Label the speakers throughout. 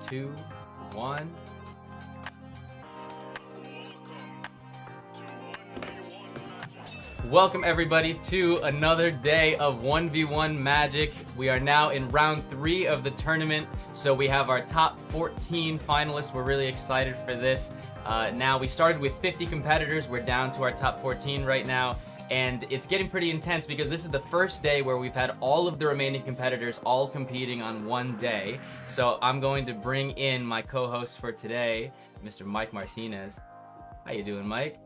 Speaker 1: 2, 1. Welcome everybody to another day of 1v1 Magic. We are now in round 3 of the tournament, so we have our top 14 finalists. We're really excited for this. Now we started with 50 competitors. We're down to our top 14 right now, and it's getting pretty intense because this is the first day where we've had all of the remaining competitors all competing on one day. So I'm going to bring in my co-host for today, Mr. Mike Martinez. How you doing, Mike?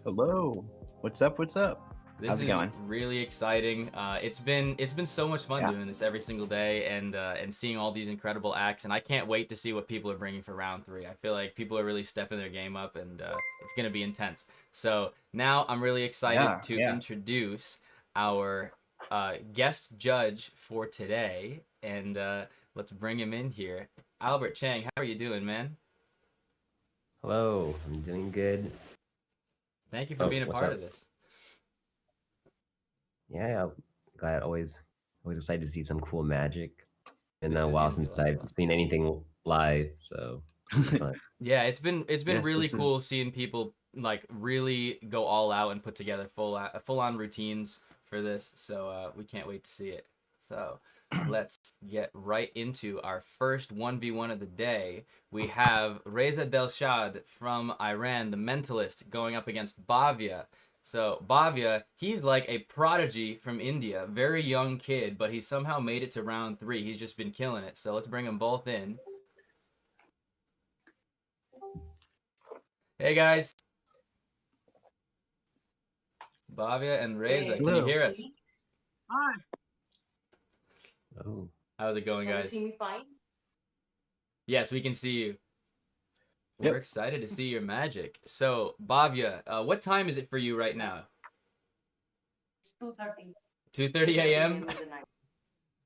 Speaker 2: Hello. What's up? What's up?
Speaker 1: This is really exciting. It's been so much fun doing this every single day and seeing all these incredible acts, and I can't wait to see what people are bringing for round 3. I feel like people are really stepping their game up, and it's gonna be intense. So now I'm really excited to introduce our guest judge for today, and let's bring him in here. Albert Chang, how are you doing, man?
Speaker 3: Hello, I'm doing good.
Speaker 1: Thank you for being a part of this.
Speaker 3: Yeah, glad. Always excited to see some cool magic. And a while since I've seen anything live, so
Speaker 1: yeah, it's been really cool seeing people like really go all out and put together full on routines for this. So we can't wait to see it. So let's get right into our first 1v1 of the day. We have Reza Delshad from Iran, the Mentalist, going up against Bhavya. So Bhavya, he's like a prodigy from India, very young kid, but he somehow made it to round 3. He's just been killing it. So let's bring them both in. Hey guys. Bhavya and Reza, can you hear us?
Speaker 4: Hi.
Speaker 3: Oh.
Speaker 1: How's it going, guys?
Speaker 4: Can you see me fine?
Speaker 1: Yes, we can see you. We're excited to see your magic. So, Bhavya, what time is it for you right now?
Speaker 4: It's 2:30.
Speaker 1: 2:30 a.m.?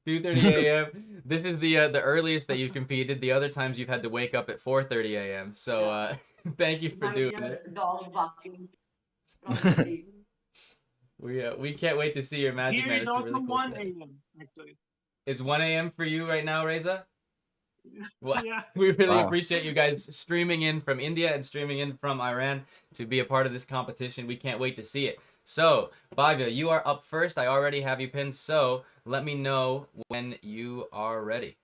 Speaker 1: 2:30 a.m. This is the earliest that you've competed. The other times you've had to wake up at 4:30 a.m. So, thank you for doing this.
Speaker 4: Dog barking.
Speaker 1: We can't wait to see your magic.
Speaker 4: Here is also really cool 1 a.m. actually.
Speaker 1: It's 1 a.m. for you right now, Reza? Well,
Speaker 4: yeah.
Speaker 1: We really appreciate you guys streaming in from India and streaming in from Iran to be a part of this competition. We can't wait to see it. So, Bhavya, you are up first. I already have you pinned, so let me know when you are ready.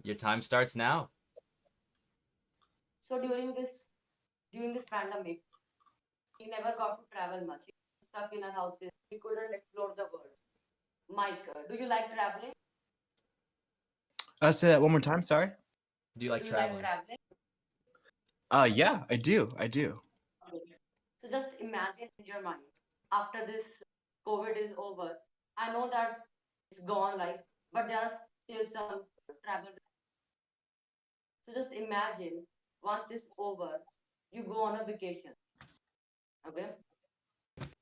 Speaker 1: Your time starts now.
Speaker 4: So during this pandemic, he never got to travel much. He was stuck in a house. He couldn't explore the world. Mike, do you like traveling?
Speaker 2: Say that one more time. Sorry.
Speaker 1: Do you like traveling?
Speaker 2: Yeah, I do. Okay.
Speaker 4: So just imagine in your mind, after this COVID is over, I know that it's gone, but there are still some travel. So just imagine once this over, you go on a vacation. Okay.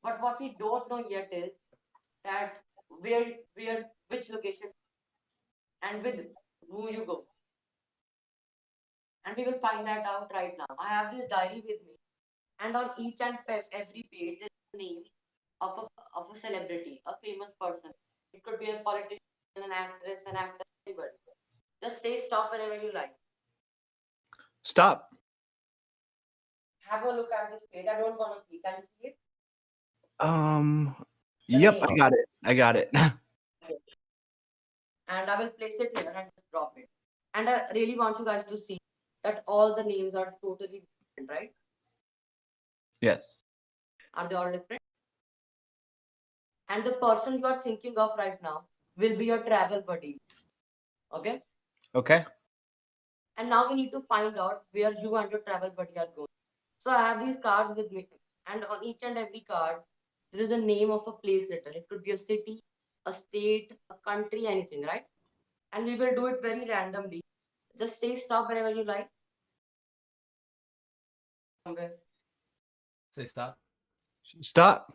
Speaker 4: But what we don't know yet is that which location and with who you go. And we will find that out right now. I have this diary with me, and on each and every page is the name of a celebrity, a famous person. It could be a politician, an actress, an actor, anybody. Just say stop whenever you like.
Speaker 2: Stop.
Speaker 4: Have a look at this page. I don't want to see. Can you see it?
Speaker 2: Yep, I got it.
Speaker 4: And I will place it here and just drop it. And I really want you guys to see that all the names are totally different, right?
Speaker 2: Yes.
Speaker 4: Are they all different? And the person you are thinking of right now will be your travel buddy. Okay?
Speaker 2: Okay.
Speaker 4: And now we need to find out where you and your travel buddy are going. So I have these cards with me. And on each and every card, there is a name of a place written. It could be a city, a state, a country, anything, right? And we will do it very randomly. Just say stop whenever you like.
Speaker 1: Say stop.
Speaker 2: Stop.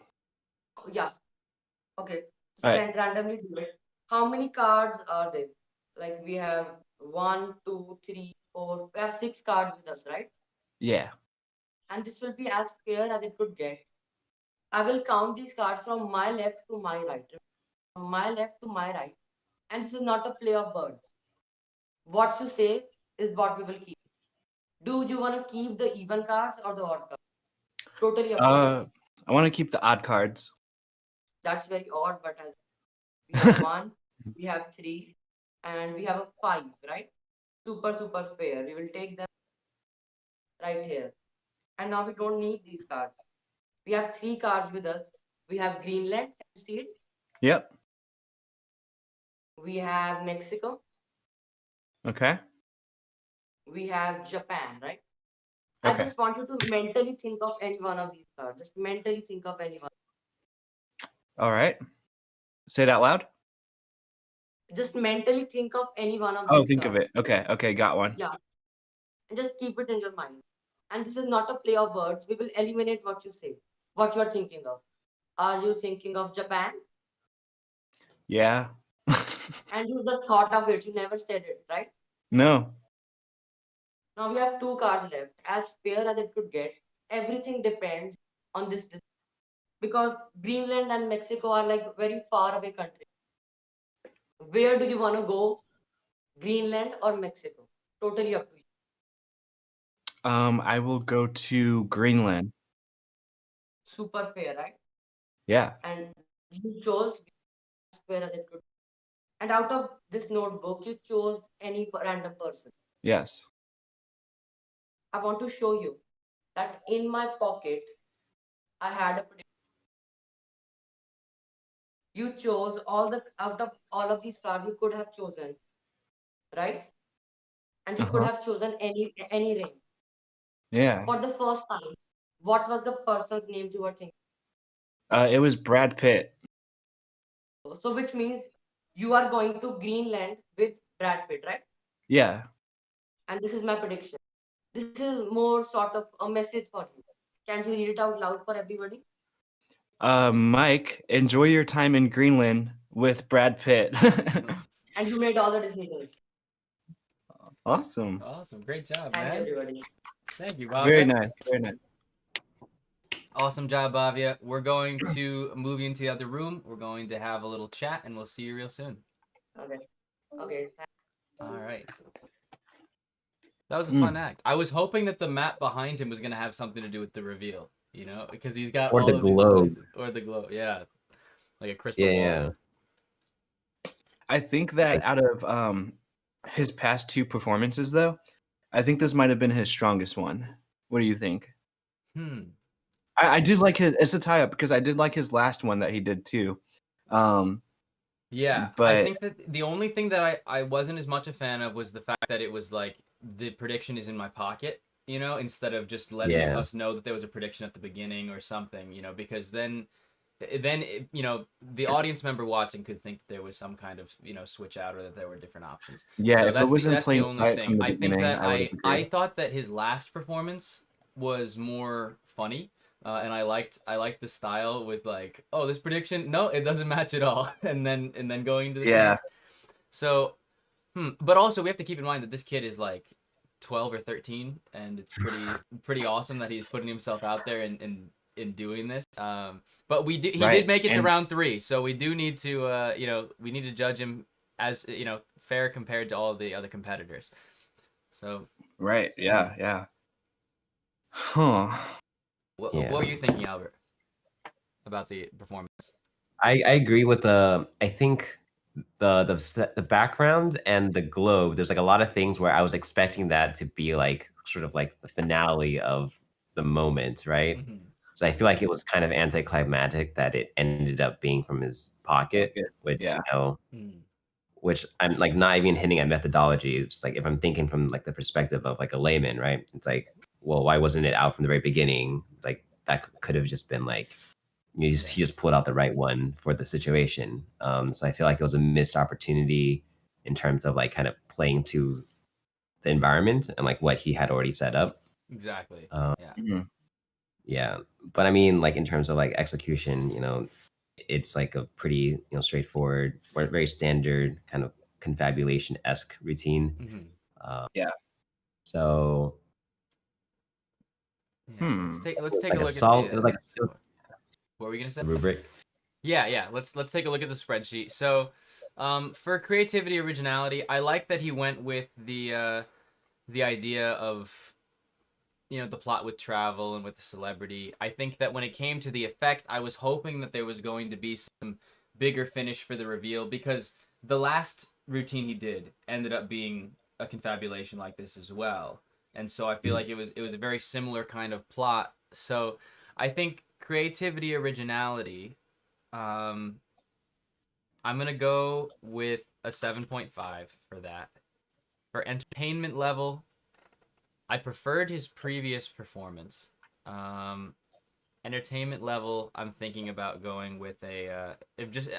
Speaker 4: Yeah. Okay. So then randomly do it. How many cards are there? Like we have 1, 2, 3, 4. We have 6 cards with us, right?
Speaker 2: Yeah.
Speaker 4: And this will be as fair as it could get. I will count these cards from my left to my right. From my left to my right. And this is not a play of words. What you say is what we will keep. Do you want to keep the even cards or the odd cards? Totally up to you.
Speaker 2: I want to keep the odd cards.
Speaker 4: That's very odd, but as we have one, we have three, and we have a five, right? Super, super fair. We will take them right here. And now we don't need these cards. We have three cards with us. We have Greenland, can you see it?
Speaker 2: Yep.
Speaker 4: We have Mexico.
Speaker 2: Okay.
Speaker 4: We have Japan, right? I
Speaker 2: Okay.
Speaker 4: just want you to mentally think of any one of these cards. Just mentally think of any one.
Speaker 2: All right. Say it out loud.
Speaker 4: Just mentally think of any one of
Speaker 2: Oh,
Speaker 4: these
Speaker 2: think of
Speaker 4: cards.
Speaker 2: it. Okay. Okay. Got one.
Speaker 4: Yeah. And just keep it in your mind. And this is not a play of words. We will eliminate what you say, what you are thinking of. Are you thinking of Japan?
Speaker 2: Yeah.
Speaker 4: And you just thought of it. You never said it, right?
Speaker 2: No.
Speaker 4: Now we have two cards left. As fair as it could get, everything depends on this because Greenland and Mexico are like very far away countries. Where do you want to go? Greenland or Mexico? Totally up to you.
Speaker 2: I will go to Greenland.
Speaker 4: Super fair, right?
Speaker 2: Yeah.
Speaker 4: And you chose as fair as it could. And out of this notebook, you chose any random person.
Speaker 2: Yes.
Speaker 4: I want to show you that in my pocket, I had a prediction. You chose all the out of all of these cards you could have chosen, right? And you could
Speaker 2: Uh-huh.
Speaker 4: have chosen any ring.
Speaker 2: Yeah.
Speaker 4: For the first time, what was the person's name you were thinking?
Speaker 2: It was Brad Pitt.
Speaker 4: So which means you are going to Greenland with Brad Pitt, right?
Speaker 2: Yeah.
Speaker 4: And this is my prediction. This is more sort of a message for you. Can you read it out loud for everybody?
Speaker 2: Mike, enjoy your time in Greenland with Brad Pitt.
Speaker 4: And you made all the decisions.
Speaker 2: Awesome.
Speaker 1: Awesome. Great job,
Speaker 4: Thank you,
Speaker 1: man.
Speaker 4: everybody.
Speaker 1: Thank you, Bhavya.
Speaker 2: Very nice. Very nice.
Speaker 1: Awesome job, Bhavya. We're going to move you into the other room. We're going to have a little chat, and we'll see you real soon.
Speaker 4: Okay. Okay.
Speaker 1: All right. That was a fun act. I was hoping that the map behind him was going to have something to do with the reveal, you know, because he's got
Speaker 3: Or
Speaker 1: all
Speaker 3: the
Speaker 1: of these
Speaker 3: globe.
Speaker 1: places. Or the globe, yeah. Like a crystal
Speaker 3: Yeah,
Speaker 1: ball.
Speaker 3: yeah.
Speaker 2: I think that out of his past two performances, though, I think this might have been his strongest one. What do you think? I did like his. It's a tie-up because I did like his last one that he did too.
Speaker 1: Yeah,
Speaker 2: but
Speaker 1: I think that the only thing that I wasn't as much a fan of was the fact that it was like the prediction is in my pocket, you know, instead of just letting us know that there was a prediction at the beginning or something, you know, because then you know, the audience member watching could think that there was some kind of, you know, switch out or that there were different options.
Speaker 2: yeah,
Speaker 1: So
Speaker 2: if it was in
Speaker 1: that's the
Speaker 2: plain
Speaker 1: only
Speaker 2: sight
Speaker 1: thing.
Speaker 2: from the
Speaker 1: I think
Speaker 2: beginning,
Speaker 1: that
Speaker 2: I would have
Speaker 1: I
Speaker 2: agreed.
Speaker 1: thought that his last performance was more funny. And I liked the style with like, oh, this prediction, no, it doesn't match at all, and then going into the change. So, but also we have to keep in mind that this kid is like 12 or 13, and it's pretty awesome that he's putting himself out there in doing this. But he did make it to round 3, so we do need to you know, we need to judge him as, you know, fair compared to all of the other competitors. So
Speaker 2: Yeah. Huh.
Speaker 1: what were you thinking, Albert, about the performance?
Speaker 3: I agree with I think the background and the globe. There's like a lot of things where I was expecting that to be like sort of like the finale of the moment, right? So I feel like it was kind of anticlimactic that it ended up being from his pocket, which you know, which I'm like not even hinting at methodology. It's just like if I'm thinking from like the perspective of like a layman, right? It's like, well, why wasn't it out from the very beginning? Like that could have just been like he just pulled out the right one for the situation. So I feel like it was a missed opportunity in terms of like kind of playing to the environment and like what he had already set up.
Speaker 1: Exactly.
Speaker 3: Yeah. But I mean, like in terms of like execution, you know, it's like a pretty, you know, straightforward or very standard kind of confabulation-esque routine. So
Speaker 1: let's take
Speaker 3: like
Speaker 1: a look
Speaker 3: solid,
Speaker 1: at the what were we gonna say?
Speaker 3: rubric.
Speaker 1: Yeah. Let's take a look at the spreadsheet. So For creativity, originality, I like that he went with the idea of, you know, the plot with travel and with the celebrity. I think that when it came to the effect, I was hoping that there was going to be some bigger finish for the reveal, because the last routine he did ended up being a confabulation like this as well. And so I feel like it was a very similar kind of plot. So I think creativity, originality, um, I'm gonna go with a 7.5 for that. For entertainment level, I preferred his previous performance. Um, Entertainment level, I'm thinking about going with a.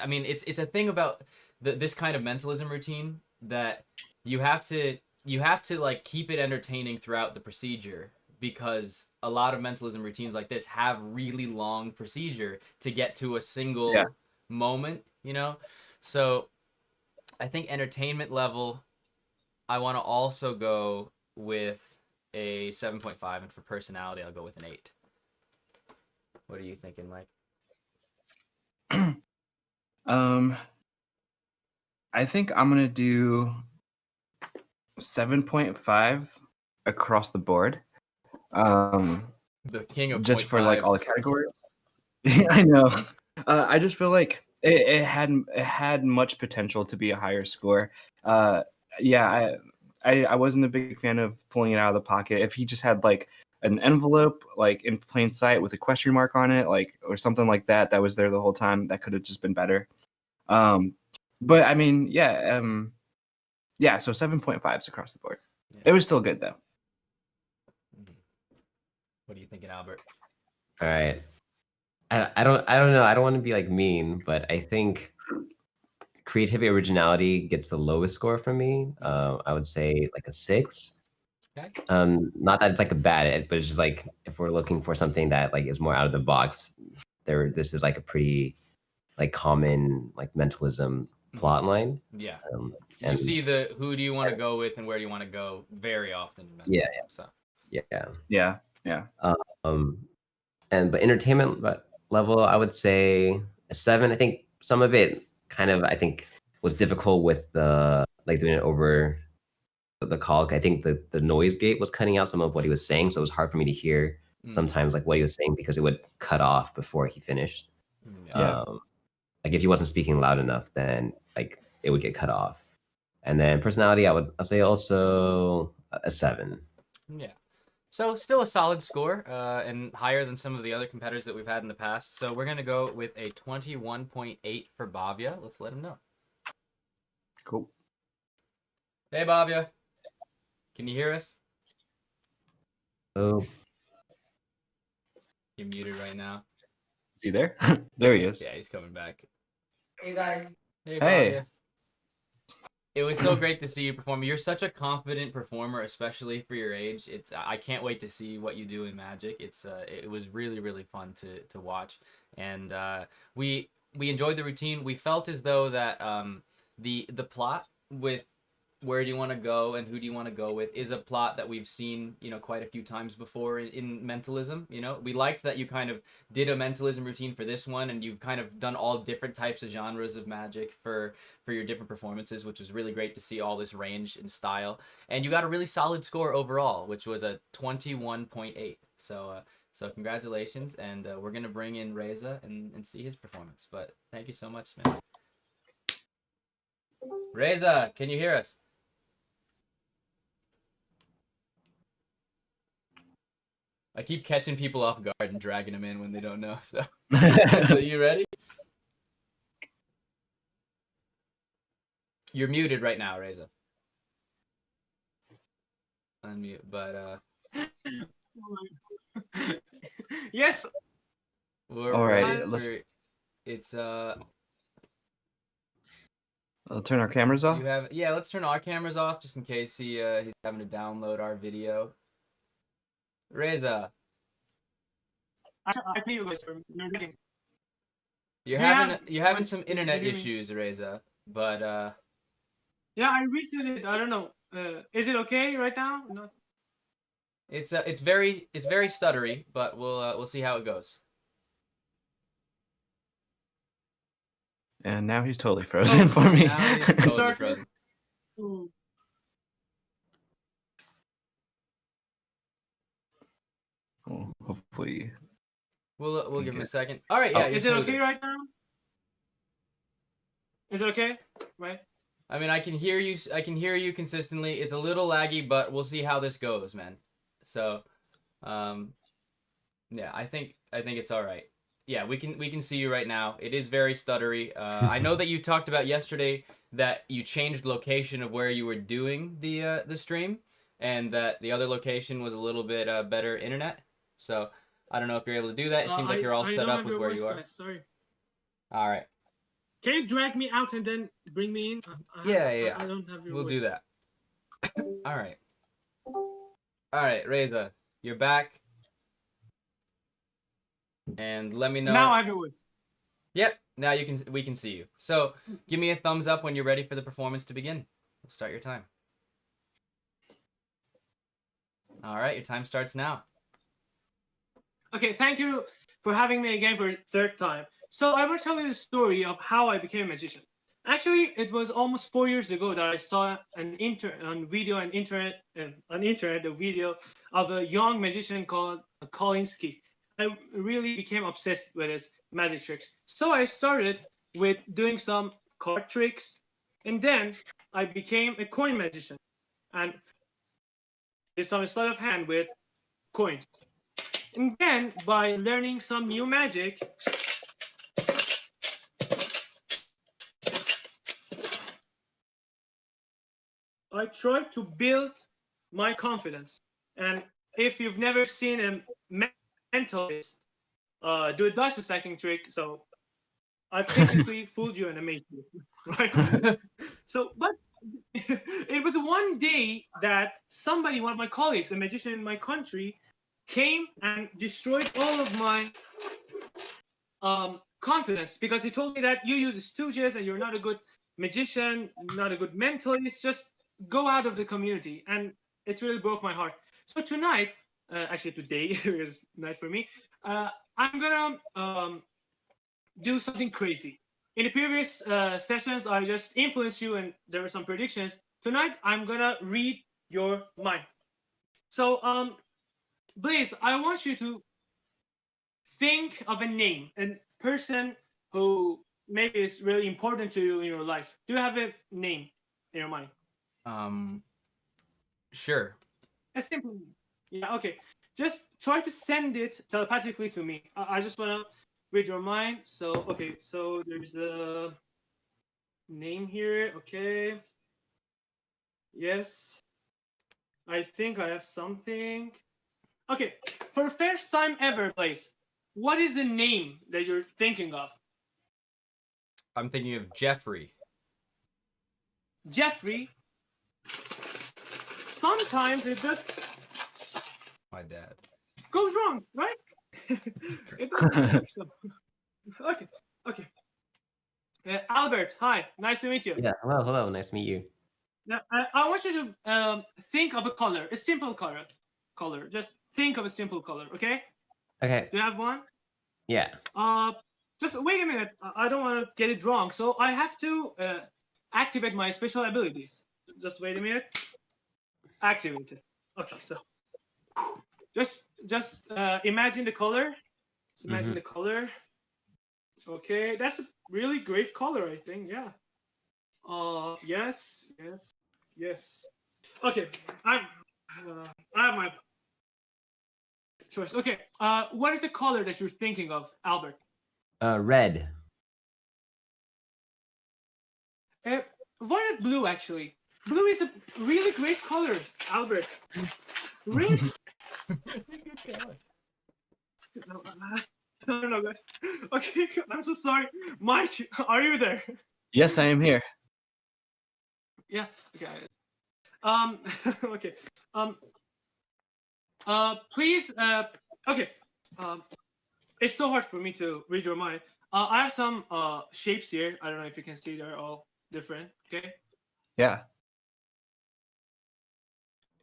Speaker 1: I mean, it's a thing about this kind of mentalism routine that you have to like keep it entertaining throughout the procedure, because a lot of mentalism routines like this have really long procedure to get to a single moment, you know. So I think entertainment level, I want to also go with a 7.5, and for personality, I'll go with an 8. What are you thinking, Mike?
Speaker 2: I think I'm gonna do 7.5 across the board.
Speaker 1: The king of
Speaker 2: Just for like all the
Speaker 1: 0.5s.
Speaker 2: categories. I know. I just feel like it had much potential to be a higher score. Yeah, I wasn't a big fan of pulling it out of the pocket. If he just had like an envelope like in plain sight with a question mark on it, like, or something like that, that was there the whole time, that could have just been better. But I mean, yeah, so 7.5s across the board.
Speaker 1: Yeah.
Speaker 2: It was still good though.
Speaker 1: What are you thinking, Albert?
Speaker 3: All right. I don't know. I don't want to be like mean, but I think creativity originality gets the lowest score from me. I would say like a 6.
Speaker 1: Okay.
Speaker 3: Not that it's like a bad, but it's just like if we're looking for something that like is more out of the box, this is like a pretty like common like mentalism plot line.
Speaker 1: Yeah. You
Speaker 3: And
Speaker 1: see the who do you want to go with and where do you want to go very often in
Speaker 3: yeah,
Speaker 1: mentalism. So
Speaker 2: Yeah.
Speaker 3: um, but entertainment level, I would say a 7. I think some of it kind of I think was difficult with the like doing it over the call. I think the noise gate was cutting out some of what he was saying, so it was hard for me to hear sometimes like what he was saying because it would cut off before he finished.
Speaker 2: Yeah.
Speaker 3: Like if he wasn't speaking loud enough, then like it would get cut off. And then personality, I'll say also a 7.
Speaker 1: Yeah. So still a solid score, and higher than some of the other competitors that we've had in the past. So we're gonna go with a 21.8 for Bavia. Let's let him know.
Speaker 2: Cool.
Speaker 1: Hey, Bavia. Can you hear us?
Speaker 3: Oh,
Speaker 1: You're muted right now.
Speaker 2: Is he there? There he is.
Speaker 1: Yeah, he's coming back.
Speaker 4: Hey guys.
Speaker 1: Hey,
Speaker 2: Hey.
Speaker 1: Bavia. It was so great to see you perform. You're such a confident performer, especially for your age. I can't wait to see what you do in Magic. It was really really fun to watch, and we enjoyed the routine. We felt as though that the plot with where do you want to go and who do you want to go with is a plot that we've seen, you know, quite a few times before in mentalism. You know, we liked that you kind of did a mentalism routine for this one, and you've kind of done all different types of genres of Magic for your different performances, which was really great to see all this range and style. And you got a really solid score overall, which was a 21.8. So congratulations, and we're gonna bring in Reza and see his performance. But thank you so much, man. Reza, can you hear us? I keep catching people off guard and dragging them in when they don't know. So, so you ready? You're muted right now, Reza. Unmute, but
Speaker 5: Yes.
Speaker 2: All right,
Speaker 1: it's
Speaker 2: I'll turn our cameras off.
Speaker 1: let's turn our cameras off just in case he's having to download our video. Reza,
Speaker 5: I can hear you guys. You're reading.
Speaker 1: you're having some internet issues, Reza, but
Speaker 5: yeah, I restarted it. I don't know. Is it okay right now? No.
Speaker 1: it's very stuttery, but we'll see how it goes.
Speaker 2: And now he's totally frozen for me.
Speaker 1: Now he's totally
Speaker 5: Sorry.
Speaker 1: frozen.
Speaker 5: Ooh.
Speaker 2: Oh, hopefully.
Speaker 1: We'll give him a second. All right, yeah.
Speaker 5: Is it okay right now? Is it okay? Right?
Speaker 1: I mean, I can hear you. I can hear you consistently. It's a little laggy, but we'll see how this goes, man. So, yeah, I think it's all right. Yeah, we can see you right now. It is very stuttery. I know that you talked about yesterday that you changed location of where you were doing the stream, and that the other location was a little bit better internet. So I don't know if you're able to do that. It seems like you're all set up with where you are.
Speaker 5: Guys. Sorry.
Speaker 1: All right.
Speaker 5: Can you drag me out and then bring me in?
Speaker 1: Yeah.
Speaker 5: I don't have your
Speaker 1: We'll
Speaker 5: voice.
Speaker 1: do that. All right, Reza, you're back. And let me know.
Speaker 5: Now I have your voice.
Speaker 1: Yep. Now we can see you. So give me a thumbs up when you're ready for the performance to begin. We'll start your time. All right, your time starts now.
Speaker 5: Okay, thank you for having me again for a third time. So I will tell you the story of how I became a magician. Actually, it was almost 4 years ago that I saw a video of a young magician called Kolinsky. I really became obsessed with his magic tricks. So I started with doing some card tricks, and then I became a coin magician and did some sleight of hand with coins. And then by learning some new magic, I tried to build my confidence. And if you've never seen a mentalist do a dice stacking trick, so I've technically fooled you and amazed you, right? So, but it was one day that somebody, one of my colleagues, a magician in my country, came and destroyed all of my confidence, because he told me that you use stooges and you're not a good magician, not a good mentalist, just go out of the community. And it really broke my heart. So tonight, actually today is night for me, I'm gonna do something crazy. In the previous sessions, I just influenced you and there were some predictions. Tonight, I'm gonna read your mind. So, Blaze, I want you to think of a name, a person who maybe is really important to you in your life. Do you have a name in your mind?
Speaker 1: Sure.
Speaker 5: A simple name. Yeah, okay. Just try to send it telepathically to me. I just want to read your mind. So, okay, so there's a name here. Okay. Yes. I think I have something. Okay, for the first time ever, Blaze, what is the name that you're thinking of?
Speaker 1: I'm thinking of Jeffrey.
Speaker 5: Jeffrey. Sometimes it just
Speaker 1: My dad.
Speaker 5: goes wrong, right? It doesn't work, so. Okay. Albert, hi. Nice to meet you.
Speaker 3: Yeah, hello. Nice to meet you.
Speaker 5: Now, I want you to think of a color, a simple color. Just think of a simple color, okay?
Speaker 3: Okay.
Speaker 5: Do you have one?
Speaker 3: Yeah.
Speaker 5: Just wait a minute. I don't want to get it wrong. So I have to activate my special abilities. Just wait a minute. Activate it. Okay, so just imagine the color. Just imagine the color. Okay, that's a really great color, I think. Yeah. Yes. Okay, I have my choice. Okay, what is the color that you're thinking of, Albert?
Speaker 3: Red.
Speaker 5: Why not blue, actually? Blue is a really great color, Albert. Red? No, guys. Okay, I'm so sorry. Mike, are you there?
Speaker 2: Yes, I am here.
Speaker 5: Yeah. Okay. Okay. Please. Okay. It's so hard for me to read your mind. I have some shapes here. I don't know if you can see. They're all different. Okay.
Speaker 2: Yeah.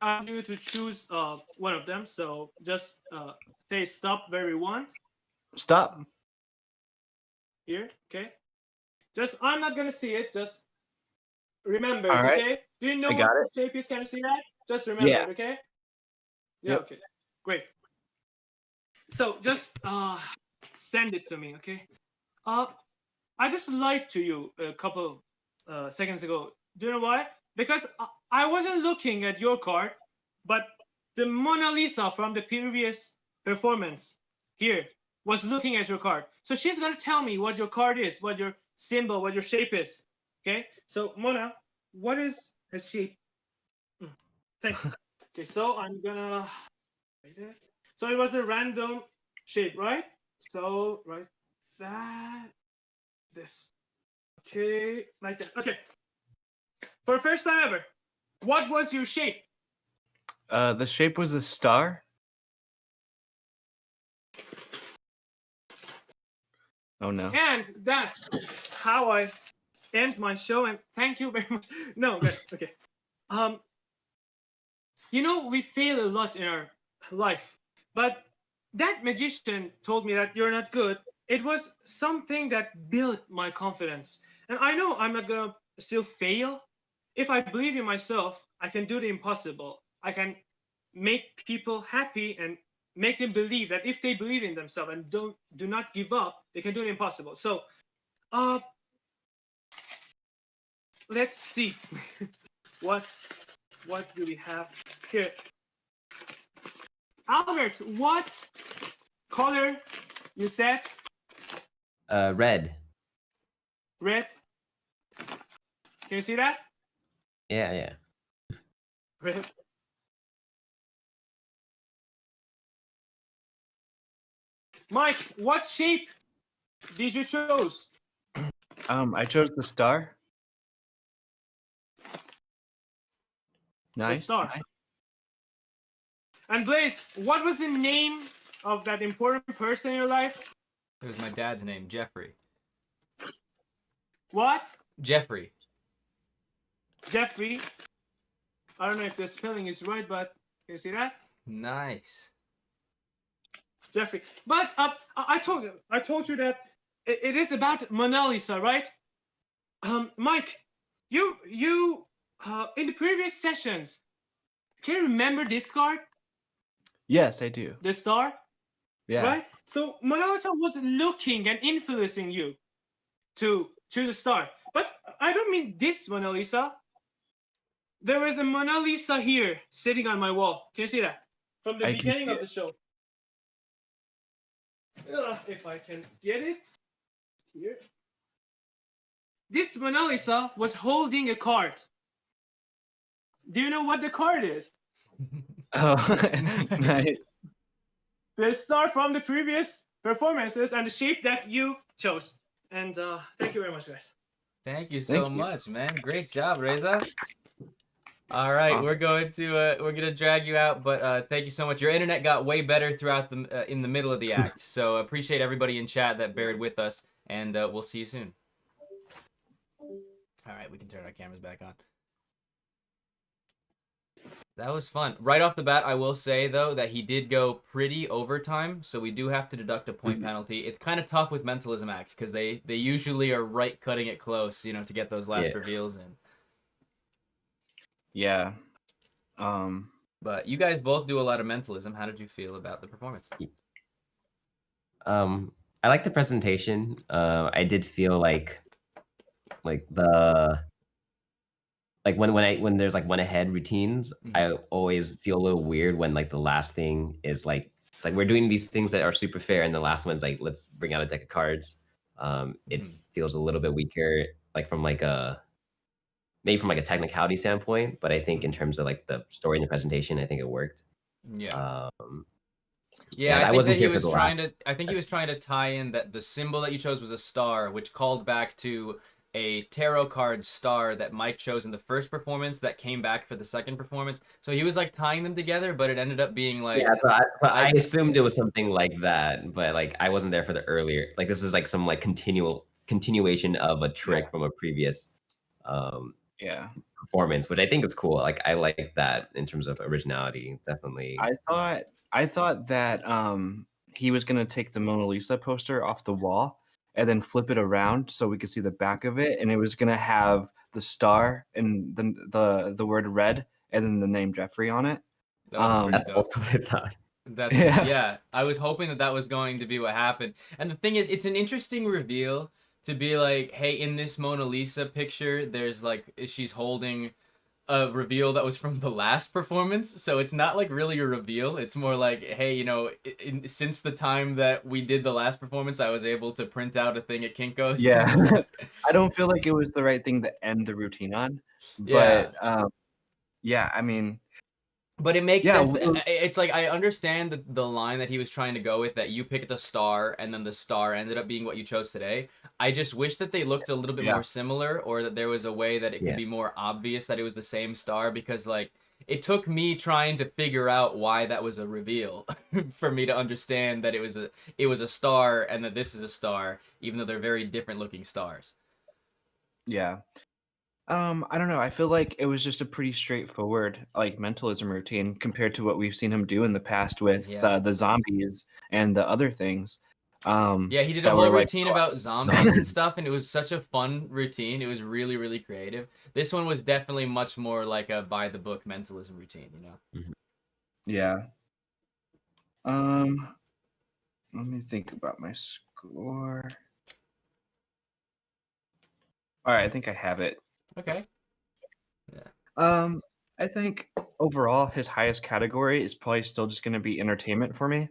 Speaker 5: I want you to choose one of them. So just say stop where you want.
Speaker 2: Stop.
Speaker 5: Here. Okay. Just I'm not gonna see it. Just remember
Speaker 2: All
Speaker 5: it,
Speaker 2: right.
Speaker 5: okay? Do you know
Speaker 2: I
Speaker 5: what
Speaker 2: got
Speaker 5: the shape is? Can you see that? Just remember
Speaker 2: Yeah.
Speaker 5: it, okay? Yeah,
Speaker 2: Yep.
Speaker 5: okay. Great. So just send it to me, okay? I just lied to you a couple seconds ago. Do you know why? Because I wasn't looking at your card, but the Mona Lisa from the previous performance here was looking at your card. So she's gonna tell me what your card is, what your symbol, what your shape is. Okay? So Mona, what is his shape? Thank you. Okay, so I'm gonna write it. So it was a random shape, right? So write that, this. Okay, like that. Okay. For the first time ever, what was your shape?
Speaker 2: The shape was a star. Oh no.
Speaker 5: And that's how I end my show. And thank you very much. No, guys. Okay. You know, we fail a lot in our life, but that magician told me that you're not good. It was something that built my confidence. And I know I'm not gonna still fail. If I believe in myself, I can do the impossible. I can make people happy and make them believe that if they believe in themselves and do not give up, they can do the impossible. So let's see. What do we have here? Albert, what color you said?
Speaker 3: Red.
Speaker 5: Red. Can you see that?
Speaker 3: Yeah.
Speaker 5: Red. Mike, what shape did you choose?
Speaker 2: I chose the star. Nice.
Speaker 5: The star.
Speaker 2: Nice.
Speaker 5: And Blaze, what was the name of that important person in your life?
Speaker 1: It was my dad's name, Jeffrey.
Speaker 5: What?
Speaker 1: Jeffrey.
Speaker 5: Jeffrey. I don't know if the spelling is right, but can you see that?
Speaker 1: Nice.
Speaker 5: Jeffrey. But I told you that it is about Mona Lisa, right? Mike, you in the previous sessions, can you remember this card?
Speaker 2: Yes, I do.
Speaker 5: The star?
Speaker 2: Yeah.
Speaker 5: Right? So Mona Lisa was looking and influencing you to choose a star. But I don't mean this Mona Lisa. There is a Mona Lisa here sitting on my wall. Can you see that? From the
Speaker 2: I can
Speaker 5: beginning
Speaker 2: see
Speaker 5: of the show. If I can get it here. This Mona Lisa was holding a card. Do you know what the card is?
Speaker 2: Oh, nice.
Speaker 5: The star from the previous performances and the shape that you chose. And thank you very much, guys.
Speaker 1: Thank you so
Speaker 2: Thank you.
Speaker 1: much, man. Great job, Reza. All right,
Speaker 2: Awesome.
Speaker 1: we're gonna drag you out, but thank you so much. Your internet got way better throughout the in the middle of the act, so appreciate everybody in chat that bared with us, and we'll see you soon. All right, we can turn our cameras back on. That was fun. Right off the bat, I will say though that he did go pretty overtime, so we do have to deduct a point penalty. It's kind of tough with mentalism acts because they usually are right cutting it close, you know, to get those last reveals in.
Speaker 2: Yeah.
Speaker 1: But you guys both do a lot of mentalism. How did you feel about the performance?
Speaker 3: I like the presentation. I did feel like when there's like one ahead routines, I always feel a little weird when like the last thing is like it's like we're doing these things that are super fair, and the last one's like let's bring out a deck of cards. It feels a little bit weaker, like from like a maybe from like a technicality standpoint, but I think in terms of like the story and the presentation, I think it worked.
Speaker 1: Yeah.
Speaker 3: Yeah,
Speaker 1: I
Speaker 3: I
Speaker 1: think
Speaker 3: wasn't
Speaker 1: that he
Speaker 3: here for
Speaker 1: was
Speaker 3: the
Speaker 1: trying to. I think he was trying to tie in that the symbol that you chose was a star, which called back to a tarot card star that Mike chose in the first performance that came back for the second performance. So he was like tying them together, but it ended up being like
Speaker 3: so I assumed it was something like that, but like I wasn't there for the earlier. Like this is like some like continuation of a trick from a previous performance, which I think is cool. Like I like that in terms of originality, definitely.
Speaker 2: I thought that he was gonna take the Mona Lisa poster off the wall and then flip it around so we could see the back of it, and it was gonna have the star and the word red and then the name Jeffrey on it.
Speaker 1: That was pretty
Speaker 3: That's
Speaker 1: dope.
Speaker 3: also what I thought.
Speaker 1: That's
Speaker 2: Yeah.
Speaker 1: I was hoping that was going to be what happened. And the thing is, it's an interesting reveal to be like, hey, in this Mona Lisa picture, there's like she's holding a reveal that was from the last performance, so it's not like really a reveal. It's more like, hey, you know, since the time that we did the last performance, I was able to print out a thing at Kinko's.
Speaker 2: Yeah. I don't feel like it was the right thing to end the routine on,
Speaker 1: Yeah.
Speaker 2: but yeah, I mean,
Speaker 1: But it makes
Speaker 2: Yeah,
Speaker 1: sense.
Speaker 2: w-
Speaker 1: It's like I understand the line that he was trying to go with, that you picked a star and then the star ended up being what you chose today. I just wish that they looked a little bit
Speaker 2: Yeah.
Speaker 1: more similar, or that there was a way that it could
Speaker 3: Yeah.
Speaker 1: be more obvious that it was the same star, because like it took me trying to figure out why that was a reveal for me to understand that it was a star and that this is a star, even though they're very different looking stars.
Speaker 2: yeah. I don't know. I feel like it was just a pretty straightforward like mentalism routine compared to what we've seen him do in the past with
Speaker 1: Yeah.
Speaker 2: the zombies and the other things.
Speaker 1: Yeah, he did a
Speaker 2: that were,
Speaker 1: whole
Speaker 2: like,
Speaker 1: routine about zombies and stuff, and it was such a fun routine. It was really, really creative. This one was definitely much more like a by the book mentalism routine, you know?
Speaker 2: Yeah. Let me think about my score. All right, I think I have it.
Speaker 1: Okay.
Speaker 2: I think overall his highest category is probably still just going to be entertainment for me.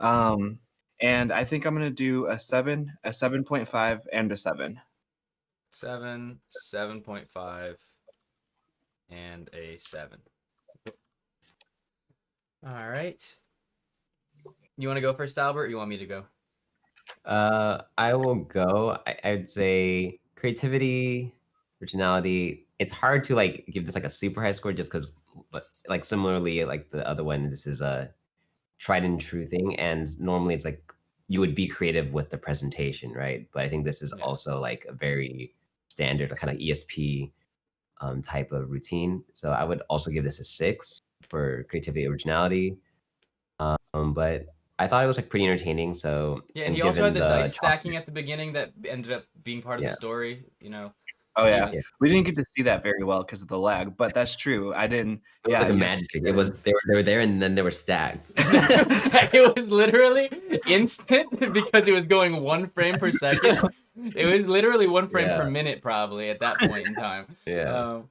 Speaker 2: And I think I'm going to do a 7, a 7.5, and a 7.
Speaker 1: 7, 7.5, and a 7. All right. You want to go first, Albert, or you want me to go?
Speaker 3: I will go. I'd say creativity, originality. It's hard to like give this like a super high score just because, like similarly, like the other one, this is a tried and true thing, and normally it's like you would be creative with the presentation, right? But I think this is
Speaker 1: Yeah.
Speaker 3: also like a very standard kind of ESP type of routine. So I would also give this a 6 for creativity, originality. But I thought it was like pretty entertaining. So
Speaker 1: Yeah, and
Speaker 3: and
Speaker 1: he also had
Speaker 3: given
Speaker 1: the
Speaker 3: the
Speaker 1: dice stacking
Speaker 3: chocolate-
Speaker 1: at the beginning that ended up being part of the
Speaker 3: Yeah.
Speaker 1: story, you know?
Speaker 2: Oh yeah.
Speaker 1: Even-
Speaker 2: We didn't get to see that very well because of the lag, but that's true. I didn't.
Speaker 3: It was
Speaker 2: Yeah,
Speaker 3: like a
Speaker 2: you-
Speaker 3: magic trick. It was they were there and then they were stacked.
Speaker 1: It was literally instant because it was going 1 frame per second. It was literally 1 frame per
Speaker 3: Yeah.
Speaker 1: minute probably at that point in time.
Speaker 3: Yeah.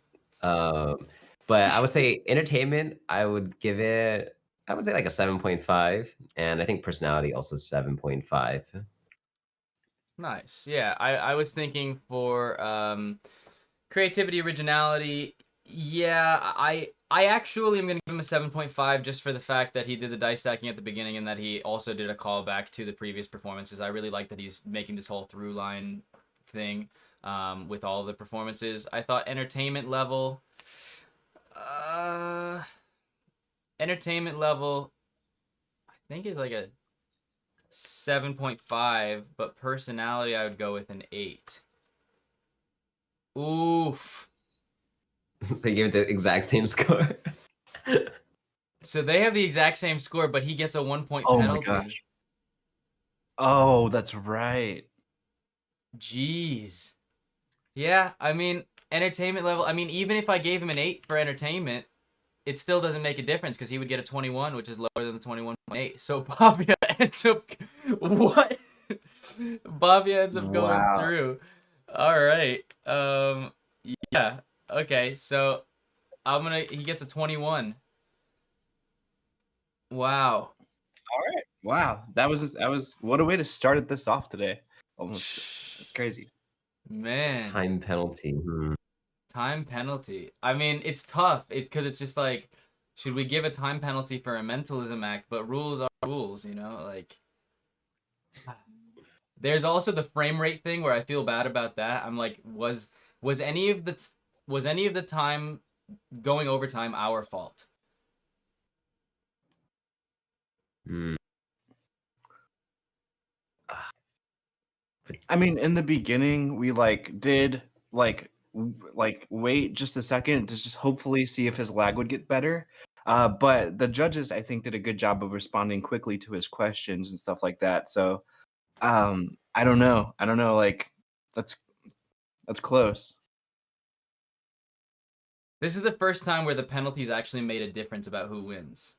Speaker 3: But I would say entertainment, I would say like a 7.5. And I think personality also 7.5.
Speaker 1: Nice. Yeah, I was thinking for creativity, originality. Yeah, I actually am gonna give him a 7.5 just for the fact that he did the dice stacking at the beginning and that he also did a callback to the previous performances. I really like that he's making this whole through line thing with all the performances. I thought entertainment level, I think is like a 7.5, but personality I would go with an 8. Oof.
Speaker 3: So you gave it the exact same score.
Speaker 1: So they have the exact same score, but he gets a 1 point
Speaker 2: Oh my
Speaker 1: penalty.
Speaker 2: gosh. Oh, that's right.
Speaker 1: Jeez. Yeah, I mean, entertainment level. I mean, even if I gave him an 8 for entertainment, it still doesn't make a difference because he would get a 21, which is lower than the 21.8. So Bavia ends up what? Bavia ends up going
Speaker 2: Wow.
Speaker 1: through. All right. Yeah. Okay. So he gets a 21. Wow.
Speaker 2: Wow, that was what a way to start this off today. Almost, it's crazy.
Speaker 1: Man.
Speaker 3: Time penalty.
Speaker 1: Time penalty. I mean, it's tough. Because it's just like, should we give a time penalty for a mentalism act? But rules are rules, you know? Like, there's also the frame rate thing where I feel bad about that. I'm like, was any of the time going overtime our fault?
Speaker 2: I mean, in the beginning, we did wait just a second to just hopefully see if his lag would get better. But the judges, I think, did a good job of responding quickly to his questions and stuff like that. So, I don't know. Like that's close.
Speaker 1: This is the first time where the penalties actually made a difference about who wins.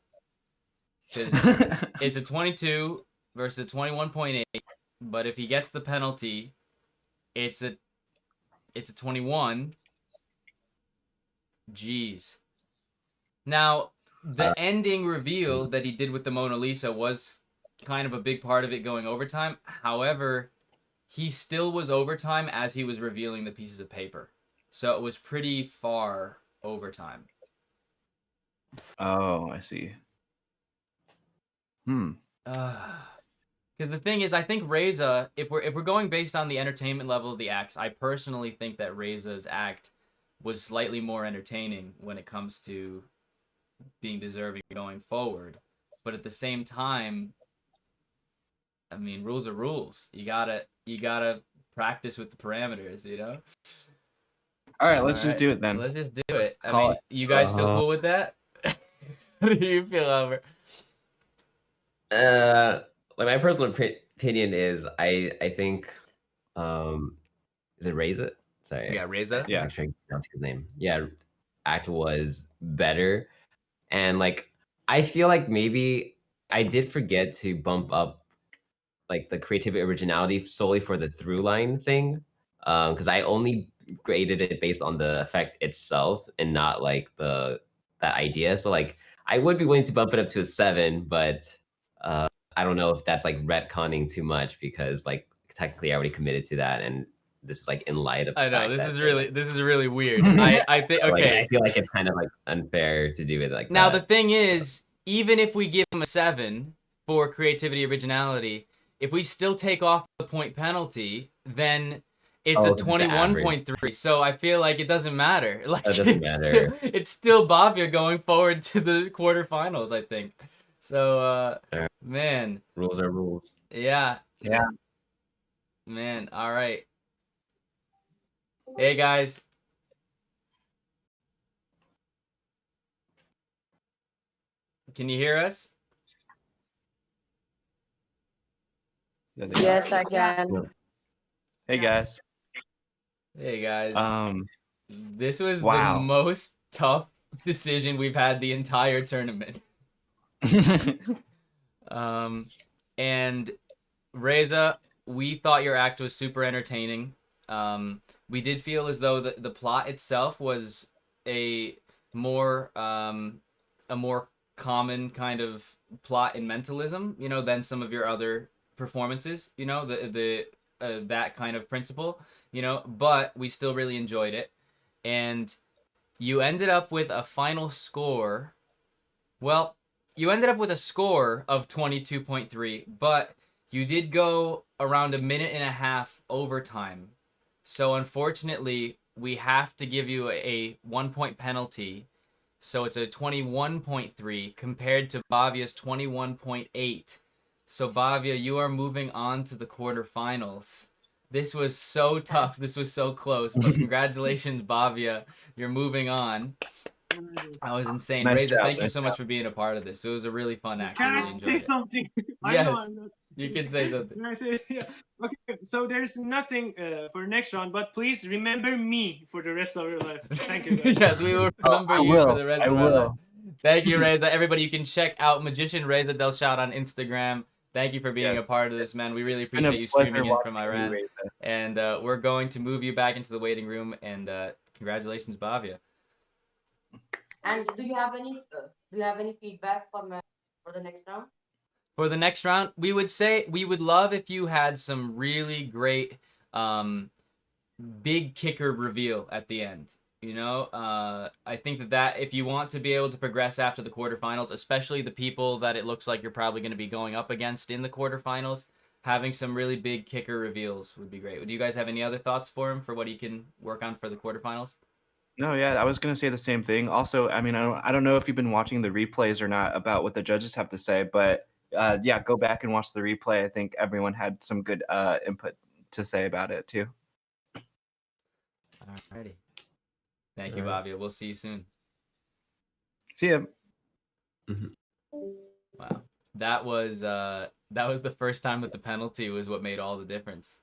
Speaker 1: Because it's a 22 versus a 21.8, but if he gets the penalty, it's a 21. Jeez. Now, the ending reveal that he did with the Mona Lisa was kind of a big part of it going overtime. However, he still was overtime as he was revealing the pieces of paper. So it was pretty far overtime.
Speaker 2: Oh, I see.
Speaker 1: Because the thing is, I think Reza, if we're going based on the entertainment level of the acts, I personally think that Reza's act was slightly more entertaining when it comes to being deserving going forward. But at the same time, I mean, rules are rules. You gotta practice with the parameters, you know?
Speaker 2: All right, let's just do it then.
Speaker 1: Let's just do it.
Speaker 2: Call it.
Speaker 1: You guys feel cool with that? What do you feel, Albert?
Speaker 3: Like my personal opinion is, I think, is it Reza? Sorry,
Speaker 1: Yeah, Reza.
Speaker 2: Yeah.
Speaker 3: I'm trying to pronounce his name. Yeah, act was better, and like I feel like maybe I did forget to bump up like the creativity originality solely for the through line thing, because I only graded it based on the effect itself and not like that idea. So like I would be willing to bump it up to a 7, but I don't know if that's like retconning too much, because like technically I already committed to that, and this is like in light of the
Speaker 1: I know
Speaker 3: fact
Speaker 1: this
Speaker 3: that
Speaker 1: is
Speaker 3: there's,
Speaker 1: really weird. I think
Speaker 3: like,
Speaker 1: okay.
Speaker 3: I feel like it's kind of like unfair to do it like
Speaker 1: Now
Speaker 3: that.
Speaker 1: the thing is, even if we give him a 7 for creativity originality, if we still take off the point penalty, then it's a 21.3. So I feel like it doesn't matter. Like
Speaker 3: That doesn't matter.
Speaker 1: It's still Bavia going forward to the quarterfinals, I think. So man,
Speaker 3: Rules are rules.
Speaker 1: yeah.
Speaker 2: Yeah.
Speaker 1: Man, all right. Hey guys. Can you hear us?
Speaker 4: Yes, I can.
Speaker 2: Hey guys.
Speaker 1: Hey guys. This was the
Speaker 2: Wow.
Speaker 1: most tough decision we've had the entire tournament. And Reza, we thought your act was super entertaining. We did feel as though the plot itself was a more common kind of plot in mentalism, you know, than some of your other performances, you know, the that kind of principle, you know, but we still really enjoyed it. And you ended up with a final score. Well, you ended up with a score of 22.3, but you did go around a minute and a half overtime. So unfortunately, we have to give you a 1-point penalty. So it's a 21.3 compared to Bavia's 21.8. So Bavia, you are moving on to the quarterfinals. This was so tough. This was so close. But congratulations, Bavia. You're moving on. That was insane.
Speaker 2: Nice
Speaker 1: Reza,
Speaker 2: job,
Speaker 1: thank you
Speaker 2: nice
Speaker 1: so much for being a part of this. It was a really fun act. I
Speaker 5: Can
Speaker 1: really
Speaker 5: I
Speaker 1: enjoyed
Speaker 5: say
Speaker 1: it.
Speaker 5: something? I
Speaker 1: Yes.
Speaker 5: know I'm not.
Speaker 1: You can say something.
Speaker 5: Can I say, yeah. Okay, so there's nothing for next round, but please remember me for the rest of your life. Thank you, guys.
Speaker 1: Yes, we will remember
Speaker 2: I
Speaker 1: you
Speaker 2: will.
Speaker 1: for the rest
Speaker 2: I
Speaker 1: of our
Speaker 2: will.
Speaker 1: life. Thank you, Reza. Everybody, you can check out Magician Reza Del Shout on Instagram. Thank you for being a
Speaker 2: Yes.
Speaker 1: part of this, man. We really
Speaker 2: Been a
Speaker 1: appreciate you
Speaker 2: pleasure
Speaker 1: streaming in from
Speaker 2: watching you,
Speaker 1: Iran.
Speaker 2: Reza.
Speaker 1: And we're going to move you back into the waiting room. And congratulations, Bavia.
Speaker 4: And do you have any feedback for the next round?
Speaker 1: For the next round, we would say we would love if you had some really great big kicker reveal at the end. You know, I think that if you want to be able to progress after the quarterfinals, especially the people that it looks like you're probably going to be going up against in the quarterfinals, having some really big kicker reveals would be great. Do you guys have any other thoughts for him for what he can work on for the quarterfinals?
Speaker 2: No, yeah, I was gonna say the same thing. Also, I mean, I don't know if you've been watching the replays or not about what the judges have to say, but yeah, go back and watch the replay. I think everyone had some good input to say about it too.
Speaker 1: Alrighty. Thank you, Bavia. We'll see you soon.
Speaker 2: See ya.
Speaker 1: Wow. That was that was the first time with the penalty was what made all the difference.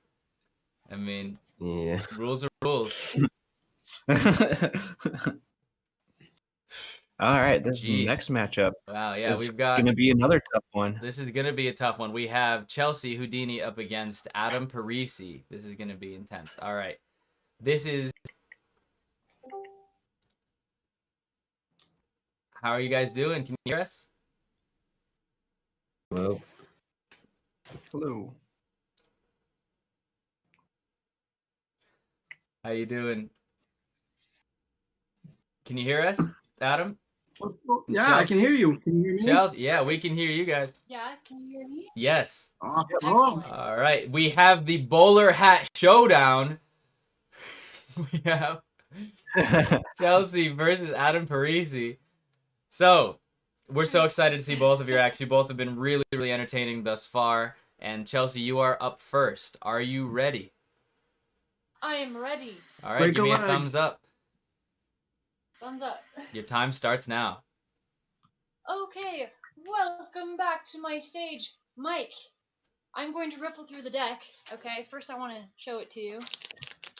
Speaker 1: I mean,
Speaker 3: Yeah.
Speaker 1: rules are rules.
Speaker 2: All right, this
Speaker 1: Jeez.
Speaker 2: next matchup
Speaker 1: Wow, yeah,
Speaker 2: is
Speaker 1: we've got.
Speaker 2: going to be another tough one.
Speaker 1: This is gonna be a tough one. We have Chelsea Houdini up against Adam Parisi. This is gonna be intense. All right, this is. How are you guys doing? Can you hear us?
Speaker 3: Well,
Speaker 2: Hello.
Speaker 1: How you doing? Can you hear us, Adam?
Speaker 6: Yeah,
Speaker 1: Chelsea?
Speaker 6: I can hear you. Can you hear me?
Speaker 1: Chelsea, yeah, we can hear you guys.
Speaker 4: Yeah, can you hear me?
Speaker 1: Yes.
Speaker 6: Awesome.
Speaker 4: Excellent.
Speaker 1: All right, we have the bowler hat showdown. We have Chelsea versus Adam Parisi. So, we're so excited to see both of your acts. You both have been really, really entertaining thus far. And Chelsea, you are up first. Are you ready?
Speaker 4: I am ready.
Speaker 1: All right,
Speaker 6: Break
Speaker 1: give
Speaker 6: a
Speaker 1: me a
Speaker 6: leg.
Speaker 1: thumbs up.
Speaker 4: Thumbs up.
Speaker 1: Your time starts now.
Speaker 4: Okay, welcome back to my stage, Mike. I'm going to riffle through the deck. Okay, first I want to show it to you.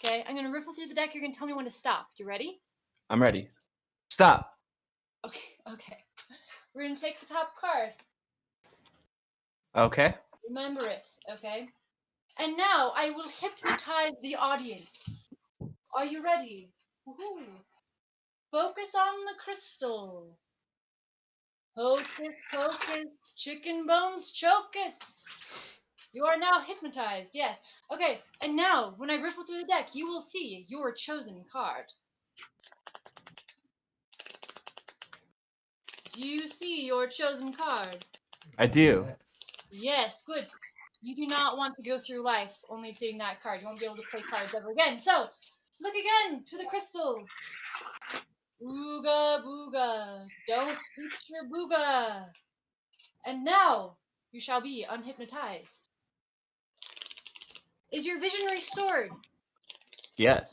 Speaker 4: Okay, I'm going to riffle through the deck. You're going to tell me when to stop. You ready?
Speaker 2: I'm ready. Stop.
Speaker 4: Okay. We're going to take the top card.
Speaker 2: Okay.
Speaker 4: Remember it, okay? And now I will hypnotize the audience. Are you ready? Woohoo. Focus on the crystal. Hocus pocus, chicken bones chocus. You are now hypnotized, yes. Okay, and now, when I riffle through the deck, you will see your chosen card. Do you see your chosen card?
Speaker 2: I do.
Speaker 4: Yes, good. You do not want to go through life only seeing that card. You won't be able to play cards ever again. So, look again to the crystal. Ooga booga. Don't eat your booga. And now, you shall be unhypnotized. Is your vision restored?
Speaker 2: Yes.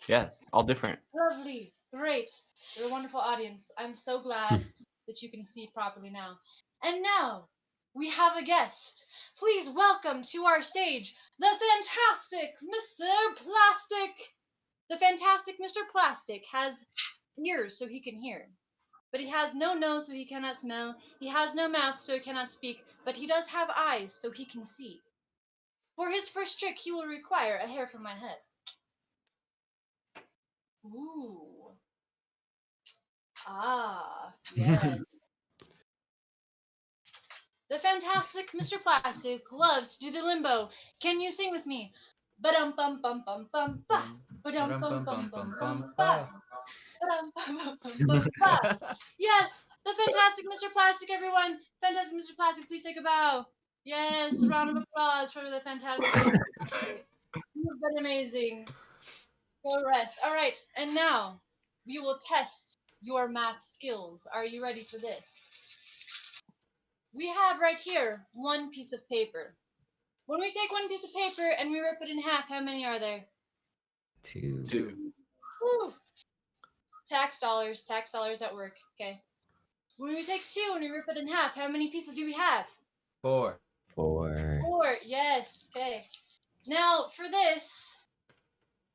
Speaker 2: Yes. All different.
Speaker 4: Lovely. Great. You're a wonderful audience. I'm so glad that you can see properly now. And now, we have a guest. Please welcome to our stage, the fantastic Mr. Plastic. The fantastic Mr. Plastic has ears so he can hear. But he has no nose so he cannot smell. He has no mouth so he cannot speak. But he does have eyes so he can see. For his first trick, he will require a hair from my head. Ooh. Ah, yes. The fantastic Mr. Plastic loves to do the limbo. Can you sing with me? Ba-dum bum bum bum bum ba. Ba-dum bum bum bum bum ba. Ba-dum bum bum bum bum ba. Yes, the fantastic Mr. Plastic, everyone. Fantastic Mr. Plastic, please take a bow. Yes, a round of applause for the fantastic Mr. Plastic. You've been amazing. Go rest. All right, and now we will test your math skills. Are you ready for this? We have right here one piece of paper. When we take one piece of paper and we rip it in half, how many are there?
Speaker 3: 2.
Speaker 4: Woo. Tax dollars at work. Okay. When we take two and we rip it in half, how many pieces do we have?
Speaker 1: 4.
Speaker 3: 4.
Speaker 4: 4. Yes. Okay. Now for this,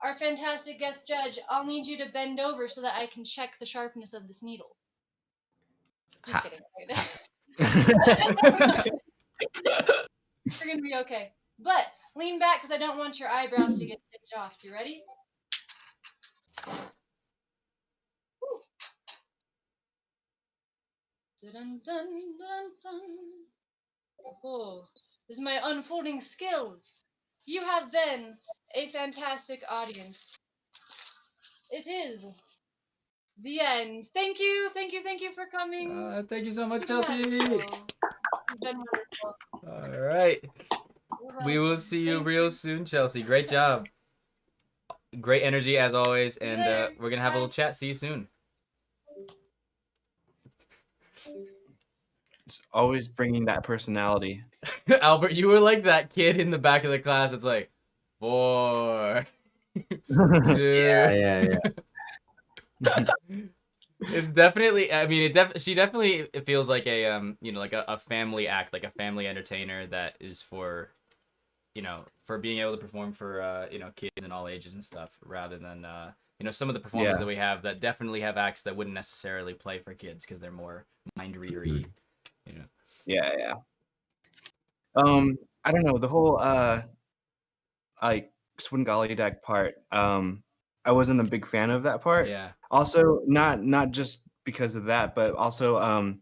Speaker 4: our fantastic guest judge, I'll need you to bend over so that I can check the sharpness of this needle. Just kidding. You're gonna be okay. But lean back because I don't want your eyebrows to get stitched off. You ready? Woo. Dun, dun, dun, dun. Oh, this is my unfolding skills. You have been a fantastic audience. It is the end. Thank you for coming.
Speaker 1: Thank you so much,
Speaker 4: Yeah.
Speaker 1: Chelsea.
Speaker 4: You've been wonderful.
Speaker 1: All right. We will see you
Speaker 4: Thank
Speaker 1: real soon, Chelsea. Great job. Great energy as always.
Speaker 4: See you
Speaker 1: And
Speaker 4: later.
Speaker 1: we're going to have a little
Speaker 4: Bye.
Speaker 1: chat. See you soon.
Speaker 2: It's always bringing that personality.
Speaker 1: Albert, you were like that kid in the back of the class. It's like 4, 2.
Speaker 3: Yeah.
Speaker 1: It's definitely. I mean, she definitely it feels like a like a family act, like a family entertainer that is for, for being able to perform for kids and all ages and stuff, rather than some of the performers that
Speaker 2: Yeah.
Speaker 1: we have that definitely have acts that wouldn't necessarily play for kids because they're more mind readery. You know.
Speaker 2: Yeah. I don't know the whole like Swingali deck part. I wasn't a big fan of that part.
Speaker 1: Yeah.
Speaker 2: Also, not just because of that, but also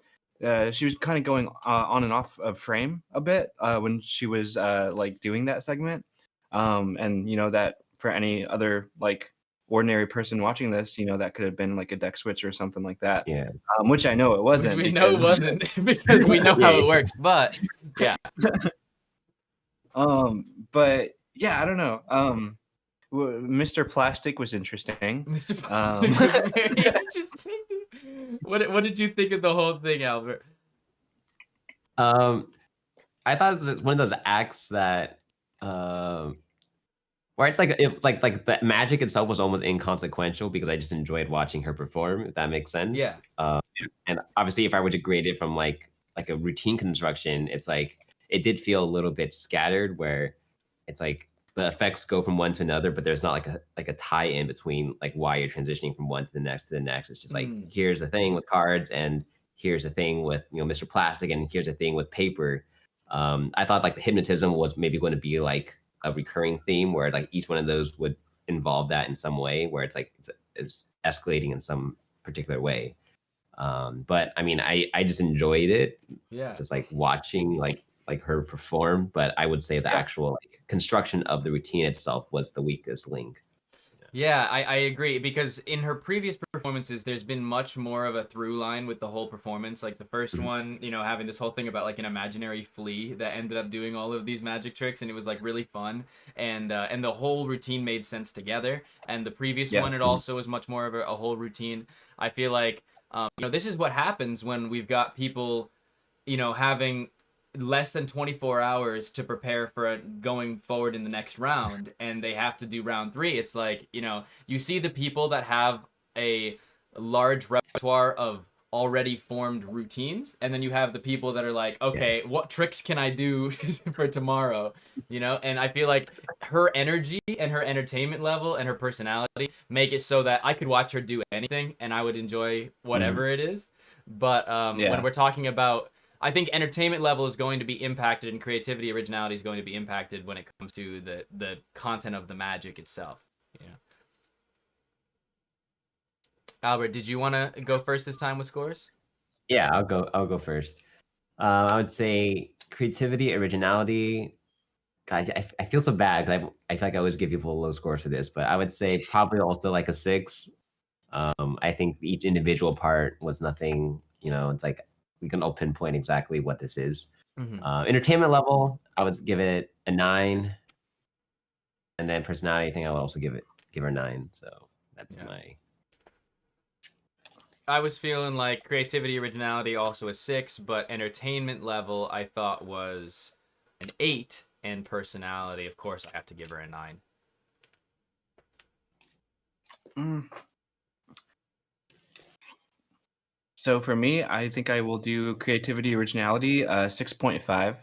Speaker 2: she was kind of going on and off of frame a bit when she was like doing that segment. And that for any other like ordinary person watching this, that could have been like a deck switch or something like that.
Speaker 3: Yeah.
Speaker 2: Which I know it wasn't.
Speaker 1: We know it
Speaker 2: because-
Speaker 1: wasn't because we know how it works, but yeah.
Speaker 2: But yeah, I don't know. Mr. Plastic was interesting.
Speaker 1: Mr. Plastic was very interesting. What did you think of the whole thing, Albert?
Speaker 3: I thought it was one of those acts that where it's like if like the magic itself was almost inconsequential because I just enjoyed watching her perform, if that makes sense.
Speaker 1: Yeah.
Speaker 3: And obviously if I were to grade it from like a routine construction, it's like it did feel a little bit scattered where it's like the effects go from one to another, but there's not like a tie in between like why you're transitioning from one to the next to the next. It's just like here's the thing with cards and here's the thing with Mr. Plastic and here's the thing with paper. I thought like the hypnotism was maybe going to be like a recurring theme where like each one of those would involve that in some way where it's like it's escalating in some particular way. But I mean, I just enjoyed it.
Speaker 1: Yeah.
Speaker 3: Just like watching like her perform, but I would say the actual like construction of the routine itself was the weakest link.
Speaker 1: Yeah, I agree because in her previous performances, there's been much more of a through line with the whole performance. Like the first one, having this whole thing about like an imaginary flea that ended up doing all of these magic tricks, and it was like really fun, and the whole routine made sense together. And the previous one, it also was much more of a whole routine. I feel like this is what happens when we've got people, having less than 24 hours to prepare for going forward in the next round, and they have to do round 3. It's like, you see the people that have a large repertoire of already formed routines, and then you have the people that are like, okay, what tricks can I do for tomorrow? And I feel like her energy and her entertainment level and her personality make it so that I could watch her do anything and I would enjoy whatever it is. But when we're talking about, I think entertainment level is going to be impacted and creativity, originality is going to be impacted when it comes to the content of the magic itself. Albert, did you want to go first this time with scores?
Speaker 3: Yeah, I'll go first. I would say creativity, originality. God, I feel so bad because I feel like I always give people low scores for this, but I would say probably also like a 6. I think each individual part was nothing. It's like we can all pinpoint exactly what this is. Entertainment level, I would give it a 9, and then personality, I think I would also give her 9. So that's my.
Speaker 1: I was feeling like creativity, originality, also a 6, but entertainment level I thought was an 8, and personality, of course, I have to give her a 9.
Speaker 2: So for me, I think I will do creativity, originality, 6.5.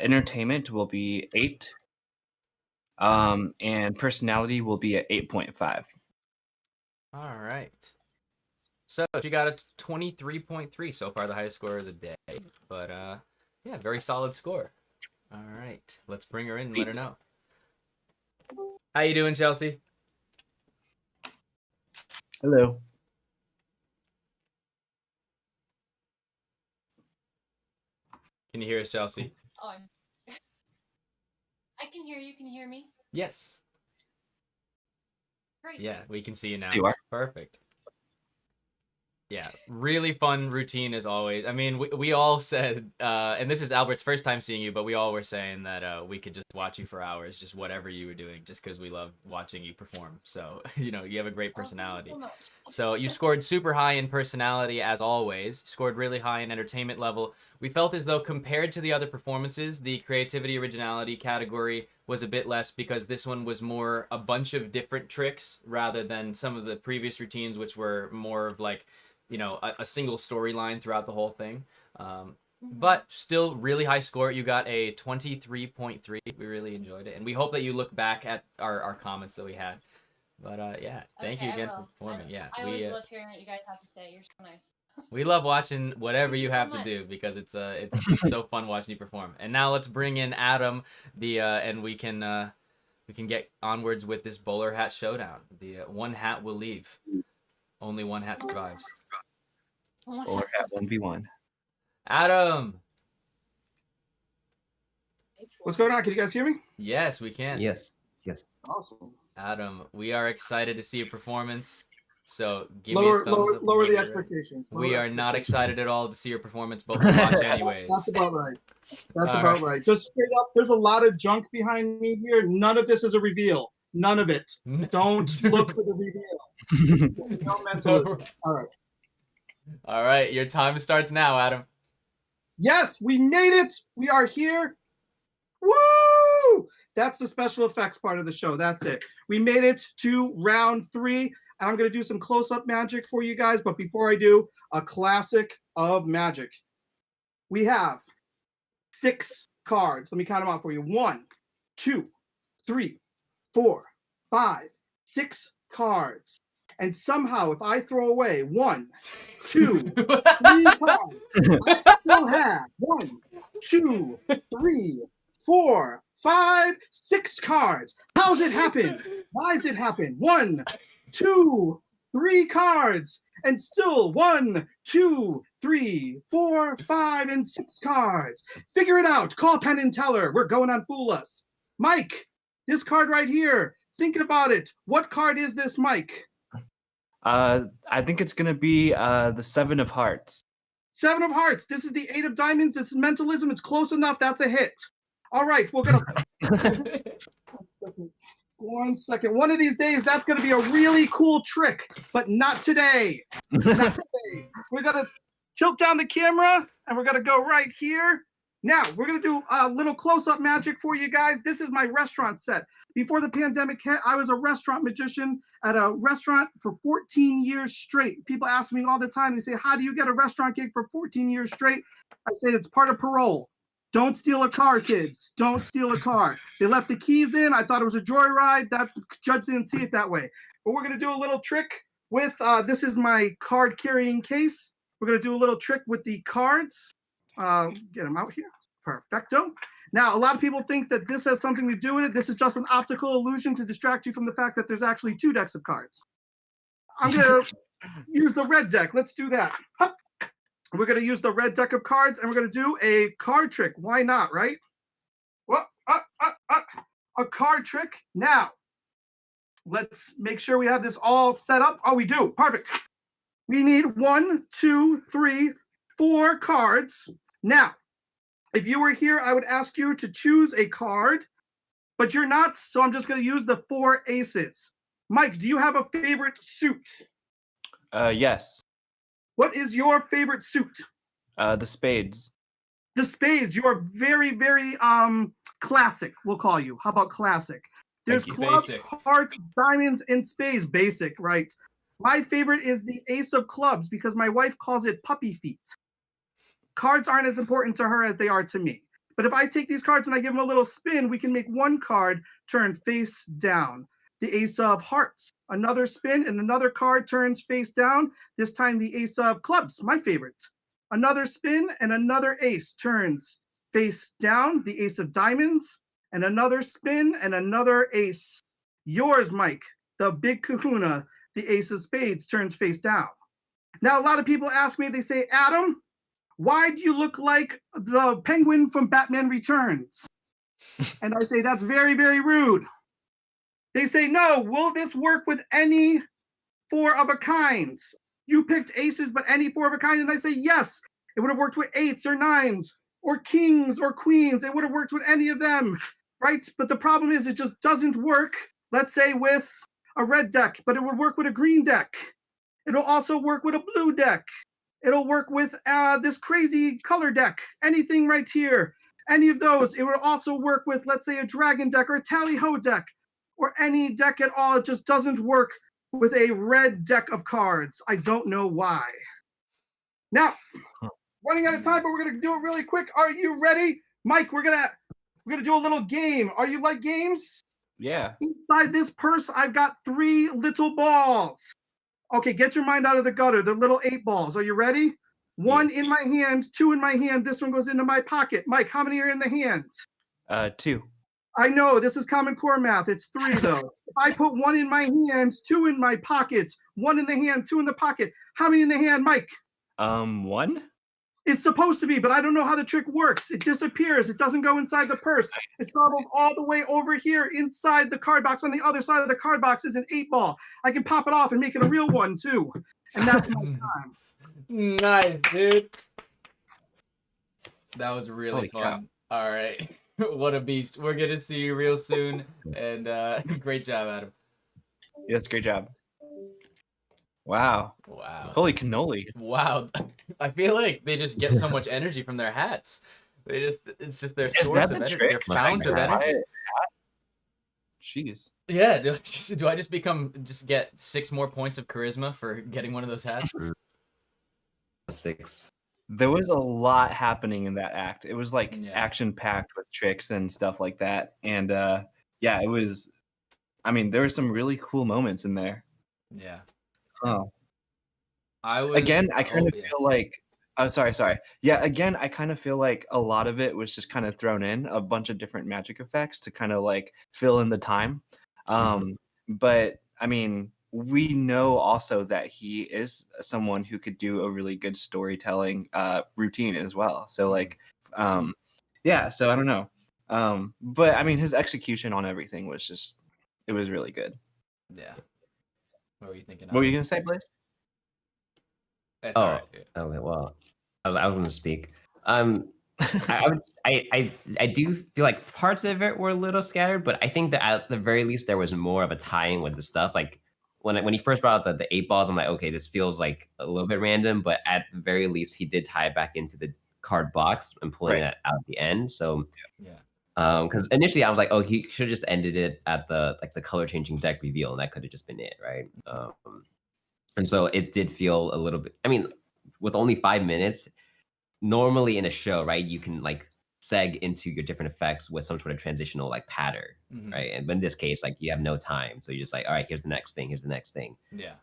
Speaker 2: Entertainment will be 8. And personality will be at 8.5.
Speaker 1: All right. So she got a 23.3, so far the highest score of the day. But yeah, very solid score. All right, let's bring her in and let her know. How you doing, Chelsea?
Speaker 2: Hello.
Speaker 1: Can you hear us, Chelsea?
Speaker 7: Oh, I can hear you. Can you hear me?
Speaker 1: Yes.
Speaker 7: Great.
Speaker 1: Yeah, we can see you now.
Speaker 2: You are?
Speaker 1: Perfect. Yeah, really fun routine as always. I mean, we all said, and this is Albert's first time seeing you, but we all were saying that we could just watch you for hours, just whatever you were doing, just because we love watching you perform. So, you have a great personality.
Speaker 7: Oh,
Speaker 1: So you scored super high in personality as always, scored really high in entertainment level. We felt as though compared to the other performances, the creativity, originality category was a bit less because this one was more a bunch of different tricks rather than some of the previous routines, which were more of like, a single storyline throughout the whole thing. But still really high score. You got a 23.3. We really enjoyed it. And we hope that you look back at our comments that we had. But yeah, thank you again for performing.
Speaker 7: I always love hearing what you guys have to say. You're so nice.
Speaker 1: We love watching whatever you have to
Speaker 7: much.
Speaker 1: do because it's so fun watching you perform. And now let's bring in Adam, and we can get onwards with this bowler hat showdown. The one hat will leave. Only one hat survives.
Speaker 2: Bowler hat 1v1.
Speaker 1: Adam.
Speaker 6: What's going on? Can you guys hear me?
Speaker 1: Yes, we can.
Speaker 3: Yes.
Speaker 6: Awesome.
Speaker 1: Adam, we are excited to see your performance. So give
Speaker 6: Lower
Speaker 1: me a thumbs up
Speaker 6: the
Speaker 1: whenever
Speaker 6: expectations.
Speaker 1: we are not excited at all to see your performance, but we'll watch anyways.
Speaker 6: That's about right. That's about right. Just straight up, there's a lot of junk behind me here. None of this is a reveal. None of it. Don't look for the reveal. No mentalism. All right.
Speaker 1: All right, your time starts now, Adam.
Speaker 6: Yes, we made it. We are here. Woo! That's the special effects part of the show. That's it. We made it to round 3. And I'm going to do some close-up magic for you guys. But before I do, a classic of magic. We have 6 cards. Let me count them out for you. 1, 2, 3, 4, 5, 6 cards. And somehow, if I throw away 1, 2, 3 cards, I still have 1, 2, 3, 4, 5, 6 cards. How's it happen? Why does it happen? 1, 2, 3 cards, and still 1, 2, 3, 4, 5, and 6 cards. Figure it out. Call Penn and Teller. We're going on Fool Us. Mike, this card right here. Think about it. What card is this, Mike?
Speaker 2: I think it's gonna be the 7 of Hearts.
Speaker 6: 7 of Hearts. This is the 8 of Diamonds. This is mentalism. It's close enough. That's a hit. All right, we're gonna. 1 second. One of these days, that's going to be a really cool trick, but not today. Not today. We're going to tilt down the camera, and we're going to go right here. Now, we're going to do a little close-up magic for you guys. This is my restaurant set. Before the pandemic hit, I was a restaurant magician at a restaurant for 14 years straight. People ask me all the time, they say, how do you get a restaurant gig for 14 years straight? I said, it's part of parole. Don't steal a car, kids. Don't steal a car. They left the keys in. I thought it was a joyride. That judge didn't see it that way. But we're going to do a little trick with, this is my card carrying case. We're going to do a little trick with the cards. Get them out here. Perfecto. Now, a lot of people think that this has something to do with it. This is just an optical illusion to distract you from the fact that there's actually 2 decks of cards. I'm going to use the red deck. Let's do that. Hup. We're going to use the red deck of cards, and we're going to do a card trick. Why not, right? Well, a card trick. Now, let's make sure we have this all set up. Oh, we do. Perfect. We need 1, 2, 3, 4 cards. Now, if you were here, I would ask you to choose a card, but you're not, so I'm just going to use the 4 aces. Mike, do you have a favorite suit?
Speaker 2: Yes.
Speaker 6: What is your favorite suit?
Speaker 2: The spades.
Speaker 6: The spades. You are very, very classic, we'll call you. How about classic? There's clubs,
Speaker 1: Basic.
Speaker 6: hearts, diamonds, and spades. Basic, right? My favorite is the ace of clubs because my wife calls it puppy feet. Cards aren't as important to her as they are to me. But if I take these cards and I give them a little spin, we can make one card turn face down. The ace of hearts. Another spin and another card turns face down. This time the ace of clubs, my favorite. Another spin and another ace turns face down. The ace of diamonds and another spin and another ace. Yours, Mike, the big kahuna, the ace of spades turns face down. Now, a lot of people ask me, they say, Adam, why do you look like the penguin from Batman Returns? And I say, that's very, very rude. They say, no, will this work with any 4 of a kinds? You picked aces, but any 4 of a kind? And I say, yes, it would have worked with 8s or 9s or kings or queens. It would have worked with any of them, right? But the problem is it just doesn't work, let's say, with a red deck, but it would work with a green deck. It'll also work with a blue deck. It'll work with this crazy color deck, anything right here. any of those. It would also work with, let's say, a dragon deck or a tally-ho deck or any deck at all. It just doesn't work with a red deck of cards. I don't know why. Now, running out of time, but we're gonna do it really quick. Are you ready? Mike, we're gonna do a little game. Are you like games?
Speaker 2: Yeah.
Speaker 6: Inside this purse, I've got 3 little balls. Okay, get your mind out of the gutter. They're little 8 balls. Are you ready? 1 in my hand, 2 in my hand. This one goes into my pocket. Mike, how many are in the hand?
Speaker 2: 2.
Speaker 6: I know, this is Common Core math. It's 3, though. If I put 1 in my hands, 2 in my pocket, 1 in the hand, 2 in the pocket. How many in the hand, Mike?
Speaker 2: 1?
Speaker 6: It's supposed to be, but I don't know how the trick works. It disappears. It doesn't go inside the purse. It travels all the way over here inside the card box. On the other side of the card box is an 8 ball. I can pop it off and make it a real one, too. And that's my time.
Speaker 1: Nice, dude. That was really
Speaker 2: Holy
Speaker 1: fun.
Speaker 2: cow.
Speaker 1: All right. What a beast. We're going to see you real soon. And great job, Adam.
Speaker 2: Yeah, that's a great job. Wow.
Speaker 1: Wow.
Speaker 2: Holy cannoli.
Speaker 1: Wow. I feel like they just get so much energy from their hats. It's just their
Speaker 2: Is
Speaker 1: source
Speaker 2: that
Speaker 1: of
Speaker 2: the
Speaker 1: energy,
Speaker 2: trick?
Speaker 1: their fount of energy.
Speaker 2: Jeez.
Speaker 1: Yeah, do I just get 6 more points of charisma for getting one of those hats?
Speaker 3: 6.
Speaker 2: There was a lot happening in that act. It was like
Speaker 1: Yeah.
Speaker 2: action packed with tricks and stuff like that. And yeah, it was. I mean, there were some really cool moments in there.
Speaker 1: Yeah.
Speaker 2: Oh.
Speaker 1: I was
Speaker 2: Again, I kind of
Speaker 1: yeah.
Speaker 2: feel like. Oh, sorry. Yeah, again, I kind of feel like a lot of it was just kind of thrown in a bunch of different magic effects to kind of like fill in the time. But I mean, we know also that he is someone who could do a really good storytelling routine as well. So like, yeah. So I don't know. But I mean, his execution on everything was just, it was really good.
Speaker 1: Yeah. What were you thinking?
Speaker 2: What were you gonna say, Blaze?
Speaker 1: It's all right. Yeah.
Speaker 3: Okay, well, I was going to speak. I do feel like parts of it were a little scattered, but I think that at the very least there was more of a tie-in with the stuff. Like when he first brought out the 8 balls, I'm like, okay, this feels like a little bit random, but at the very least he did tie it back into the card box and pulling it out at the end. So
Speaker 1: yeah.
Speaker 3: Because initially I was like, oh, he should have just ended it at the color changing deck reveal, and that could have just been it, right? And so it did feel a little bit. I mean, with only 5 minutes, normally in a show, right, you can like seg into your different effects with some sort of transitional like pattern, right? And in this case, like you have no time, so you're just like, all right, here's the next thing, here's the next thing.
Speaker 1: Yeah.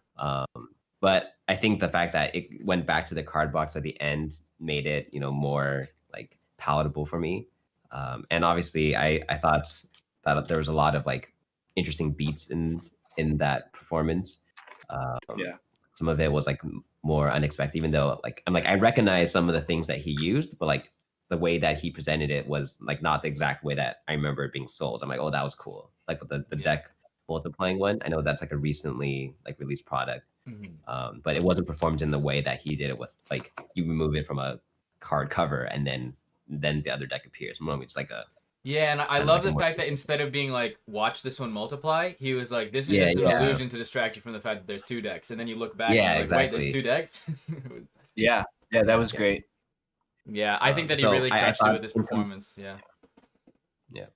Speaker 3: But I think the fact that it went back to the card box at the end made it, more like palatable for me. And obviously, I thought that there was a lot of like interesting beats in that performance.
Speaker 2: Yeah.
Speaker 3: Some of it was like more unexpected, even though like I recognize some of the things that he used, but like the way that he presented it was like not the exact way that I remember it being sold. I'm like, oh, that was cool. Like with the deck multiplying one, I know that's like a recently like released product, but it wasn't performed in the way that he did it with like you remove it from a card cover and then the other deck appears. Normally it's like a
Speaker 1: Yeah, and I love the fact that instead of being like, watch this one multiply, he was like, this is just an illusion to distract you from the fact that there's 2 decks. And then you look back and you're like,
Speaker 3: exactly.
Speaker 1: wait, there's 2 decks?
Speaker 2: Yeah, that was great.
Speaker 1: Yeah, I think that he really crushed it with this performance. Yeah.
Speaker 2: Yeah.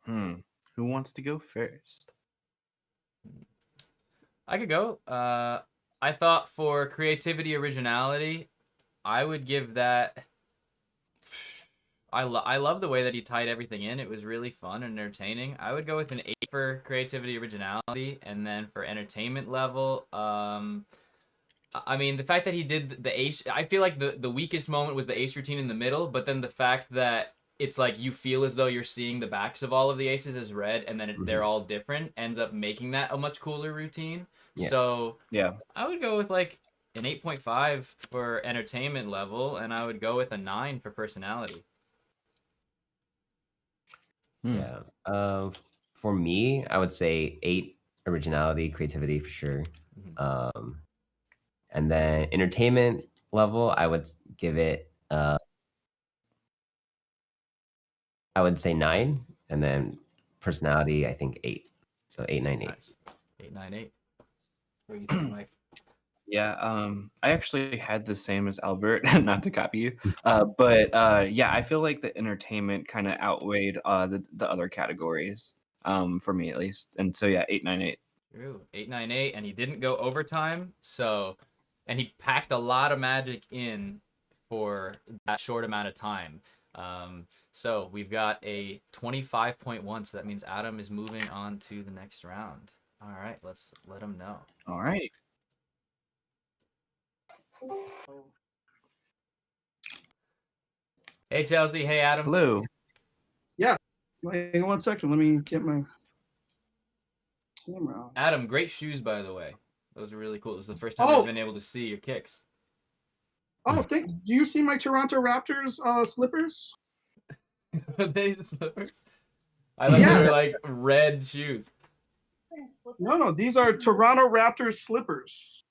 Speaker 2: Who wants to go first?
Speaker 1: I could go. I thought for creativity, originality, I would give that... I love the way that he tied everything in. It was really fun and entertaining. I would go with an 8 for creativity, originality, and then for entertainment level, I mean, the fact that he did the ace, I feel like the weakest moment was the ace routine in the middle, but then the fact that it's like you feel as though you're seeing the backs of all of the aces as red, and then they're all different, ends up making that a much cooler routine.
Speaker 3: Yeah.
Speaker 1: So
Speaker 2: yeah,
Speaker 1: I would go with like an 8.5 for entertainment level, and I would go with a 9 for personality.
Speaker 3: Yeah. For me, I would say 8 originality, creativity for sure. And then entertainment level, I would give it I would say 9, and then personality, I think 8. So 8, 9, 8.
Speaker 1: Nice. 8, 9, 8. What do you think, Mike?
Speaker 2: Yeah, I actually had the same as Albert, not to copy you, but yeah, I feel like the entertainment kind of outweighed the other categories, for me at least, and so yeah, 898.
Speaker 1: True, 898, and he didn't go overtime, so, and he packed a lot of magic in for that short amount of time. So we've got a 25.1, so that means Adam is moving on to the next round. All right, let's let him know.
Speaker 2: All right.
Speaker 1: Hey Chelsea, hey Adam.
Speaker 2: Hello.
Speaker 6: Yeah. Hang on 1 second. Let me get my camera on.
Speaker 1: Adam, great shoes, by the way. Those are really cool. This is the first time I've been able to see your kicks.
Speaker 6: Oh, do you see my Toronto Raptors slippers?
Speaker 1: Are they slippers? I thought they were like red shoes.
Speaker 6: No, these are Toronto Raptors slippers.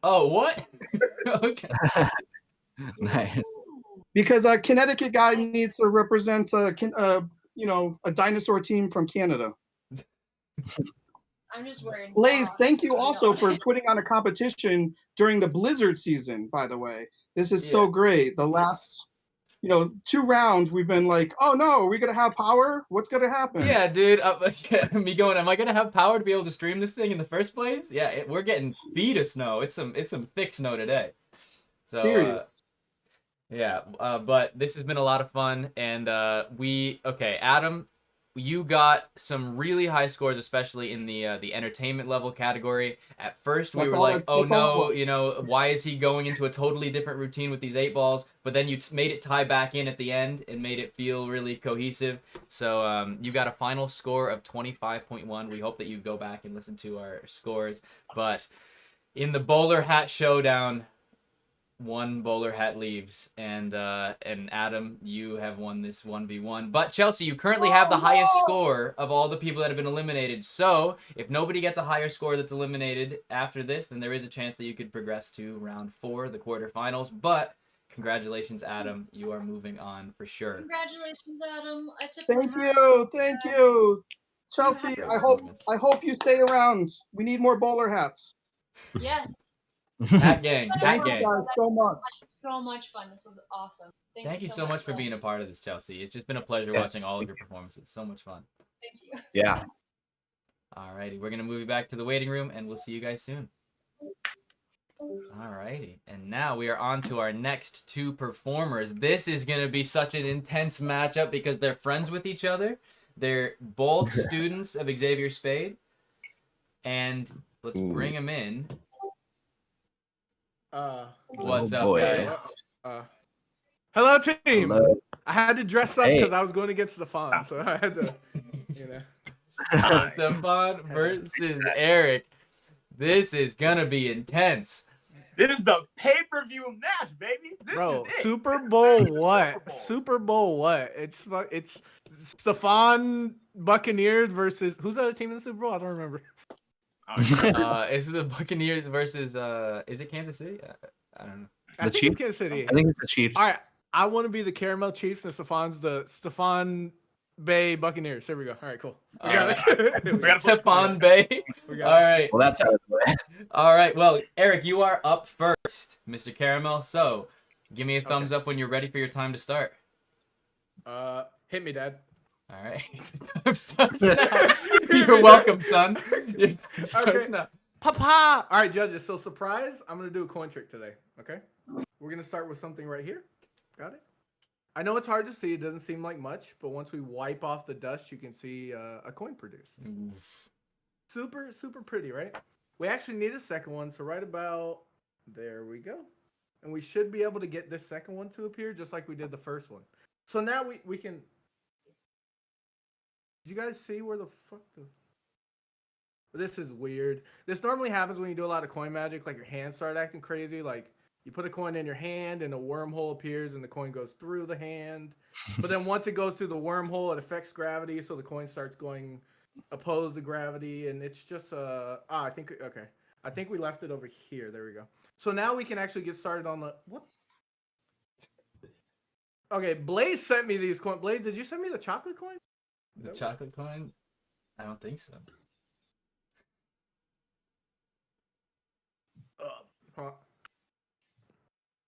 Speaker 1: Oh, what? Okay.
Speaker 2: Nice.
Speaker 6: Because a Connecticut guy needs to represent a dinosaur team from Canada.
Speaker 7: I'm just worried.
Speaker 6: Blaze, thank you also for putting on a competition during the Blizzard season, by the way. This is so great. The last, 2 rounds, we've been like, oh no, are we going to have power? What's going to happen?
Speaker 1: Yeah, dude. Me going, am I going to have power to be able to stream this thing in the first place? Yeah, we're getting feet of snow. It's some thick snow today. So,
Speaker 6: Serious.
Speaker 1: Yeah, but this has been a lot of fun, and Adam, you got some really high scores, especially in the entertainment level category. At first, we were like, oh no, why is he going into a totally different routine with these 8 balls? But then you made it tie back in at the end and made it feel really cohesive. So you got a final score of 25.1. We hope that you go back and listen to our scores. But in the bowler hat showdown, 1 bowler hat leaves, and Adam, you have won this 1v1. But Chelsea, you currently have the highest score of all the people that have been eliminated. So if nobody gets a higher score that's eliminated after this, then there is a chance that you could progress to round 4, the quarterfinals. But congratulations, Adam, you are moving on for sure.
Speaker 7: Congratulations, Adam.
Speaker 6: Thank you, Chelsea. I hope you stay around. We need more bowler hats.
Speaker 7: Yes.
Speaker 1: Hat gang.
Speaker 6: Thank you guys so much.
Speaker 7: So much fun. This was awesome.
Speaker 1: Thank you so much for being a part of this, Chelsea. It's just been a pleasure watching all of your performances. So much fun.
Speaker 7: Thank you.
Speaker 2: Yeah.
Speaker 1: Alrighty, we're gonna move you back to the waiting room, and we'll see you guys soon. Alrighty, and now we are on to our next 2 performers. This is gonna be such an intense matchup because they're friends with each other. They're both students of Xavier Spade, and let's bring them in. What's up, guys?
Speaker 8: Hello, team.
Speaker 2: Hello.
Speaker 8: I had to dress up because I was going against Stefan, so I had to,
Speaker 1: Stefan versus Eric. This is gonna be intense.
Speaker 9: This is the pay-per-view match, baby.
Speaker 8: Bro, Super Bowl what? Super Bowl what? It's Stefan Buccaneers versus who's the other team in the Super Bowl? I don't remember.
Speaker 1: Is it the Buccaneers versus is it Kansas City? I don't know.
Speaker 8: I think it's Kansas City.
Speaker 2: I think it's the Chiefs.
Speaker 8: All right, I want to be the Caramel Chiefs and Stefan's the Stefan Bay Buccaneers. There we go. All right, cool. We got it.
Speaker 1: Stefan Bay. All right.
Speaker 2: Well, that's out of the way.
Speaker 1: All right. Well, Eric, you are up first, Mr. Caramel. So, give me a thumbs up when you're ready for your time to start.
Speaker 8: Hit me, Dad.
Speaker 1: All right. Time starts now. You're welcome, son. Your time starts now.
Speaker 8: Papa. All right, judges. So, surprise. I'm gonna do a coin trick today. Okay. We're gonna start with something right here. Got it. I know it's hard to see. It doesn't seem like much, but once we wipe off the dust, you can see a coin produced. Super, super pretty, right? We actually need a second one, so right about there we go. And we should be able to get this second one to appear just like we did the first one. So now we can... Did you guys see where the fuck the... This is weird. This normally happens when you do a lot of coin magic, like your hands start acting crazy, like you put a coin in your hand and a wormhole appears and the coin goes through the hand. But then once it goes through the wormhole, it affects gravity, so the coin starts going opposed to gravity, and it's just I think we left it over here. There we go. So now we can actually get started on the what? Okay, Blaze sent me these coins. Blaze, did you send me the chocolate coin?
Speaker 1: The chocolate coin? I don't think so.
Speaker 8: Huh.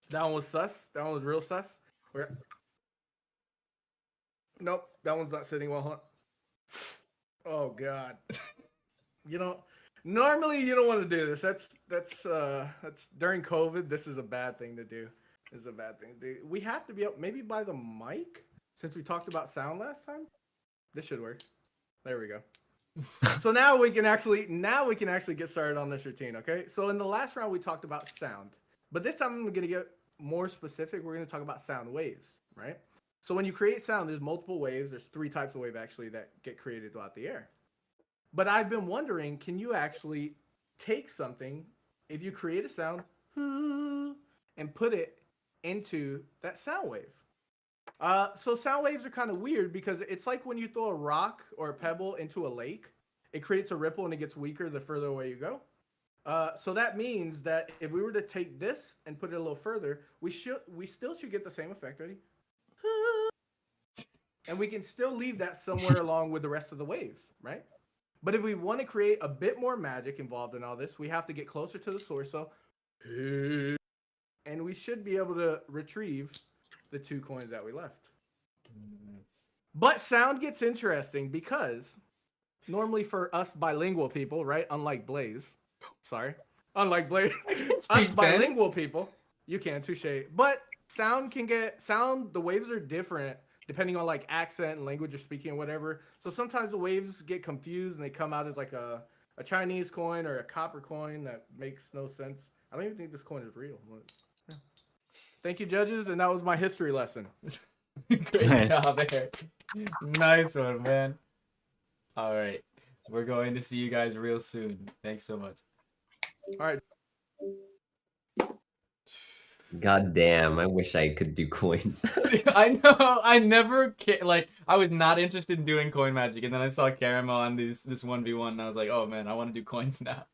Speaker 8: That one was sus. That one was real sus. Where? Nope, that one's not sitting well. Huh? Oh god. You know, normally you don't want to do this. That's during COVID. This is a bad thing to do. This is a bad thing. We have to be up maybe by the mic since we talked about sound last time. This should work. There we go. So now we can actually get started on this routine. Okay. So in the last round we talked about sound, but this time I'm gonna get more specific. We're gonna talk about sound waves, right? So when you create sound, there's multiple waves. There's 3 types of wave actually that get created throughout the air. But I've been wondering, can you actually take something, if you create a sound, and put it into that sound wave? So sound waves are kind of weird because it's like when you throw a rock or a pebble into a lake, it creates a ripple and it gets weaker the further away you go. So that means that if we were to take this and put it a little further, we still should get the same effect. Ready? And we can still leave that somewhere along with the rest of the waves, right? But if we want to create a bit more magic involved in all this, we have to get closer to the source. So, and we should be able to retrieve the 2 coins that we left. But sound gets interesting because normally for us bilingual people, right? Unlike Blaze, us bilingual people, you can touche. But the waves are different depending on like accent and language you're speaking or whatever. So sometimes the waves get confused and they come out as like a Chinese coin or a copper coin that makes no sense. I don't even think this coin is real. Yeah. Thank you, judges, and that was my history lesson.
Speaker 1: Great job, Eric. Nice one, man. All right. We're going to see you guys real soon. Thanks so much.
Speaker 8: All right.
Speaker 3: God damn, I wish I could do coins.
Speaker 1: I know. I never I was not interested in doing coin magic, and then I saw Caramel on this 1v1, and I was like, oh man, I want to do coins now.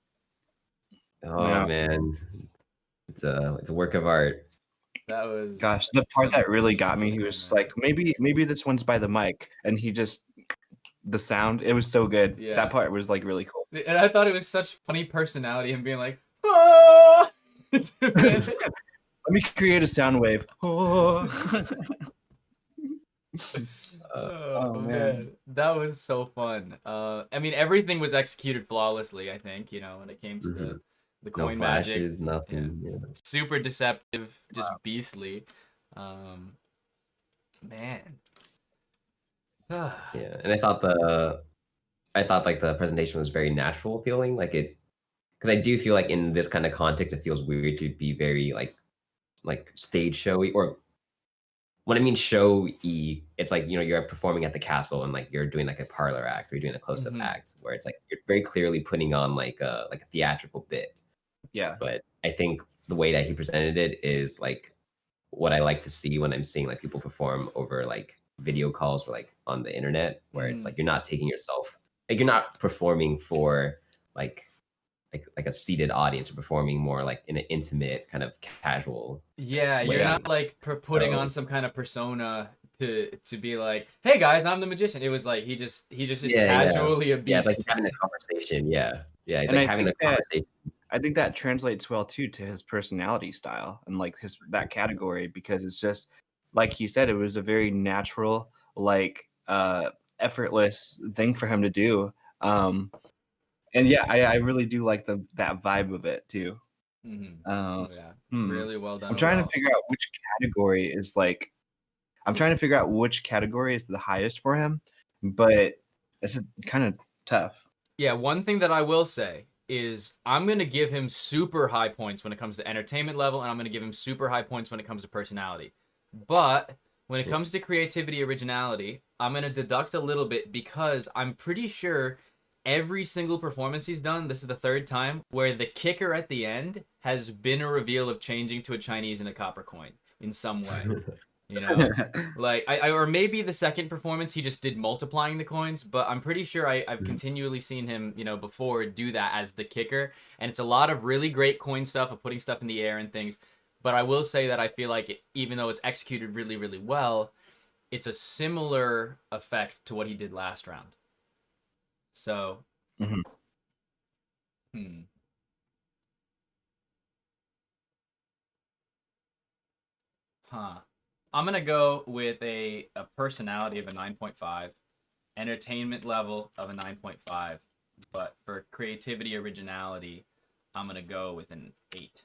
Speaker 3: Oh yeah. Man, it's a work of art.
Speaker 1: That was
Speaker 2: the part that really got me. He was like, maybe this one's by the mic, and he just the sound. It was so good. Yeah. That part was like really cool.
Speaker 1: And I thought it was such funny personality, him being like, oh!
Speaker 2: Let me create a sound wave. Oh,
Speaker 1: man, that was so fun. I mean, everything was executed flawlessly. I think when it came to the coin
Speaker 3: flashes,
Speaker 1: magic,
Speaker 3: nothing. Yeah.
Speaker 1: Super deceptive, just beastly. Man.
Speaker 3: Yeah, and I thought like the presentation was very natural feeling, like it, because I do feel like in this kind of context, it feels weird to be very like stage showy, or when I mean showy, it's like you're performing at the castle and like you're doing like a parlor act or you're doing a close-up act where it's like you're very clearly putting on like a theatrical bit.
Speaker 2: Yeah.
Speaker 3: But I think the way that he presented it is like what I like to see when I'm seeing like people perform over like video calls or like on the internet, where it's like you're not taking yourself, like you're not performing for like a seated audience, or performing more like in an intimate kind of casual
Speaker 1: way. You're not like putting on some kind of persona to be like, hey guys, I'm the magician. It was like he just is casually a beast.
Speaker 3: Yeah, it's like having a conversation. Yeah, it's like having a conversation.
Speaker 2: I think that translates well too to his personality style and like that category, because it's just like he said, it was a very natural, like effortless thing for him to do. And yeah, I really do like that vibe of it too.
Speaker 1: Really well done.
Speaker 2: I'm trying to figure out which category is the highest for him, but it's kind of tough.
Speaker 1: Yeah, one thing that I will say is I'm going to give him super high points when it comes to entertainment level, and I'm going to give him super high points when it comes to personality. But when it comes to creativity, originality, I'm going to deduct a little bit, because I'm pretty sure every single performance he's done, this is the 3rd time, where the kicker at the end has been a reveal of changing to a Chinese and a copper coin in some way. Like or maybe the 2nd performance he just did multiplying the coins, but I'm pretty sure I've continually seen him before do that as the kicker, and it's a lot of really great coin stuff of putting stuff in the air and things. But I will say that I feel like even though it's executed really, really well, it's a similar effect to what he did last round. So, Huh. I'm gonna go with a personality of a 9.5, entertainment level of a 9.5, but for creativity, originality, I'm gonna go with an 8.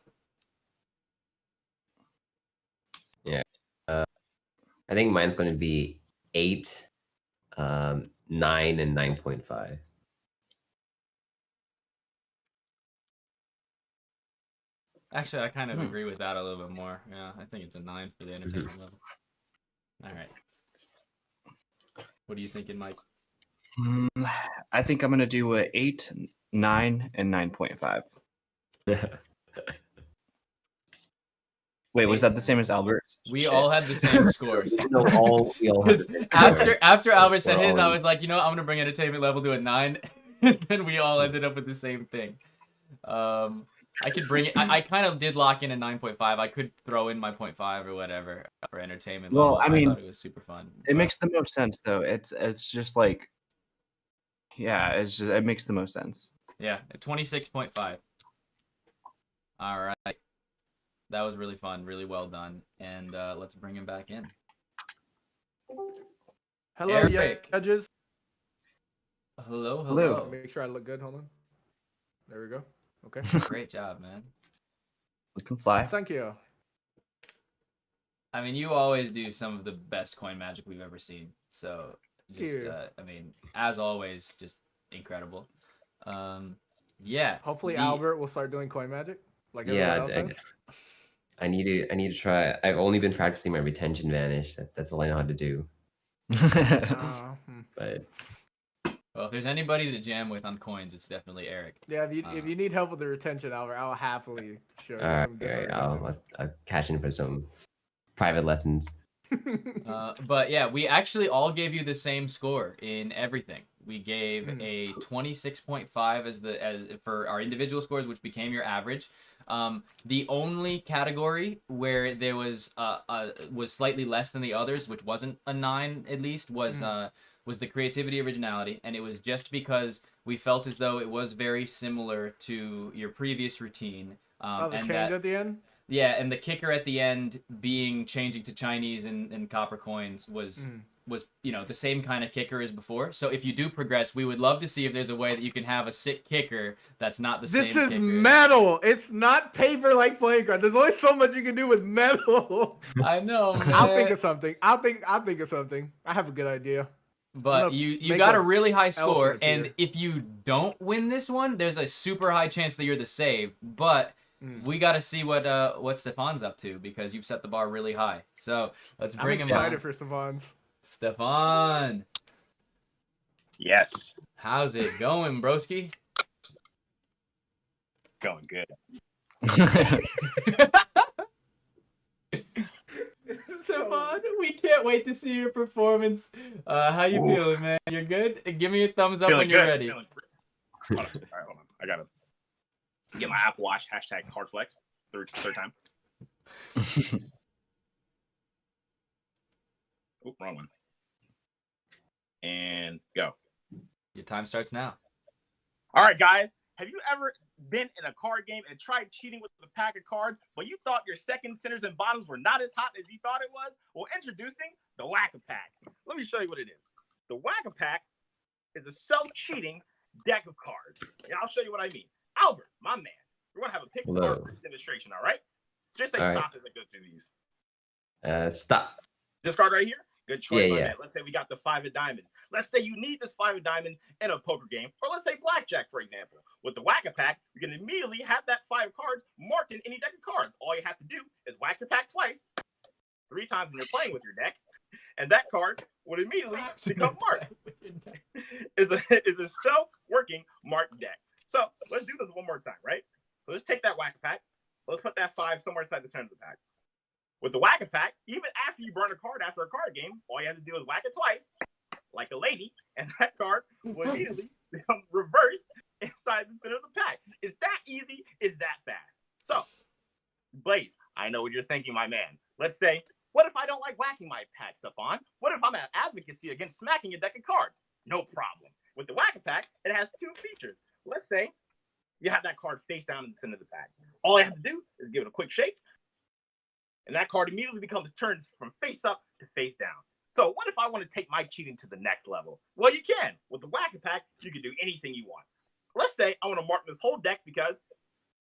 Speaker 3: Yeah. I think mine's going to be 8, 9, and 9.5.
Speaker 1: Actually, I kind of agree with that a little bit more. Yeah, I think it's a 9 for the entertainment level. All right. What are you thinking, Mike?
Speaker 2: I think I'm gonna do a 8, 9, and 9.5. Wait, was that the same as Albert's?
Speaker 1: We all had the same scores.
Speaker 3: We all had the same score.
Speaker 1: After Albert said
Speaker 3: We're
Speaker 1: his,
Speaker 3: all
Speaker 1: I
Speaker 3: in.
Speaker 1: was like, you know, I'm gonna bring entertainment level to a 9, and we all ended up with the same thing. I could bring it. I kind of did lock in a 9.5. I could throw in my 0.5 or whatever for entertainment level.
Speaker 2: Well, I mean,
Speaker 1: thought it was super fun.
Speaker 2: It makes the most sense though. It's just like, yeah, it makes the most sense.
Speaker 1: Yeah, 26.5. All right. That was really fun, really well done, and let's bring him back in.
Speaker 8: Hello,
Speaker 1: Eric.
Speaker 8: judges.
Speaker 1: Hello.
Speaker 8: Make sure I look good. Hold on. There we go. Okay.
Speaker 1: Great job, man.
Speaker 2: Looking fly.
Speaker 8: Thank you.
Speaker 1: I mean, you always do some of the best coin magic we've ever seen. So, just, I mean, as always, just incredible. Yeah.
Speaker 8: Hopefully, Albert will start doing coin magic like
Speaker 3: Yeah,
Speaker 8: everyone else has.
Speaker 3: I need to try. I've only been practicing my retention vanish. That's all I know how to do. But
Speaker 1: well, if there's anybody to jam with on coins, it's definitely Eric.
Speaker 8: Yeah, if you need help with the retention, Albert, I'll happily show you
Speaker 3: all right,
Speaker 8: some different
Speaker 3: I'll cash in for some private lessons.
Speaker 1: But yeah, we actually all gave you the same score in everything. We gave a 26.5 as for our individual scores, which became your average. The only category where there was slightly less than the others, which wasn't a 9 at least, was the creativity originality, and it was just because we felt as though it was very similar to your previous routine.
Speaker 8: The change at the end?
Speaker 1: Yeah, and the kicker at the end being changing to Chinese and copper coins was the same kind of kicker as before. So if you do progress, we would love to see if there's a way that you can have a sick kicker that's not the same kicker.
Speaker 8: This is metal. It's not paper like playing card. There's only so much you can do with metal.
Speaker 1: I know, man.
Speaker 8: I'll think of something. I'll think of something. I have a good idea.
Speaker 1: But you got a really high score, and if you don't win this one, there's a super high chance that you're the save. But we got to see what Stefan's up to, because you've set the bar really high. So let's bring him on.
Speaker 8: I'm excited for Stefan's.
Speaker 1: Stefan.
Speaker 9: Yes.
Speaker 1: How's it going, broski?
Speaker 9: Going good.
Speaker 1: Stefan, we can't wait to see your performance. How you feeling, man? You're good? Give me a thumbs up when you're ready.
Speaker 9: Hold on. All right, hold on. I gotta get my Apple Watch. #cardflex. Third time. Oh, wrong one. And go.
Speaker 1: Your time starts now.
Speaker 9: All right, guys. Have you ever been in a card game and tried cheating with a pack of cards, but you thought your second centers and bottoms were not as hot as you thought it was? Well, introducing the Whack-A-Pack. Let me show you what it is. The Whack-A-Pack is a self-cheating deck of cards. And I'll show you what I mean. Albert, my man, we're going to have a pick card for this demonstration, all right? Just say stop as I go through these.
Speaker 3: Stop.
Speaker 9: This card right here? Good choice,
Speaker 3: Yeah.
Speaker 9: man. Let's say we got the 5 of diamond. Let's say you need this 5 of diamond in a poker game, or let's say blackjack, for example. With the Whack-A-Pack, you can immediately have that 5 cards marked in any deck of cards. All you have to do is whack your pack twice, 3 times when you're playing with your deck, and that card would immediately become marked. It's a self-working marked deck. So let's do this one more time, right? So let's take that Whack-A-Pack. Let's put that 5 somewhere inside the center of the pack. With the Whack-A-Pack, even after you burn a card after a card game, all you have to do is whack it twice, like a lady, and that card will immediately become reversed inside the center of the pack. It's that easy. It's that fast. So, Blaze, I know what you're thinking, my man. Let's say, what if I don't like whacking my pack, Stefan? What if I'm an advocacy against smacking a deck of cards? No problem. With the Whack-A-Pack, it has 2 features. Let's say you have that card face down in the center of the pack. All I have to do is give it a quick shake, and that card immediately turns from face up to face down. So what if I want to take my cheating to the next level? Well, you can. With the Whack-A-Pack, you can do anything you want. Let's say I want to mark this whole deck because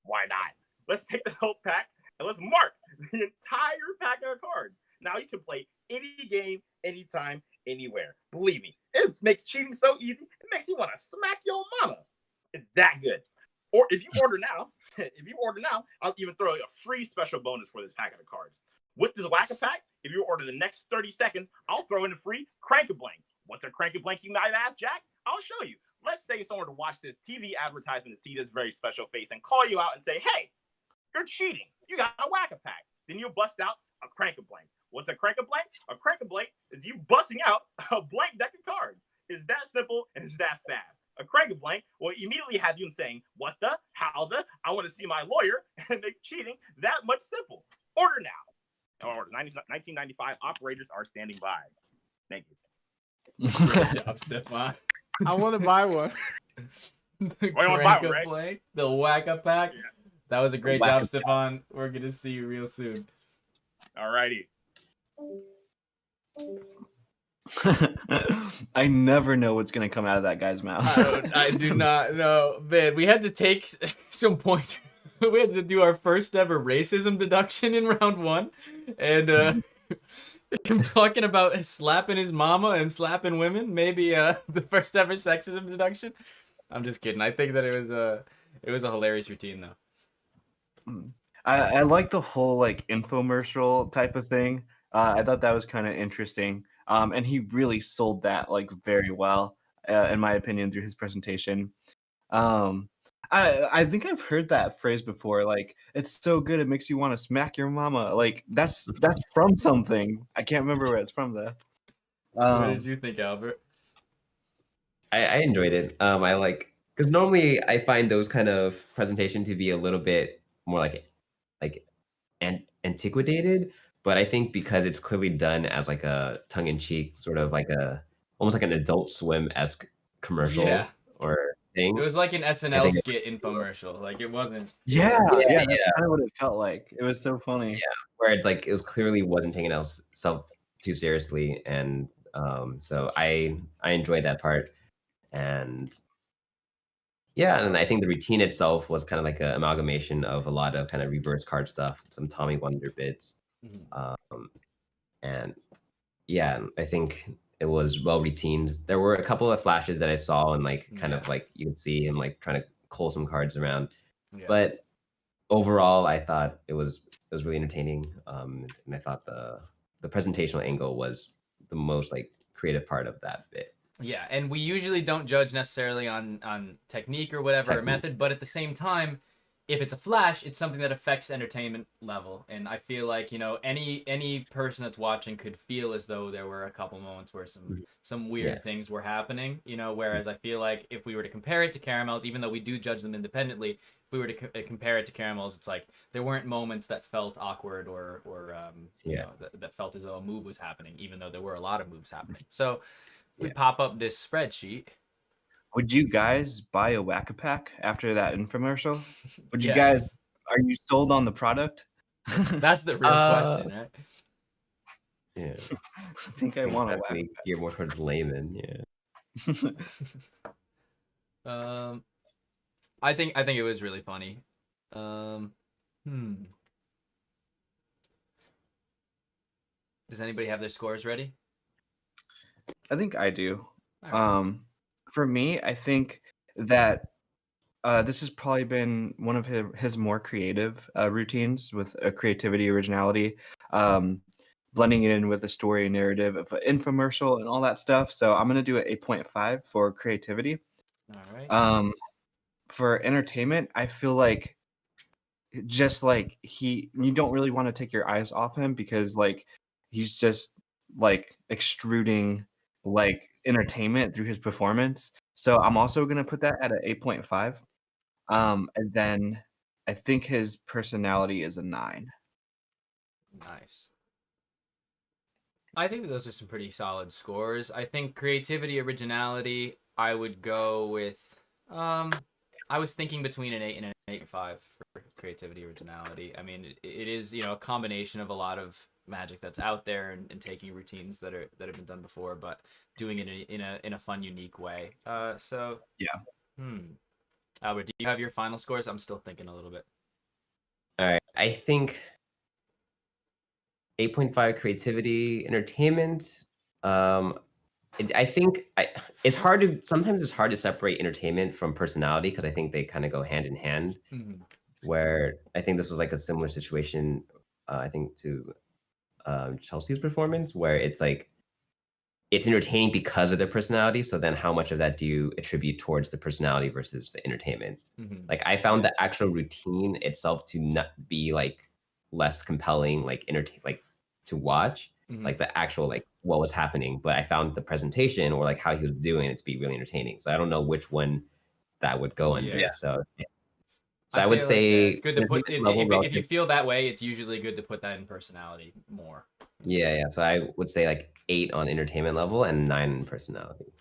Speaker 9: why not? Let's take the whole pack and let's mark the entire pack of cards. Now you can play any game, anytime, anywhere. Believe me, it makes cheating so easy. It makes you want to smack your mama. It's that good. Or if you order now, I'll even throw a free special bonus for this pack of cards. With this Whack-A-Pack, if you order the next 30 seconds, I'll throw in a free Crank-A-Blank. What's a Crank-A-Blank, you might ask, Jack? I'll show you. Let's say someone to watch this TV advertisement and see this very special face and call you out and say, hey, you're cheating. You got a Whack-A-Pack. Then you'll bust out a Crank-A-Blank. What's a Crank-A-Blank? A Crank-A-Blank is you busting out a blank deck of cards. It's that simple and it's that fast. A Crank-A-Blank will immediately have you saying, what the, how the, I want to see my lawyer, and make cheating that much simple. Order now. Order 1995. Operators are standing by. Thank you.
Speaker 1: Great job, Stefan.
Speaker 8: I want to buy one.
Speaker 1: The
Speaker 9: Well, you wanna buy one, right?
Speaker 1: Crank-A-Blank, the Whack-A-Pack.
Speaker 9: Yeah.
Speaker 1: That was a great job, Stefan. We're gonna see you real soon.
Speaker 9: Alrighty.
Speaker 2: I never know what's gonna come out of that guy's mouth.
Speaker 1: I do not know, man. We had to take some points. We had to do our first ever racism deduction in round 1, and him talking about slapping his mama and slapping women. Maybe the first ever sexism deduction. I'm just kidding. I think that it was a hilarious routine though.
Speaker 2: I like the whole like infomercial type of thing. I thought that was kind of interesting. And he really sold that like very well, in my opinion, through his presentation. I think I've heard that phrase before. Like, it's so good it makes you want to smack your mama. Like that's from something. I can't remember where it's from though.
Speaker 1: What did you think, Albert?
Speaker 3: I enjoyed it. I like, because normally I find those kind of presentation to be a little bit more like antiquated, but I think because it's clearly done as like a tongue-in-cheek sort of like almost like an Adult Swim-esque commercial
Speaker 1: Yeah.
Speaker 3: or thing.
Speaker 1: It was like an SNL skit infomercial. Like it wasn't.
Speaker 2: Yeah, that's kind of what it felt like. It was so funny.
Speaker 3: Yeah, where it's like it was clearly wasn't taking itself too seriously, and so I enjoyed that part, and yeah, and I think the routine itself was kind of like an amalgamation of a lot of kind of reverse card stuff, some Tommy Wonder bits, and yeah, I think it was well routined. There were a couple of flashes that I saw, and like kind of like you could see him like trying to cull some cards around, but overall, I thought it was really entertaining, and I thought the presentational angle was the most like creative part of that bit.
Speaker 1: Yeah, and we usually don't judge necessarily on technique or whatever or method, but at the same time, if it's a flash, it's something that affects entertainment level. And I feel like, any person that's watching could feel as though there were a couple moments where some weird things were happening, whereas I feel like if we were to compare it to Caramels, even though we do judge them independently, if we were to compare it to Caramels, it's like there weren't moments that felt awkward or that felt as though a move was happening, even though there were a lot of moves happening. So we pop up this spreadsheet.
Speaker 2: Would you guys buy a Whack-A-Pack after that infomercial? Would you
Speaker 1: Yes.
Speaker 2: guys? Are you sold on the product?
Speaker 1: That's the real question, right?
Speaker 3: Yeah,
Speaker 2: I think I want a Whack-A-Pack.
Speaker 3: gear more towards layman. Yeah.
Speaker 1: I think it was really funny. Does anybody have their scores ready?
Speaker 2: I think I do.
Speaker 1: All right.
Speaker 2: For me, I think that this has probably been one of his more creative routines with creativity, originality, blending it in with the story and narrative of an infomercial and all that stuff. So I'm gonna do it 8.5 for creativity.
Speaker 1: All right.
Speaker 2: For entertainment, I feel like just like you don't really want to take your eyes off him because like he's just like extruding like entertainment through his performance. So I'm also gonna put that at an 8.5. And then I think his personality is a 9.
Speaker 1: Nice. I think those are some pretty solid scores. I think creativity, originality, I would go with I was thinking between an 8 and an 8.5 for creativity, originality. I mean, it is, you know, a combination of a lot of magic that's out there and taking routines that have been done before, but doing it in a fun, unique way. So
Speaker 2: yeah.
Speaker 1: Albert, do you have your final scores? I'm still thinking a little bit.
Speaker 3: All right, I think 8.5 creativity, entertainment. I think it's hard to sometimes it's hard to separate entertainment from personality because I think they kind of go hand in hand.
Speaker 1: Mm-hmm.
Speaker 3: Where I think this was like a similar situation, I think to Chelsea's performance, where it's like it's entertaining because of their personality. So then, how much of that do you attribute towards the personality versus the entertainment?
Speaker 1: Mm-hmm.
Speaker 3: Like I found the actual routine itself to not be like less compelling, like like to watch.
Speaker 1: Mm-hmm.
Speaker 3: Like the actual like what was happening, but I found the presentation or like how he was doing it to be really entertaining. So I don't know which one that would go under.
Speaker 2: Yeah.
Speaker 3: So I would
Speaker 1: feel
Speaker 3: say
Speaker 1: like, it's good to put
Speaker 3: level
Speaker 1: if you feel that way, it's usually good to put that in personality more.
Speaker 3: Yeah. So I would say like 8 on entertainment level and 9 in personality.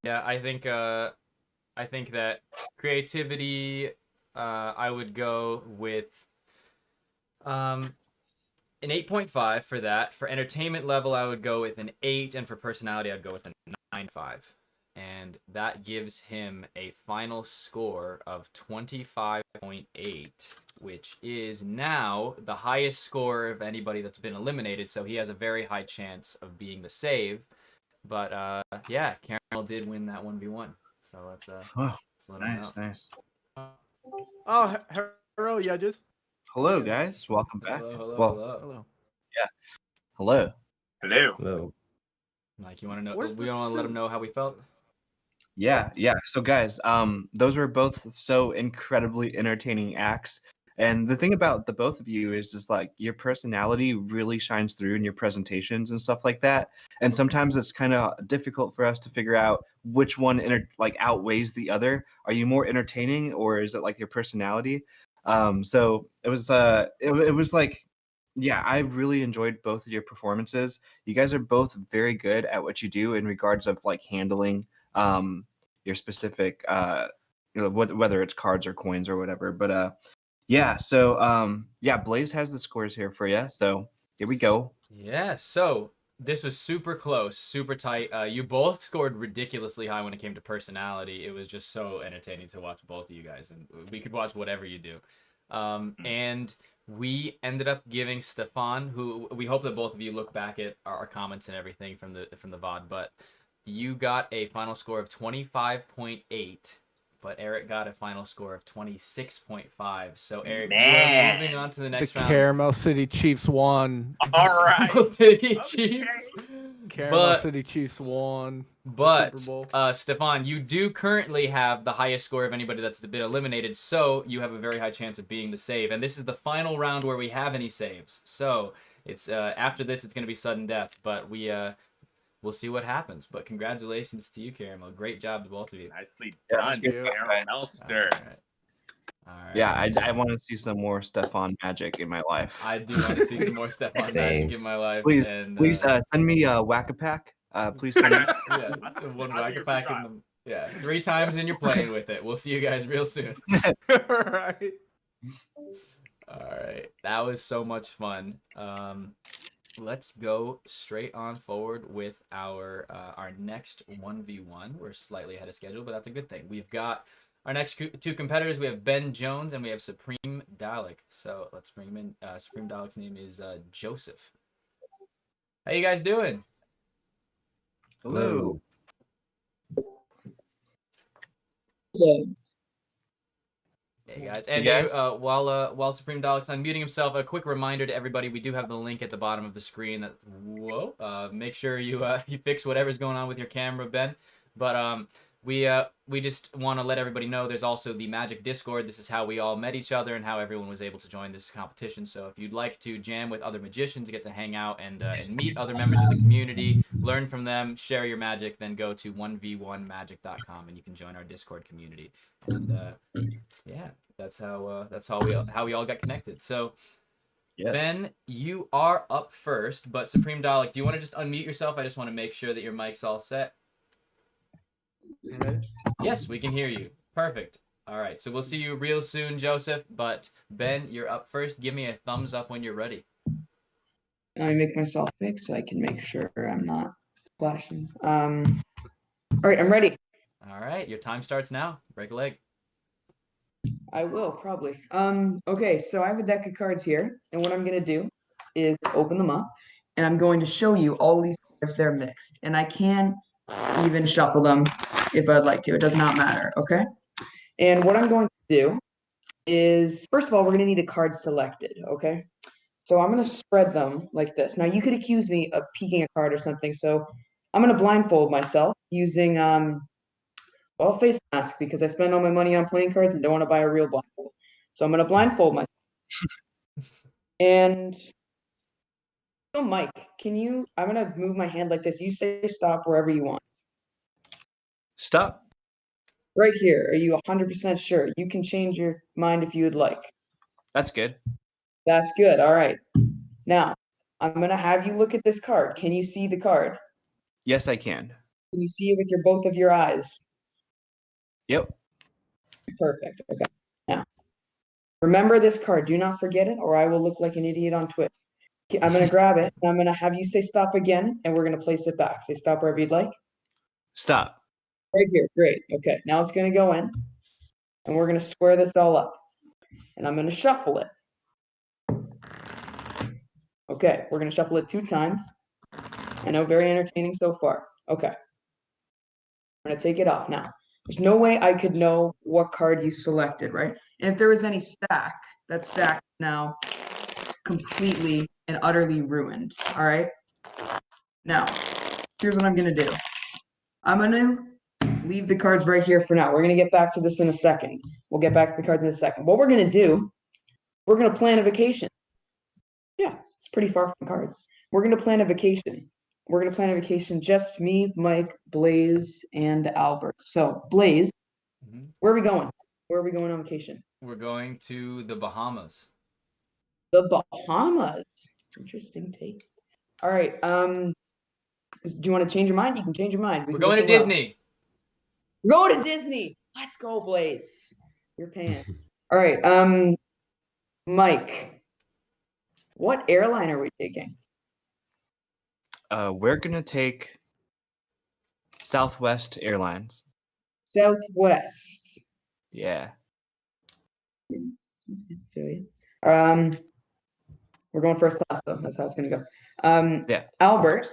Speaker 1: Yeah, I think that creativity, I would go with an 8.5 for that. For entertainment level, I would go with an 8, and for personality, I'd go with a 9.5. And that gives him a final score of 25.8, which is now the highest score of anybody that's been eliminated. So he has a very high chance of being the save. But yeah, Caramel did win that 1v1. So let's let him know.
Speaker 2: Nice.
Speaker 8: Oh, hello, judges.
Speaker 2: Hello, guys. Welcome back.
Speaker 1: Hello.
Speaker 2: Yeah. Hello.
Speaker 3: Hello.
Speaker 1: Mike, you want to know?
Speaker 8: Where's
Speaker 1: We
Speaker 8: the
Speaker 1: want to let
Speaker 8: suit?
Speaker 1: him know how we felt.
Speaker 2: Yeah. So guys, those were both so incredibly entertaining acts. And the thing about the both of you is just like your personality really shines through in your presentations and stuff like that. And sometimes it's kind of difficult for us to figure out which one outweighs the other. Are you more entertaining or is it like your personality? So it was it was like, yeah, I really enjoyed both of your performances. You guys are both very good at what you do in regards of like handling your specific whether it's cards or coins or whatever. But yeah, so Blaze has the scores here for you. So here we go.
Speaker 1: Yeah, so this was super close, super tight. You both scored ridiculously high when it came to personality. It was just so entertaining to watch both of you guys, and we could watch whatever you do. And we ended up giving Stefan, who we hope that both of you look back at our comments and everything from the VOD, but you got a final score of 25.8. But Eric got a final score of 26.5. So Eric, you are moving on to the next round.
Speaker 8: Caramel City Chiefs won.
Speaker 9: All right.
Speaker 1: City Chiefs.
Speaker 8: Caramel City Chiefs won.
Speaker 1: But
Speaker 8: Super Bowl.
Speaker 1: Stefan, you do currently have the highest score of anybody that's been eliminated, so you have a very high chance of being the save. And this is the final round where we have any saves. So it's after this, it's going to be sudden death. But we'll see what happens. But congratulations to you, Caramel. Great job to both of you.
Speaker 9: Nicely
Speaker 2: done,
Speaker 9: Caramelster.
Speaker 1: All right.
Speaker 2: Yeah, I want to see some more Stefan magic in my life.
Speaker 1: I do want to see some more Stefan magic in my life.
Speaker 2: Please,
Speaker 1: and,
Speaker 2: send me a Whack-A-Pack. Please send me.
Speaker 1: Yeah, one Whack-A-Pack in them. Yeah, 3 times and you're playing with it. We'll see you guys real soon.
Speaker 8: Right.
Speaker 1: All right, that was so much fun. Let's go straight on forward with our next 1v1. We're slightly ahead of schedule, but that's a good thing. We've got our next 2 competitors. We have Ben Jones and we have Supreme Dalek. So let's bring him in. Supreme Dalek's name is Joseph. How you guys doing?
Speaker 2: Hello.
Speaker 1: Hey guys, and while Supreme Dalek's unmuting himself, a quick reminder to everybody: we do have the link at the bottom of the screen. Make sure you you fix whatever's going on with your camera, Ben. But we just want to let everybody know there's also the Magic Discord. This is how we all met each other and how everyone was able to join this competition. So if you'd like to jam with other magicians, get to hang out and meet other members of the community, learn from them, share your magic, then go to 1v1magic.com and you can join our Discord community. And yeah, that's how we all got connected. So yes. Ben, you are up first, but Supreme Dalek, do you want to just unmute yourself? I just want to make sure that your mic's all set. Yes, we can hear you. Perfect. All right, so we'll see you real soon, Joseph. But Ben, you're up first. Give me a thumbs up when you're ready.
Speaker 10: I make myself big so I can make sure I'm not flashing. All right, I'm ready.
Speaker 1: All right, your time starts now. Break a leg.
Speaker 10: I will probably. Okay, so I have a deck of cards here, and what I'm gonna do is open them up, and I'm going to show you all these cards. They're mixed, and I can even shuffle them if I'd like to. It does not matter. Okay. And what I'm going to do is, first of all, we're gonna need a card selected. Okay. So I'm gonna spread them like this. Now you could accuse me of peeking a card or something, so I'm gonna blindfold myself using well, face mask because I spend all my money on playing cards and don't want to buy a real blindfold. So I'm gonna blindfold myself. And so Mike, I'm gonna move my hand like this. You say stop wherever you want.
Speaker 2: Stop.
Speaker 10: Right here. Are you 100% sure? You can change your mind if you would like.
Speaker 2: That's good.
Speaker 10: That's good. All right. Now, I'm gonna have you look at this card. Can you see the card?
Speaker 2: Yes, I can.
Speaker 10: Can you see it with both of your eyes?
Speaker 2: Yep.
Speaker 10: Perfect. Okay. Now, remember this card. Do not forget it, or I will look like an idiot on Twitch. I'm gonna grab it, and I'm gonna have you say stop again, and we're gonna place it back. Say stop wherever you'd like.
Speaker 2: Stop.
Speaker 10: Right here. Great. Okay. Now it's gonna go in, and we're gonna square this all up, and I'm gonna shuffle it. Okay. We're gonna shuffle it 2 times. I know, very entertaining so far. Okay. I'm gonna take it off now. There's no way I could know what card you selected, right? And if there was any stack, that stack is now completely and utterly ruined. All right. Now, here's what I'm gonna do. I'm gonna leave the cards right here for now. We're gonna get back to this in a second. We'll get back to the cards in a second. What we're gonna do, we're gonna plan a vacation. Yeah, it's pretty far from cards. We're gonna plan a vacation. We're gonna plan a vacation, just me, Mike, Blaze, and Albert. So, Blaze, where are we going? Where are we going on vacation?
Speaker 1: We're going to the Bahamas.
Speaker 10: The Bahamas. Interesting take. All right. Do you want to change your mind? You can change your mind.
Speaker 1: We're going to Disney.
Speaker 10: Go to Disney. Let's go, Blaze. You're paying. All right. Mike, what airline are we taking?
Speaker 2: We're gonna take Southwest Airlines.
Speaker 10: Southwest.
Speaker 2: Yeah.
Speaker 10: We're going first class though. That's how it's gonna go.
Speaker 2: Yeah.
Speaker 10: Albert,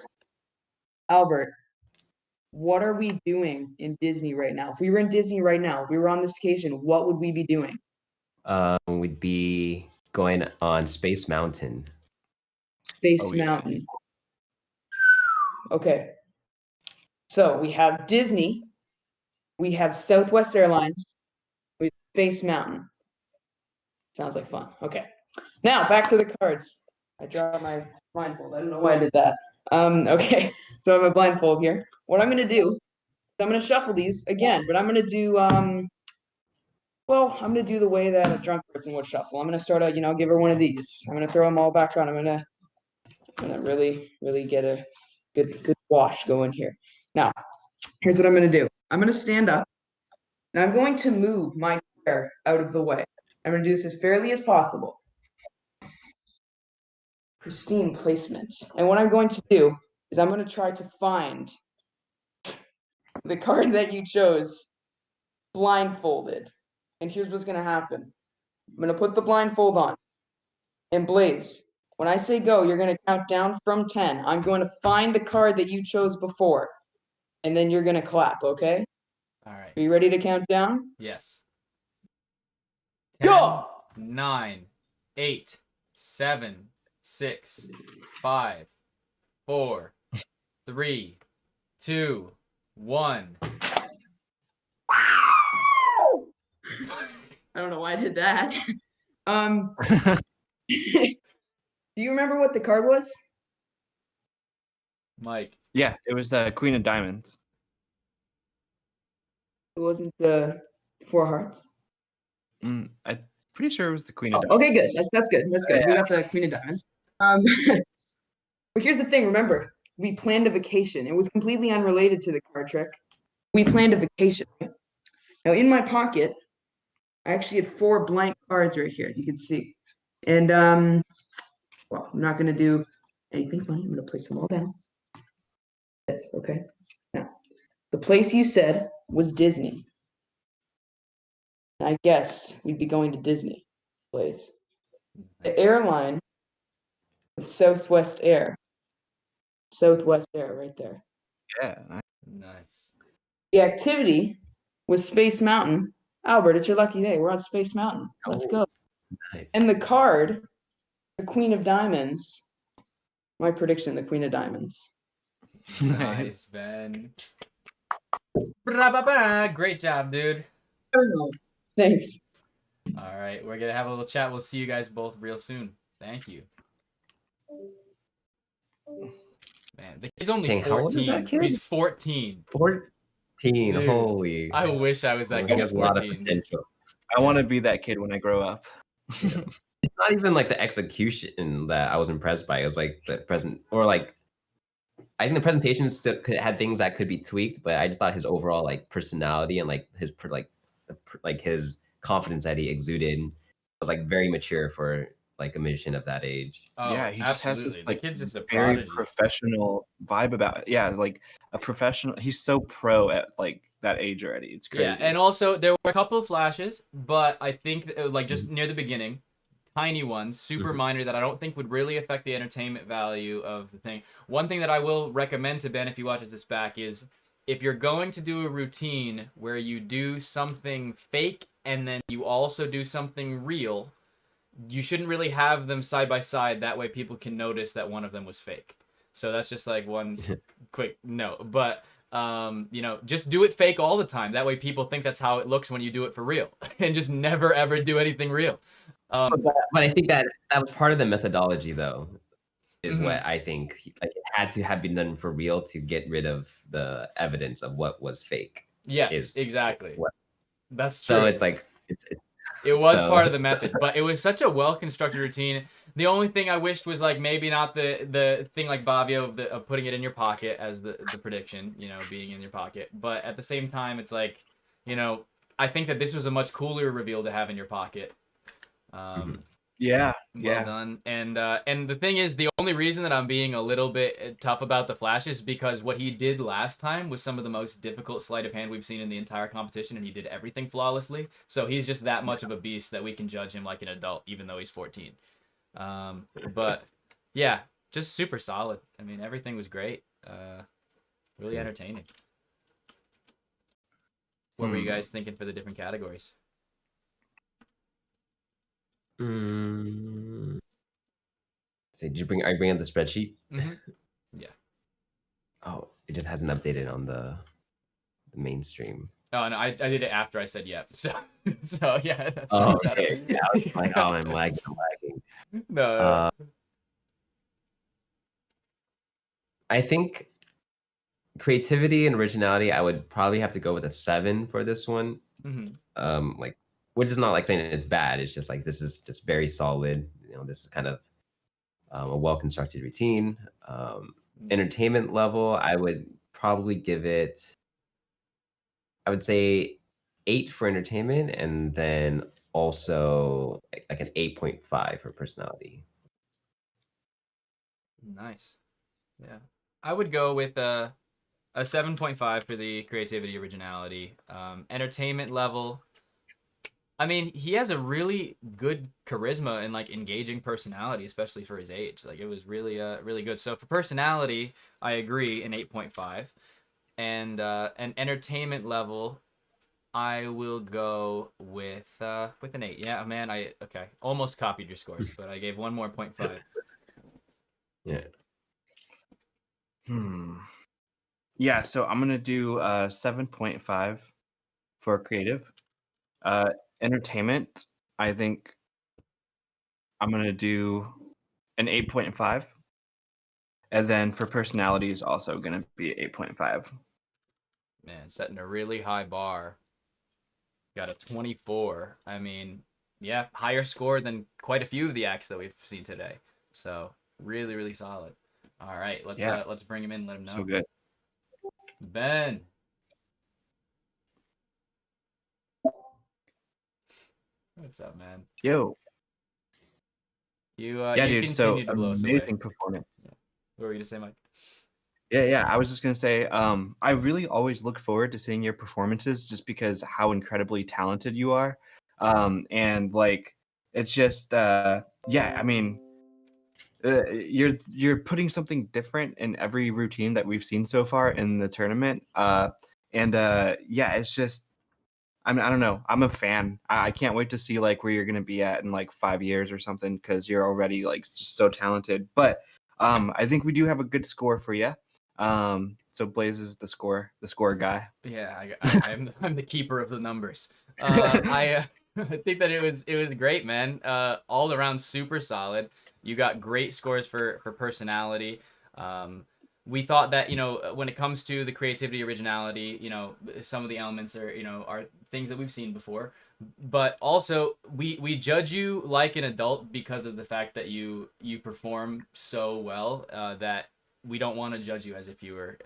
Speaker 10: what are we doing in Disney right now? If we were in Disney right now, if we were on this vacation, what would we be doing?
Speaker 3: We'd be going on Space Mountain.
Speaker 10: Space Mountain. Okay. So we have Disney, we have Southwest Airlines, we have Space Mountain. Sounds like fun. Okay. Now back to the cards. I dropped my blindfold. I don't know why I did that. Okay. So I'm a blindfold here. What I'm gonna do is I'm gonna shuffle these again, but I'm gonna do well, I'm gonna do the way that a drunk person would shuffle. I'm gonna start out, give her one of these. I'm gonna throw them all back on. I'm gonna really, really get a good wash going here. Now, here's what I'm gonna do. I'm gonna stand up, and I'm going to move my chair out of the way. I'm gonna do this as fairly as possible. Pristine placement. And what I'm going to do is I'm gonna try to find the card that you chose blindfolded. And here's what's gonna happen. I'm gonna put the blindfold on. And Blaze, when I say go, you're gonna count down from 10. I'm going to find the card that you chose before. And then you're gonna clap, okay?
Speaker 1: All right.
Speaker 10: Are you ready to count down?
Speaker 1: Yes.
Speaker 10: 10, go!
Speaker 1: 9, 8, 7, 6, 5, 4, 3, 2, 1.
Speaker 10: I don't know why I did that. Do you remember what the card was?
Speaker 1: Mike.
Speaker 2: Yeah, it was the Queen of Diamonds.
Speaker 10: It wasn't the 4 hearts.
Speaker 2: I'm pretty sure it was the Queen of
Speaker 10: Diamonds.
Speaker 2: Diamonds.
Speaker 10: Okay, good. That's good. That's good. Yeah. We got the Queen of Diamonds. But here's the thing. Remember, we planned a vacation. It was completely unrelated to the card trick. We planned a vacation. Right? Now in my pocket, I actually had 4 blank cards right here. You can see. And well, I'm not gonna do anything funny. I'm gonna place them all down. Okay. Now, the place you said was Disney. I guessed we'd be going to Disney place. The
Speaker 1: Nice.
Speaker 10: airline was Southwest Air. Southwest Air right there.
Speaker 2: Yeah.
Speaker 1: Nice.
Speaker 10: The activity was Space Mountain. Albert, it's your lucky day. We're on Space Mountain. Let's go.
Speaker 3: Nice.
Speaker 10: And the card, the Queen of Diamonds. My prediction, the Queen of Diamonds.
Speaker 1: Nice, Ben. Bra-ba-ba. Great job, dude.
Speaker 10: Thanks.
Speaker 1: All right, we're gonna have a little chat. We'll see you guys both real soon. Thank you. Man, the kid's only
Speaker 3: Dang,
Speaker 1: 14.
Speaker 3: how old is that kid?
Speaker 1: He's 14.
Speaker 3: 14.
Speaker 1: Dude,
Speaker 3: Holy.
Speaker 1: I wish I was that
Speaker 3: He
Speaker 1: good at
Speaker 3: has a lot of
Speaker 1: 14.
Speaker 3: potential.
Speaker 2: I want to be that kid when I grow up.
Speaker 3: It's not even like the execution that I was impressed by. It was like the present, or like I think the presentation still had things that could be tweaked, but I just thought his overall like personality and like his like his confidence that he exuded was like very mature for like a magician of that age.
Speaker 1: Oh,
Speaker 2: Yeah, he just has
Speaker 1: absolutely.
Speaker 2: this like
Speaker 1: the kid's just a
Speaker 2: very
Speaker 1: prodigy.
Speaker 2: professional vibe about it. Yeah, like a professional. He's so pro at like that age already. It's crazy.
Speaker 1: Yeah, and also there were a couple of flashes, but I think like just near the beginning, tiny ones, super minor that I don't think would really affect the entertainment value of the thing. One thing that I will recommend to Ben if he watches this back is if you're going to do a routine where you do something fake and then you also do something real, you shouldn't really have them side by side. That way people can notice that one of them was fake. So that's just like one quick note. But you know, just do it fake all the time. That way people think that's how it looks when you do it for real, and just never ever do anything real.
Speaker 3: But I think that was part of the methodology, though, is what I think like it had to have been done for real to get rid of the evidence of what was fake.
Speaker 1: Yes, exactly. That's true.
Speaker 3: So it's like
Speaker 1: it was part of the method, but it was such a well-constructed routine. The only thing I wished was like maybe not the thing like Bavio of putting it in your pocket as the prediction, you know, being in your pocket. But at the same time, it's like, you know, I think that this was a much cooler reveal to have in your pocket.
Speaker 2: Yeah,
Speaker 1: well done. And the thing is, the only reason that I'm being a little bit tough about the flash is because what he did last time was some of the most difficult sleight of hand we've seen in the entire competition, and he did everything flawlessly. So he's just that much of a beast that we can judge him like an adult, even though he's 14. But yeah, just super solid. I mean, everything was great. Really entertaining. What were you guys thinking for the different categories?
Speaker 3: So did I bring up the spreadsheet?
Speaker 1: Yeah.
Speaker 3: Oh, it just hasn't updated on the mainstream.
Speaker 1: Oh no, I did it after I said yep. So yeah, that's
Speaker 3: oh,
Speaker 1: what's
Speaker 3: okay. Yeah, I was like, oh, I'm lagging.
Speaker 1: No.
Speaker 3: I think creativity and originality, I would probably have to go with a 7 for this one. Like, which is not like saying it's bad. It's just like this is just very solid. You know, this is kind of a well-constructed routine. Entertainment level, I would probably give it. I would say 8 for entertainment, and then also like an 8.5 for personality.
Speaker 1: Nice. Yeah, I would go with a 7.5 for the creativity, originality, entertainment level. I mean, he has a really good charisma and like engaging personality, especially for his age. Like it was really, really good. So for personality, I agree, an 8.5, and an entertainment level, I will go with an 8. Yeah, man, I almost copied your scores, but I gave one more 0.5.
Speaker 3: Yeah.
Speaker 2: Yeah, so I'm gonna do 7.5 for creative. Entertainment, I think I'm gonna do an 8.5. And then for personality is also gonna be 8.5.
Speaker 1: Man, setting a really high bar. Got a 24. I mean, yeah, higher score than quite a few of the acts that we've seen today. So really, really solid. All right, let's bring him in. Let him know.
Speaker 2: So good.
Speaker 1: Ben. What's up, man?
Speaker 2: Yo.
Speaker 1: You
Speaker 2: Yeah,
Speaker 1: you
Speaker 2: dude. So
Speaker 1: continue to blow us away.
Speaker 2: amazing performance.
Speaker 1: What were you gonna say, Mike?
Speaker 2: Yeah. I was just gonna say, I really always look forward to seeing your performances just because how incredibly talented you are. And like it's just yeah, I mean you're putting something different in every routine that we've seen so far in the tournament. And yeah, it's just I don't know. I'm a fan. I can't wait to see like where you're gonna be at in like 5 years or something because you're already like just so talented. But I think we do have a good score for you. So Blaze is the score guy.
Speaker 1: Yeah, I'm the keeper of the numbers. I I think that it was great, man. All around super solid. You got great scores for personality. We thought that, you know, when it comes to the creativity, originality, you know, some of the elements are, you know, are things that we've seen before. But also we judge you like an adult because of the fact that you perform so well that we don't want to judge you as if you were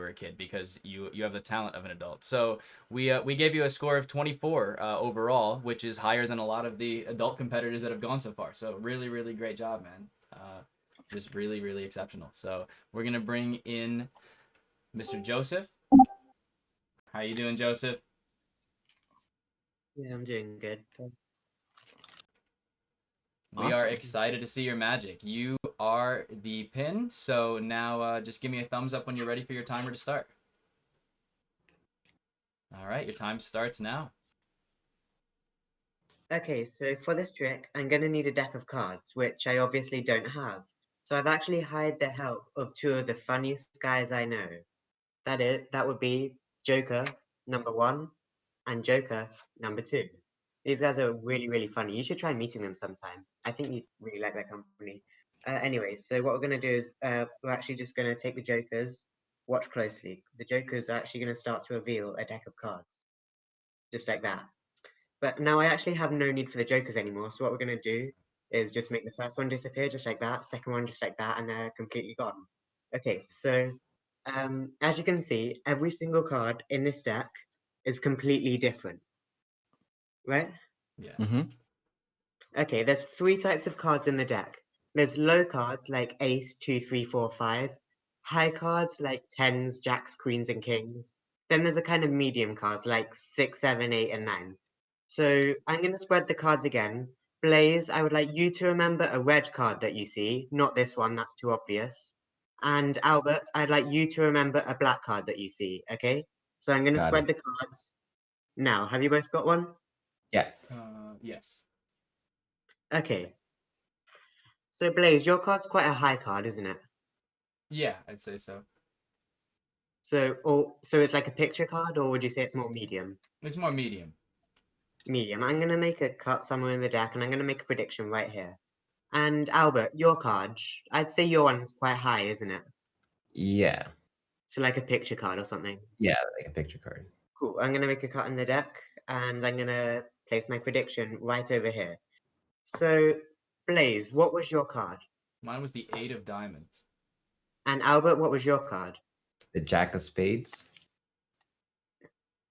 Speaker 1: a kid because you have the talent of an adult. So we gave you a score of 24 overall, which is higher than a lot of the adult competitors that have gone so far. So really, really great job, man. Just really, really exceptional. So we're gonna bring in Mr. Joseph. How you doing, Joseph?
Speaker 11: Yeah, I'm doing good.
Speaker 1: We are excited to see your magic. You are the pin, so now just give me a thumbs up when you're ready for your timer to start. All right, your time starts now.
Speaker 11: Okay, so for this trick, I'm going to need a deck of cards, which I obviously don't have. So I've actually hired the help of two of the funniest guys I know. That would be Joker, number 1, and Joker, number 2. These guys are really, really funny. You should try meeting them sometime. I think you'd really like their company. Anyway, so what we're going to do is we're actually just going to take the Jokers. Watch closely. The Jokers are actually going to start to reveal a deck of cards. Just like that. But now I actually have no need for the Jokers anymore. So what we're going to do is just make the first one disappear just like that, second one just like that, and they're completely gone. Okay, so as you can see, every single card in this deck is completely different. Right?
Speaker 1: Yes.
Speaker 2: Mm-hmm.
Speaker 11: Okay, there's 3 types of cards in the deck. There's low cards like Ace, 2, 3, 4, 5. High cards like Tens, Jacks, Queens, and Kings. Then there's a kind of medium cards like 6, 7, 8, and 9. So I'm going to spread the cards again. Blaze, I would like you to remember a red card that you see, not this one, that's too obvious. And Albert, I'd like you to remember a black card that you see, okay? So I'm going to
Speaker 3: Got
Speaker 11: spread
Speaker 3: it.
Speaker 11: the cards now. Have you both got one?
Speaker 3: Yeah.
Speaker 1: Yes.
Speaker 11: Okay. So Blaze, your card's quite a high card, isn't it?
Speaker 1: Yeah, I'd say so.
Speaker 11: So it's like a picture card, or would you say it's more medium?
Speaker 1: It's more medium.
Speaker 11: Medium. I'm going to make a cut somewhere in the deck, and I'm going to make a prediction right here. And Albert, your card, I'd say your one's quite high, isn't it?
Speaker 3: Yeah.
Speaker 11: So like a picture card or something.
Speaker 3: Yeah, like a picture card.
Speaker 11: Cool. I'm going to make a cut in the deck, and I'm going to place my prediction right over here. So, Blaze, what was your card?
Speaker 1: Mine was the 8 of diamonds.
Speaker 11: And Albert, what was your card?
Speaker 3: The Jack of Spades.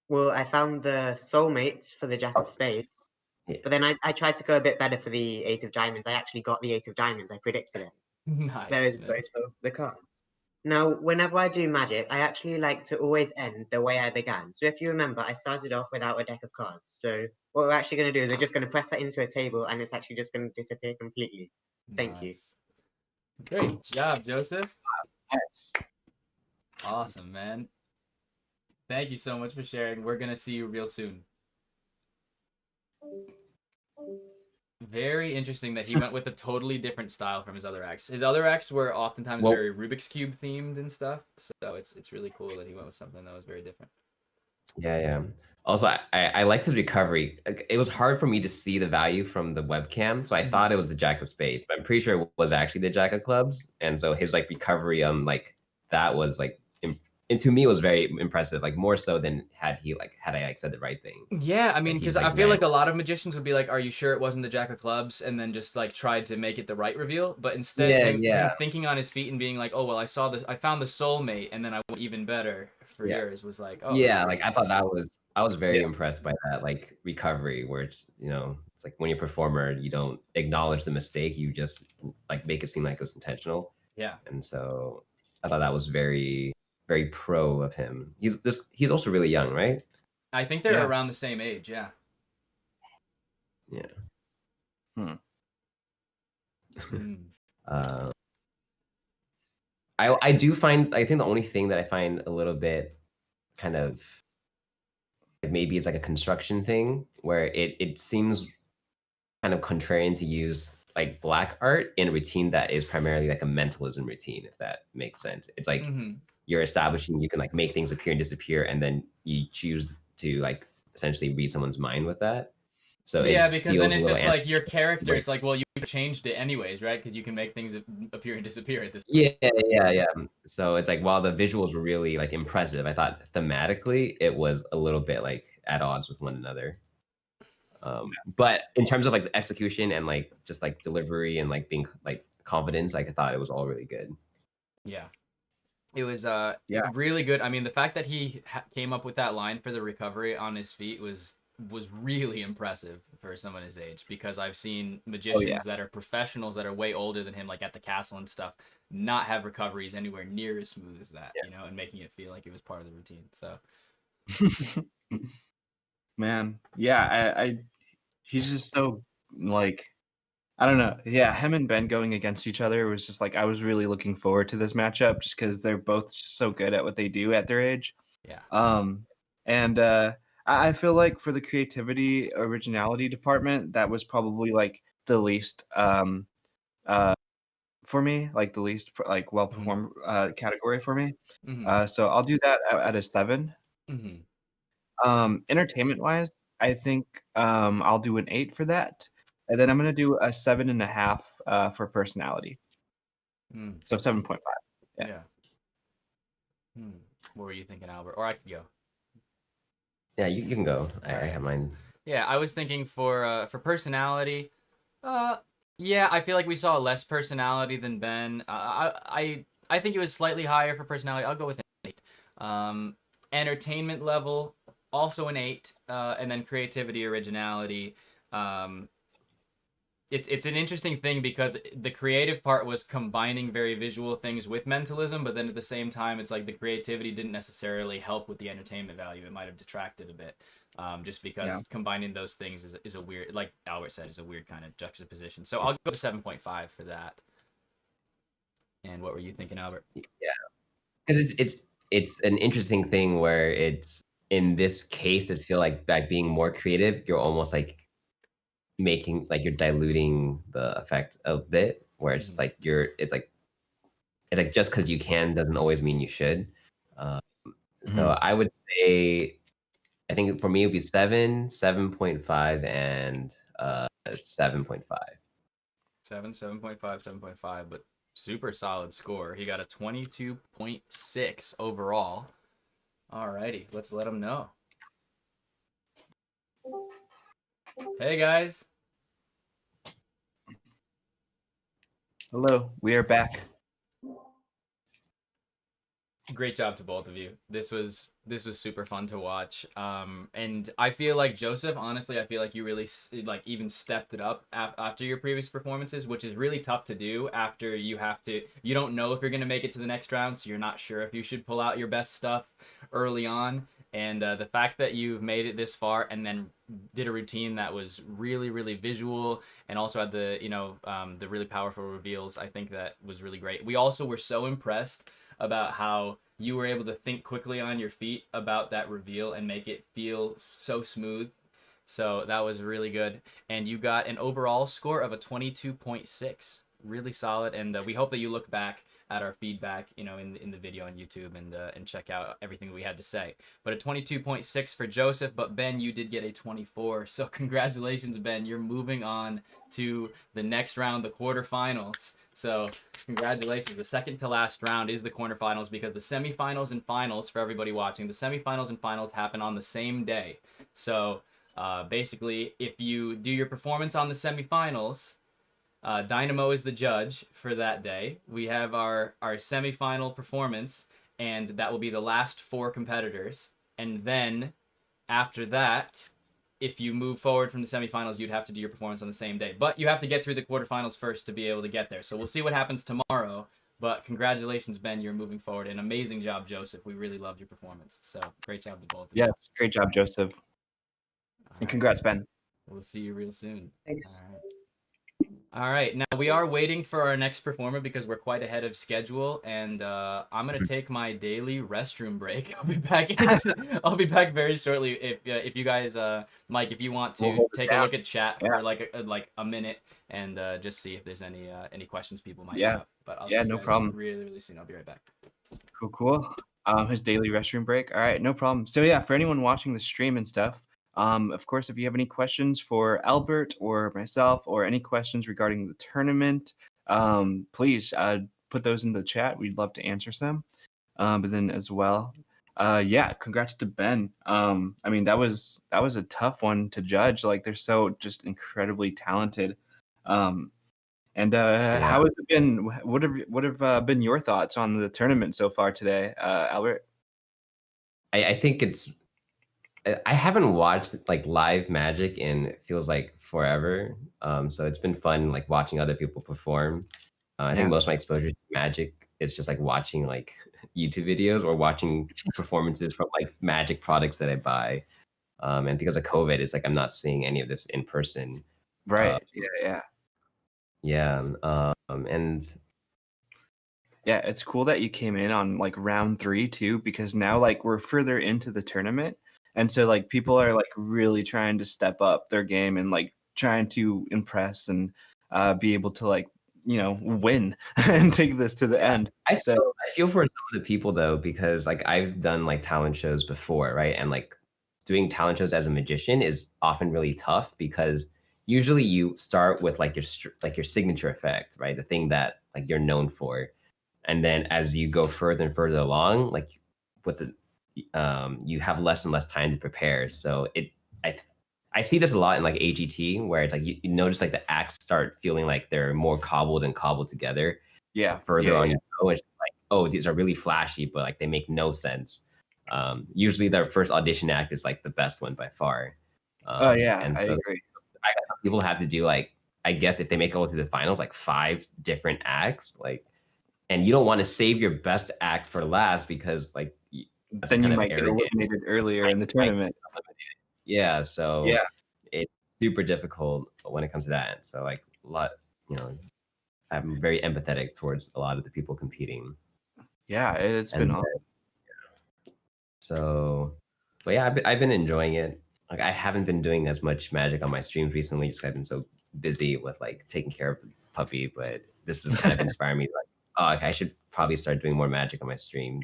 Speaker 11: Well, I found the soulmate for the Jack of Spades.
Speaker 3: Yeah.
Speaker 11: But then I tried to go a bit better for the 8 of diamonds. I actually got the 8 of diamonds. I predicted it.
Speaker 1: Nice.
Speaker 11: There is
Speaker 1: man.
Speaker 11: both of the cards. Now, whenever I do magic, I actually like to always end the way I began. So if you remember, I started off without a deck of cards. So what we're actually going to do is we're just going to press that into a table, and it's actually just going to disappear completely. Thank you.
Speaker 1: Nice. Great job, Joseph.
Speaker 2: Yes.
Speaker 1: Awesome, man. Thank you so much for sharing. We're going to see you real soon. Very interesting that he went with a totally different style from his other acts. His other acts were oftentimes very Rubik's Cube themed and stuff. So it's really cool that he went with something that was very different.
Speaker 3: Yeah. Also, I liked his recovery. It was hard for me to see the value from the webcam, so I thought it was the Jack of Spades, but I'm pretty sure it was actually the Jack of Clubs. And so his like recovery like that was like and to me it was very impressive, like more so than had I said the right thing.
Speaker 1: Yeah, I mean,
Speaker 3: he's,
Speaker 1: because
Speaker 3: like,
Speaker 1: I feel
Speaker 3: ran-
Speaker 1: like a lot of magicians would be like, "Are you sure it wasn't the Jack of Clubs?" and then just like tried to make it the right reveal. But instead, him thinking on his feet and being like, "Oh well, I found the soulmate, and then I went even better for yours." Was like, oh
Speaker 3: yeah, like I thought I was very
Speaker 2: Yeah.
Speaker 3: impressed by that like recovery where it's it's like when you're a performer you don't acknowledge the mistake, you just like make it seem like it was intentional.
Speaker 1: Yeah.
Speaker 3: And so I thought that was very very pro of him. He's also really young, right?
Speaker 1: I think they're around the same age. Yeah.
Speaker 3: Yeah.
Speaker 1: Hmm.
Speaker 3: I do find, I think the only thing that I find a little bit kind of maybe it's like a construction thing where it seems kind of contrarian to use like black art in a routine that is primarily like a mentalism routine, if that makes sense. It's like you're establishing you can like make things appear and disappear, and then you choose to like essentially read someone's mind with that. So
Speaker 1: yeah,
Speaker 3: it
Speaker 1: because then
Speaker 3: feels a
Speaker 1: it's
Speaker 3: little
Speaker 1: just like your character.
Speaker 3: Right.
Speaker 1: It's like, well, you changed it anyways, right? Because you can make things appear and disappear at this.
Speaker 3: Yeah. So it's like while the visuals were really like impressive, I thought thematically it was a little bit like at odds with one another. But in terms of like the execution and like just like delivery and like being like confidence, like I thought it was all really good.
Speaker 1: Yeah. It was really good. I mean, the fact that he came up with that line for the recovery on his feet was really impressive for someone his age, because I've seen magicians that are professionals that are way older than him, like at the castle and stuff, not have recoveries anywhere near as smooth as that, and making it feel like it was part of the routine. So
Speaker 2: Man, yeah, I he's just so like I don't know. Yeah, him and Ben going against each other was just like I was really looking forward to this matchup just because they're both just so good at what they do at their age.
Speaker 1: Yeah.
Speaker 2: And I feel like for the creativity, originality department, that was probably like the least for me, like the least like well performed category for me. So I'll do that at a 7. Entertainment wise, I think I'll do an 8 for that, and then I'm gonna do a 7.5 for personality. So 7.5. Yeah.
Speaker 1: What were you thinking, Albert? Or I could go.
Speaker 3: Yeah, you can go. I have mine.
Speaker 1: Yeah, I was thinking for personality. Yeah, I feel like we saw less personality than Ben. I think it was slightly higher for personality. I'll go with an 8. Entertainment level, also an 8. And then creativity, originality. It's an interesting thing because the creative part was combining very visual things with mentalism, but then at the same time, it's like the creativity didn't necessarily help with the entertainment value. It might have detracted a bit, just because combining those things is a weird, like Albert said, is a weird kind of juxtaposition. So I'll go to 7.5 for that. And what were you thinking, Albert?
Speaker 3: Yeah, because it's an interesting thing where it's in this case, it feel like by being more creative, you're almost like making like you're diluting the effect a bit, where it's just like it's like just because you can doesn't always mean you should. So I would say, I think for me it would be 7, 7.5, and 7.5.
Speaker 1: 7.5, 7.5, but super solid score. He got a 22.6 overall. Alrighty, let's let him know. Hey guys.
Speaker 2: Hello, we are back.
Speaker 1: Great job to both of you. This was super fun to watch. And I feel like Joseph, honestly, I feel like you really like even stepped it up after your previous performances, which is really tough to do after you don't know if you're going to make it to the next round, so you're not sure if you should pull out your best stuff early on. And the fact that you've made it this far and then did a routine that was really, really visual and also had the, the really powerful reveals, I think that was really great. We also were so impressed about how you were able to think quickly on your feet about that reveal and make it feel so smooth. So that was really good. And you got an overall score of a 22.6. Really solid. And we hope that you look back at our feedback, in the video on YouTube and check out everything we had to say. But a 22.6 for Joseph, but Ben, you did get a 24. So congratulations, Ben. You're moving on to the next round, the quarterfinals. So congratulations. The second to last round is the quarterfinals because the semifinals and finals, for everybody watching, the semifinals and finals happen on the same day. So basically, if you do your performance on the semifinals, Dynamo is the judge for that day. We have our semifinal performance, and that will be the last 4 competitors. And then after that, if you move forward from the semifinals, you'd have to do your performance on the same day. But you have to get through the quarterfinals first to be able to get there. So we'll see what happens tomorrow. But congratulations, Ben. You're moving forward. An amazing job, Joseph. We really loved your performance. So great job to both of you.
Speaker 2: Yes, great job, Joseph. And congrats, Ben.
Speaker 1: We'll see you real soon.
Speaker 10: Thanks.
Speaker 1: All right. Now we are waiting for our next performer because we're quite ahead of schedule, and I'm gonna take my daily restroom break. I'll be back. I'll be back very shortly. If you guys, Mike, if you want to take a look at chat for like a minute and just see if there's any questions people might have. But I'll see you
Speaker 2: no
Speaker 1: guys
Speaker 2: problem.
Speaker 1: really soon. I'll be right back.
Speaker 2: Cool. His daily restroom break. All right, no problem. So yeah, for anyone watching the stream and stuff, of course, if you have any questions for Albert or myself or any questions regarding the tournament, please put those in the chat. We'd love to answer them. But then as well, congrats to Ben. I mean, that was a tough one to judge. Like, they're so just incredibly talented. How has it been? What have been your thoughts on the tournament so far today, Albert?
Speaker 3: I think I haven't watched like live Magic in it feels like forever. So it's been fun like watching other people perform. I think most of my exposure to Magic is just like watching like YouTube videos or watching performances from like Magic products that I buy. And because of COVID, it's like I'm not seeing any of this in person.
Speaker 2: Right.
Speaker 3: And
Speaker 2: yeah, it's cool that you came in on like round 3 too, because now like we're further into the tournament. And so like people are like really trying to step up their game and like trying to impress and be able to like, win and take this to the end.
Speaker 3: I feel for some of the people though, because like I've done like talent shows before, right? And like doing talent shows as a magician is often really tough because usually you start with like your signature effect, right? The thing that like you're known for. And then as you go further and further along, like with the you have less and less time to prepare. So I see this a lot in like AGT where it's like you notice like the acts start feeling like they're more cobbled together.
Speaker 2: Yeah.
Speaker 3: Further on you go, it's like, oh, these are really flashy, but like they make no sense. Usually their first audition act is like the best one by far. And so
Speaker 2: I agree.
Speaker 3: I guess some people have to do like, I guess if they make it to the finals, like 5 different acts, like, and you don't want to save your best act for last because like
Speaker 2: then you might get eliminated earlier in the tournament.
Speaker 3: Yeah, so it's super difficult when it comes to that. So like a lot, I'm very empathetic towards a lot of the people competing.
Speaker 2: Yeah, it's been awesome.
Speaker 3: So, but yeah, I've been enjoying it. Like I haven't been doing as much Magic on my streams recently, just 'cause I've been so busy with like taking care of puppy. But this is kind of inspiring me, like, oh, okay, I should probably start doing more Magic on my stream.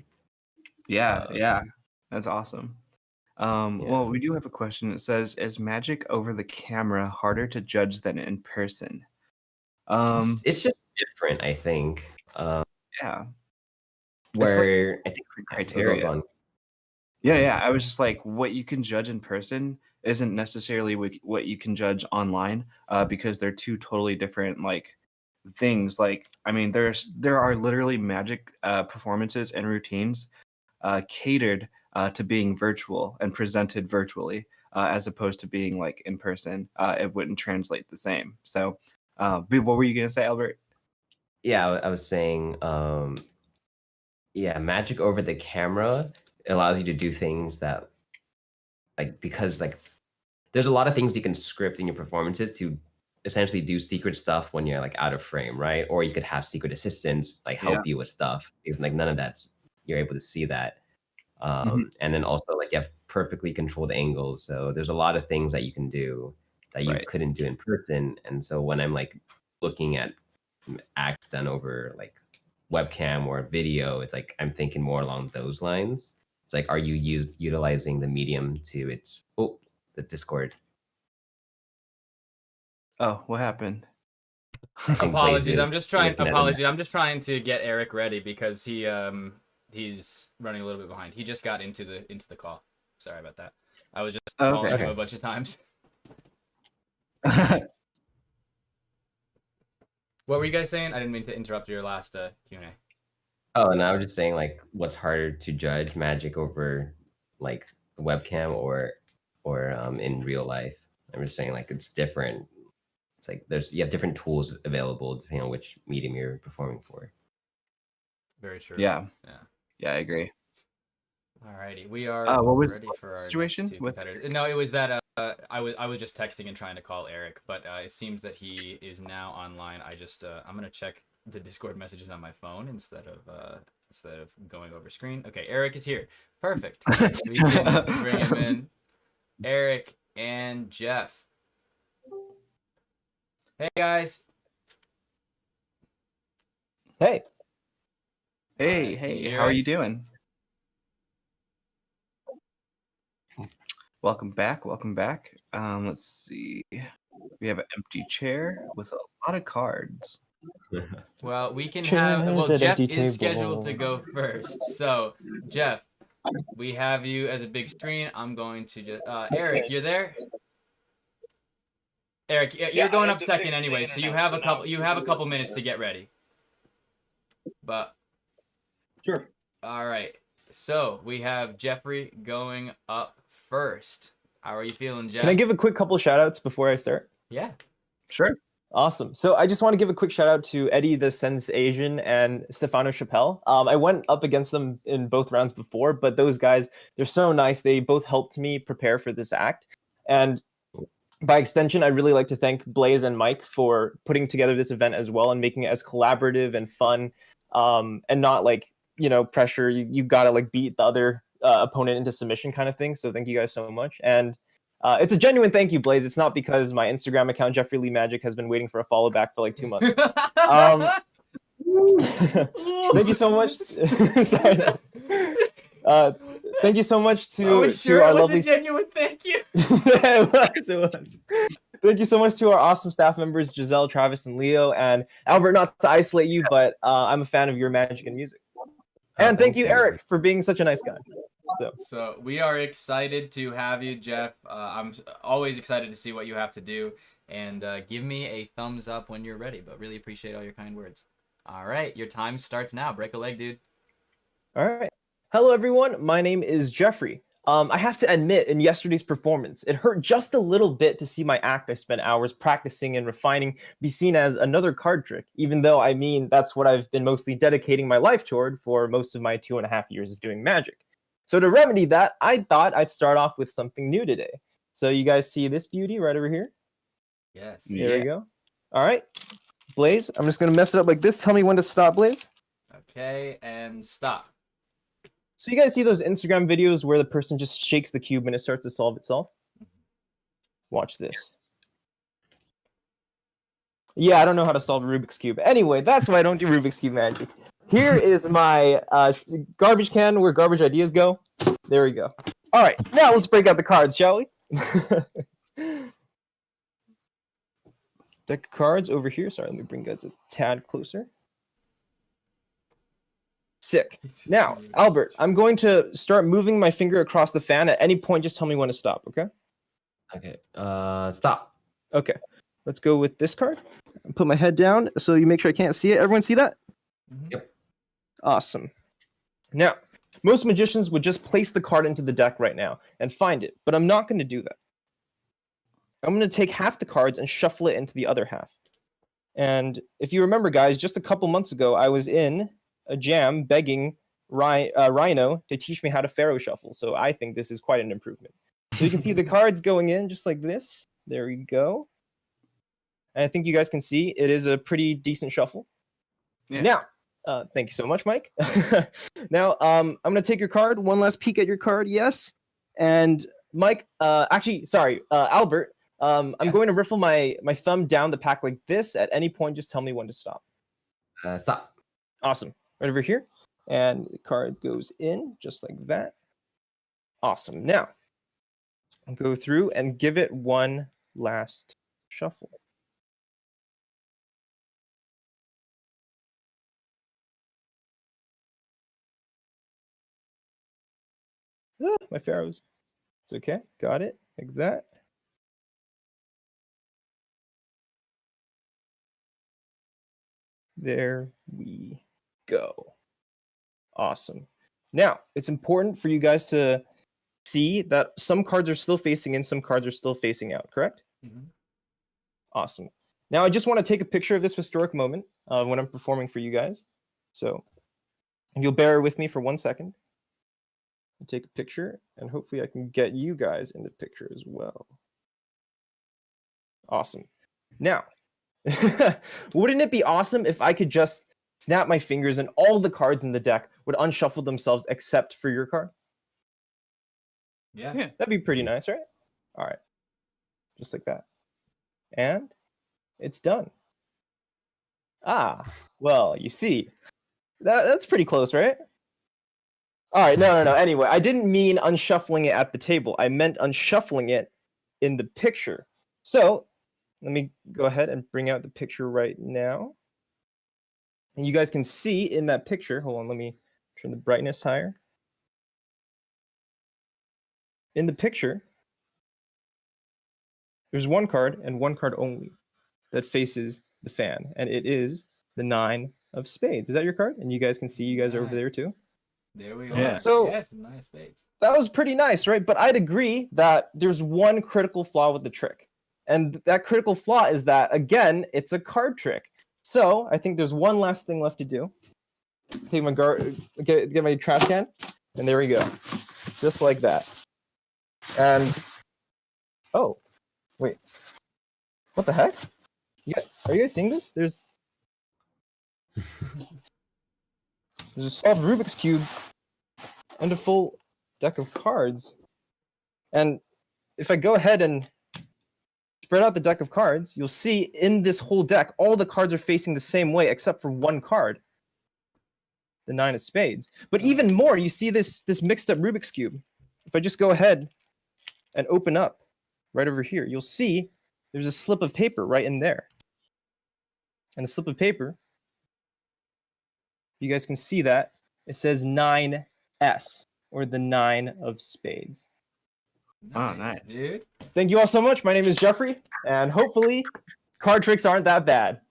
Speaker 2: Yeah, that's awesome. Well, we do have a question. It says, "Is Magic over the camera harder to judge than in person?"
Speaker 3: It's just different, I think.
Speaker 2: Where
Speaker 3: I think
Speaker 2: criteria. Yeah. I was just like, what you can judge in person isn't necessarily what you can judge online, because they're 2 totally different like things. Like, I mean, there are literally Magic performances and routines catered to being virtual and presented virtually, as opposed to being like in person. It wouldn't translate the same. So, what were you gonna say, Albert?
Speaker 3: Yeah, I was saying, Magic over the camera allows you to do things that, like, because like there's a lot of things you can script in your performances to essentially do secret stuff when you're like out of frame, right? Or you could have secret assistants like help you with stuff because like none of that's you're able to see that. And then also like you have perfectly controlled angles. So there's a lot of things that you can do that you couldn't do in person. And so when I'm like looking at acts done over like webcam or video, it's like I'm thinking more along those lines. It's like, are you utilizing the medium to its the Discord?
Speaker 2: Oh, what happened?
Speaker 3: I think
Speaker 1: Apologies.
Speaker 3: Blaze
Speaker 1: I'm
Speaker 3: is
Speaker 1: just trying.
Speaker 3: looking at the
Speaker 1: Apologies. I'm just trying to get Eric ready because he's running a little bit behind. He just got into the call. Sorry about that. I was just calling him
Speaker 3: Okay.
Speaker 1: a bunch of times. What were you guys saying? I didn't mean to interrupt your last Q&A.
Speaker 3: Oh, and I was just saying, like, what's harder to judge Magic over, like, the webcam or in real life? I'm just saying, like, it's different. It's like you have different tools available depending on which medium you're performing for.
Speaker 1: Very true.
Speaker 2: Yeah.
Speaker 1: Yeah.
Speaker 2: Yeah, I agree.
Speaker 1: Alrighty, we are
Speaker 2: what was
Speaker 1: ready for our
Speaker 2: situation
Speaker 1: next two
Speaker 2: with-
Speaker 1: competitors. No, it was that I was just texting and trying to call Eric, but it seems that he is now online. I just I'm gonna check the Discord messages on my phone instead of going over screen. Okay, Eric is here. Perfect. We can bring him in. Eric and Jeff. Hey guys.
Speaker 2: Hey,
Speaker 1: Can you
Speaker 2: hey,
Speaker 1: hear
Speaker 2: how are you
Speaker 1: us?
Speaker 2: doing? Welcome back. Welcome back. Let's see. We have an empty chair with a lot of cards.
Speaker 1: Well, we can have. Well,
Speaker 12: Chairs at
Speaker 1: Jeff
Speaker 12: empty
Speaker 1: is scheduled to
Speaker 12: tables.
Speaker 1: go first. So, Jeff, we have you as a big screen. I'm going to just. Eric, you're there. Eric, you're going up second anyway, so you have a couple. You have a couple minutes to get ready. But.
Speaker 12: Sure.
Speaker 1: All right. So we have Jeffrey going up first. How are you feeling, Jeff?
Speaker 12: Can I give a quick couple shout outs before I start?
Speaker 1: Yeah.
Speaker 2: Sure.
Speaker 12: Awesome. So I just want to give a quick shout out to Eddie the Sense Asian and Stefano Chappelle. I went up against them in both rounds before, but those guys, they're so nice. They both helped me prepare for this act. And by extension, I'd really like to thank Blaze and Mike for putting together this event as well and making it as collaborative and fun, and not like, pressure. You got to like beat the other opponent into submission kind of thing. So thank you guys so much. And it's a genuine thank you, Blaze. It's not because my Instagram account, Jeffrey Lee Magic, has been waiting for a follow back for like 2 months. Thank you so much. Sorry. Thank you so much to,
Speaker 1: sure
Speaker 12: to our
Speaker 1: it was
Speaker 12: lovely
Speaker 1: a genuine thank you.
Speaker 12: it was. Thank you so much to our awesome staff members, Giselle, Travis, and Leo. And Albert, not to isolate you, but I'm a fan of your magic and music. And thank you, Eric, for being such a nice guy.
Speaker 1: So we are excited to have you, Jeff. I'm always excited to see what you have to do. And give me a thumbs up when you're ready, but really appreciate all your kind words. All right, your time starts now. Break a leg, dude.
Speaker 12: All right. Hello, everyone. My name is Jeffrey. I have to admit, in yesterday's performance, it hurt just a little bit to see my act I spent hours practicing and refining be seen as another card trick, even though, I mean, that's what I've been mostly dedicating my life toward for most of my 2.5 years of doing magic. So to remedy that, I thought I'd start off with something new today. So you guys see this beauty right over here?
Speaker 1: Yes.
Speaker 12: There we go. All right. Blaze, I'm just going to mess it up like this. Tell me when to stop, Blaze.
Speaker 1: Okay, and stop.
Speaker 12: So you guys see those Instagram videos where the person just shakes the cube and it starts to solve itself? Watch this. Yeah, I don't know how to solve a Rubik's Cube. Anyway, that's why I don't do Rubik's Cube magic. Here is my garbage can where garbage ideas go. There we go. All right, now let's break out the cards, shall we? Deck of cards over here. Sorry, let me bring you guys a tad closer. Sick. Now, Albert, I'm going to start moving my finger across the fan. At any point, just tell me when to stop, okay?
Speaker 3: Okay. Stop.
Speaker 12: Okay. Let's go with this card. Put my head down so you make sure I can't see it. Everyone see that?
Speaker 3: Yep.
Speaker 12: Awesome. Now, most magicians would just place the card into the deck right now and find it, but I'm not going to do that. I'm going to take half the cards and shuffle it into the other half. And if you remember, guys, just a couple months ago, I was in a jam begging Rhino to teach me how to Pharaoh shuffle. So I think this is quite an improvement. So you can see the cards going in just like this. There we go. And I think you guys can see it is a pretty decent shuffle.
Speaker 2: Yeah.
Speaker 12: Now, thank you so much, Mike. Now, I'm going to take your card. One last peek at your card. Yes. And Mike, Albert, I'm going to riffle my thumb down the pack like this. At any point, just tell me when to stop.
Speaker 3: Stop.
Speaker 12: Awesome. Right over here. And the card goes in just like that. Awesome. Now, I'll go through and give it one last shuffle. My pharaohs. It's okay. Got it. Like that. There we go. Awesome. Now, it's important for you guys to see that some cards are still facing in, some cards are still facing out, correct?
Speaker 1: Mm-hmm.
Speaker 12: Awesome. Now, I just want to take a picture of this historic moment when I'm performing for you guys. So, if you'll bear with me for 1 second, I'll take a picture, and hopefully I can get you guys in the picture as well. Awesome. Now, wouldn't it be awesome if I could just snap my fingers and all the cards in the deck would unshuffle themselves except for your card?
Speaker 1: Yeah.
Speaker 12: That'd be pretty nice, right? All right. Just like that. And it's done. Ah, well, you see, that's pretty close, right? All right, no. Anyway, I didn't mean unshuffling it at the table. I meant unshuffling it in the picture. So let me go ahead and bring out the picture right now. And you guys can see in that picture, hold on, let me turn the brightness higher. In the picture, there's one card and one card only that faces the fan, and it is the 9 of spades. Is that your card? And you guys can see you guys are over there too.
Speaker 1: There we
Speaker 12: Yeah.
Speaker 1: are.
Speaker 12: So
Speaker 1: yes, 9 of spades.
Speaker 12: that was pretty nice, right? But I'd agree that there's one critical flaw with the trick. And that critical flaw is that, again, it's a card trick. So I think there's one last thing left to do. Take my get my trash can, and there we go. Just like that. And oh, wait. What the heck? Are you guys seeing this? There's a solved Rubik's Cube and a full deck of cards. And if I go ahead and spread out the deck of cards, you'll see in this whole deck, all the cards are facing the same way except for one card, the 9 of spades. But even more, you see this mixed up Rubik's Cube. If I just go ahead and open up right over here, you'll see there's a slip of paper right in there. And the slip of paper, you guys can see that, it says 9S, or the 9 of spades.
Speaker 2: Oh, nice.
Speaker 1: Dude.
Speaker 12: Thank you all so much. My name is Jeffrey, and hopefully card tricks aren't that bad.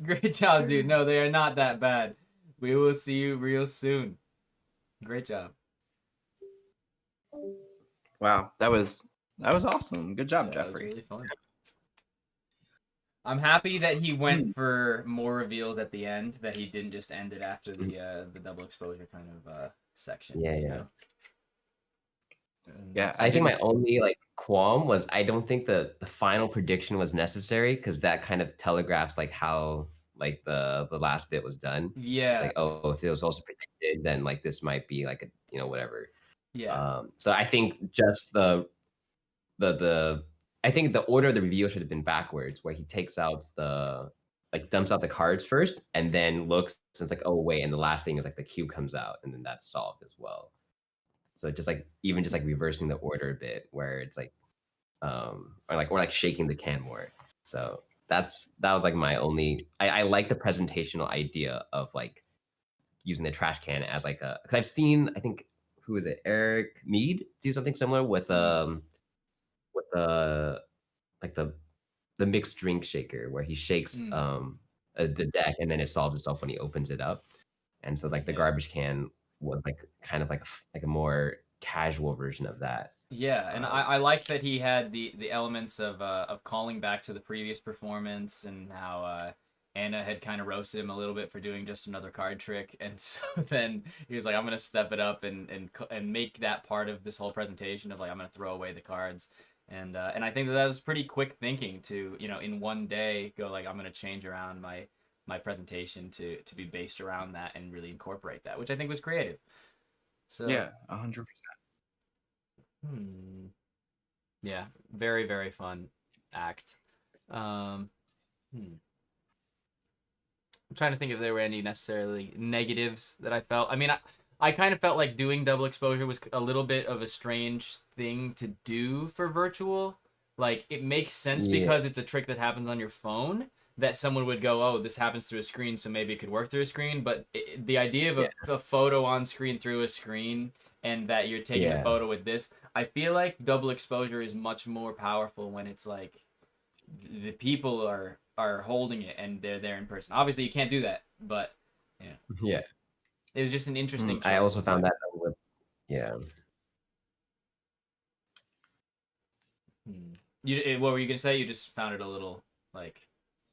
Speaker 1: Great job, dude. No, they are not that bad. We will see you real soon. Great job.
Speaker 2: Wow, that was awesome. Good job,
Speaker 1: That was
Speaker 2: Jeffrey.
Speaker 1: really fun. I'm happy that he went for more reveals at the end, that he didn't just end it after the double exposure kind of section.
Speaker 3: Yeah,
Speaker 1: you
Speaker 3: yeah.
Speaker 1: know?
Speaker 2: Yeah,
Speaker 3: I think my only like qualm was I don't think the final prediction was necessary because that kind of telegraphs like how like the last bit was done.
Speaker 1: Yeah.
Speaker 3: It's like, oh, if it was also predicted, then like this might be like a whatever.
Speaker 1: Yeah.
Speaker 3: So I think just I think the order of the reveal should have been backwards, where he takes out dumps out the cards first and then looks and it's like, oh wait, and the last thing is like the cube comes out and then that's solved as well. So just like even just like reversing the order a bit where it's like or shaking the can more. So that was like my only I like the presentational idea of like using the trash can as like a, because I've seen, I think, who is it, Eric Mead do something similar with the mixed drink shaker where he shakes the deck and then it solves itself when he opens it up. And so like the garbage can was like kind of like a more casual version of that.
Speaker 1: Yeah, and I like that he had the elements of calling back to the previous performance and how Anna had kind of roasted him a little bit for doing just another card trick, and so then he was like, I'm gonna step it up and make that part of this whole presentation of like I'm gonna throw away the cards, and I think that was pretty quick thinking to, you know, in one day go like I'm gonna change around my presentation to be based around that and really incorporate that, which I think was creative. So
Speaker 2: yeah, 100%.
Speaker 1: Yeah, very, very fun act. I'm trying to think if there were any necessarily negatives that I felt. I mean, I kind of felt like doing double exposure was a little bit of a strange thing to do for virtual. Like, it makes sense because it's a trick that happens on your phone, that someone would go, oh, this happens through a screen, so maybe it could work through a screen. But the idea of a photo on screen through a screen, and that you're taking a photo with this, I feel like double exposure is much more powerful when it's like the people are holding it and they're there in person. Obviously, you can't do that, but
Speaker 3: Yeah.
Speaker 1: it was just an interesting choice.
Speaker 3: I also found that with,
Speaker 1: What were you gonna say? You just found it a little like.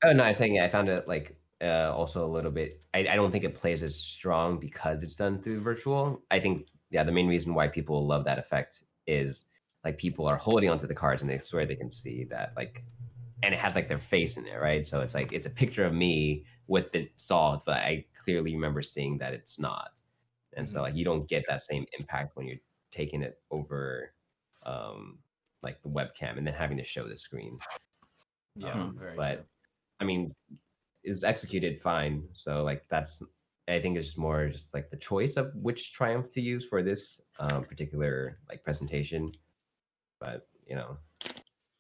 Speaker 3: Oh no, I was saying I found it like also a little bit. I don't think it plays as strong because it's done through virtual. I think the main reason why people love that effect is like people are holding onto the cards and they swear they can see that, like, and it has like their face in there, right? So it's like it's a picture of me with it solved, but I clearly remember seeing that it's not, and so like you don't get that same impact when you're taking it over like the webcam and then having to show the screen.
Speaker 1: Yeah, very
Speaker 3: but
Speaker 1: true.
Speaker 3: I mean, it's executed fine. So like that's, I think it's more just like the choice of which triumph to use for this particular like presentation. But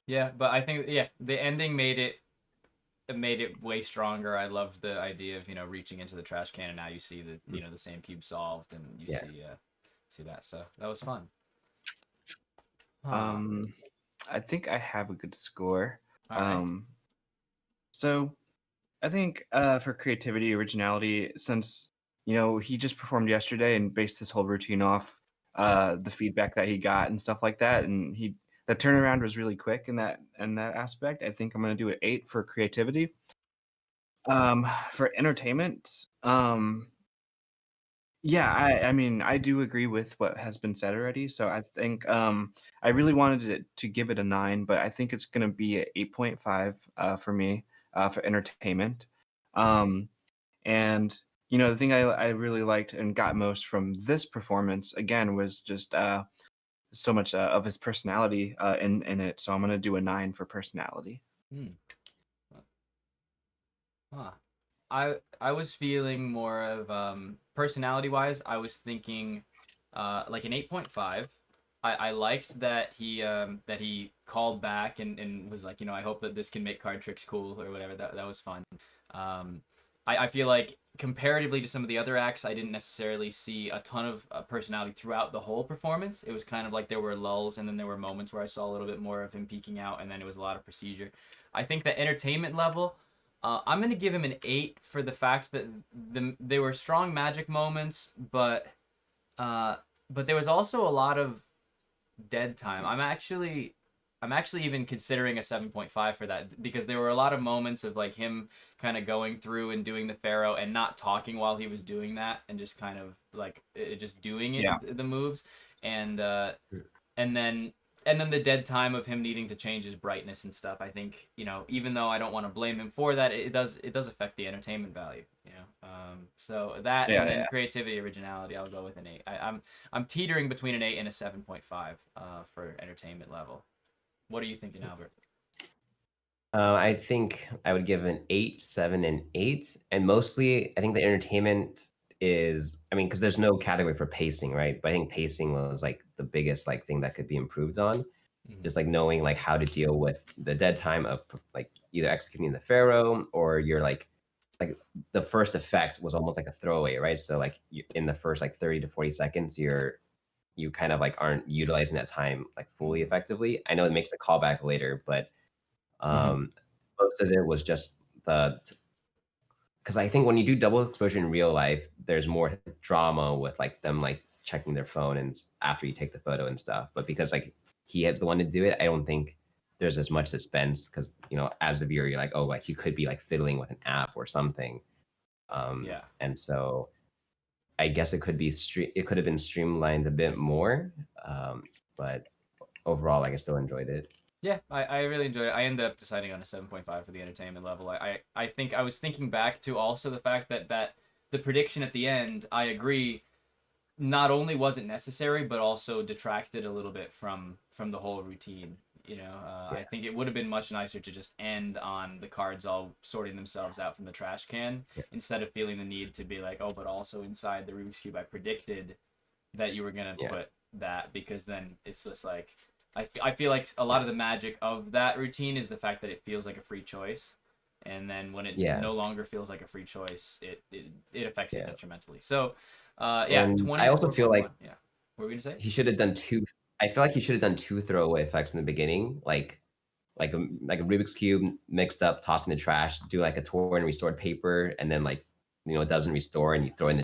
Speaker 1: Yeah, but I think the ending made it way stronger. I loved the idea of reaching into the trash can and now you see the the same cube solved and you see that. So that was fun.
Speaker 2: I think I have a good score.
Speaker 1: All right.
Speaker 2: So I think for creativity, originality, since he just performed yesterday and based his whole routine off the feedback that he got and stuff like that, and the turnaround was really quick in that aspect. I think I'm gonna do an 8 for creativity. For entertainment, yeah, I mean, I do agree with what has been said already. So I think I really wanted to give it a 9, but I think it's going to be an 8.5 for me for entertainment. And the thing I really liked and got most from this performance again was just so much of his personality in it. So I'm going to do a 9 for personality.
Speaker 1: I was feeling more of personality wise. I was thinking like an 8.5. I liked that he called back and was like, I hope that this can make card tricks cool or whatever. That was fun. I feel like comparatively to some of the other acts, I didn't necessarily see a ton of personality throughout the whole performance. It was kind of like there were lulls and then there were moments where I saw a little bit more of him peeking out, and then it was a lot of procedure. I think the entertainment level, I'm going to give him an 8 for the fact that they were strong magic moments, but there was also a lot of dead time. I'm actually even considering a 7.5 for that, because there were a lot of moments of like him kind of going through and doing the pharaoh and not talking while he was doing that and just kind of like just doing it, the moves, and then the dead time of him needing to change his brightness and stuff. I think even though I don't want to blame him for that, it does affect the entertainment value. So that and then creativity, originality, I'll go with an 8. I'm teetering between an 8 and a 7.5 for entertainment level. What are you thinking, Albert?
Speaker 3: I think I would give an 8, 7, and 8, and mostly I think the entertainment is, I mean, because there's no category for pacing, right? But I think pacing was like the biggest like thing that could be improved on. Just like knowing like how to deal with the dead time of like either executing the pharaoh or you're like the first effect was almost like a throwaway, right? So like in the first like 30 to 40 seconds, you kind of like aren't utilizing that time like fully effectively. I know it makes the callback later, but most of it was just because I think when you do double exposure in real life, there's more drama with like them like checking their phone and after you take the photo and stuff. But because like he is the one to do it, I don't think there's as much suspense because as a viewer you're like, oh, like he could be like fiddling with an app or something. And so I guess it could have been streamlined a bit more, but overall, like I still enjoyed it.
Speaker 1: Yeah, I really enjoyed it. I ended up deciding on a 7.5 for the entertainment level. I think I was thinking back to also the fact that the prediction at the end, I agree, not only wasn't necessary, but also detracted a little bit from the whole routine. I think it would have been much nicer to just end on the cards all sorting themselves out from the trash can instead of feeling the need to be like, oh, but also inside the Rubik's Cube, I predicted that you were going to put that, because then it's just like, I feel like a lot of the magic of that routine is the fact that it feels like a free choice. and then when it
Speaker 3: Yeah.
Speaker 1: no longer feels like a free choice, it affects it
Speaker 3: Yeah.
Speaker 1: detrimentally. So, yeah,
Speaker 3: And
Speaker 1: 24.
Speaker 3: I also feel like
Speaker 1: yeah. What were we gonna say?
Speaker 3: he should have done two. I feel like he should have done 2 throwaway effects in the beginning, like a Rubik's cube mixed up, tossed in the trash, do like a torn restored paper, and then like it doesn't restore, and you throw in the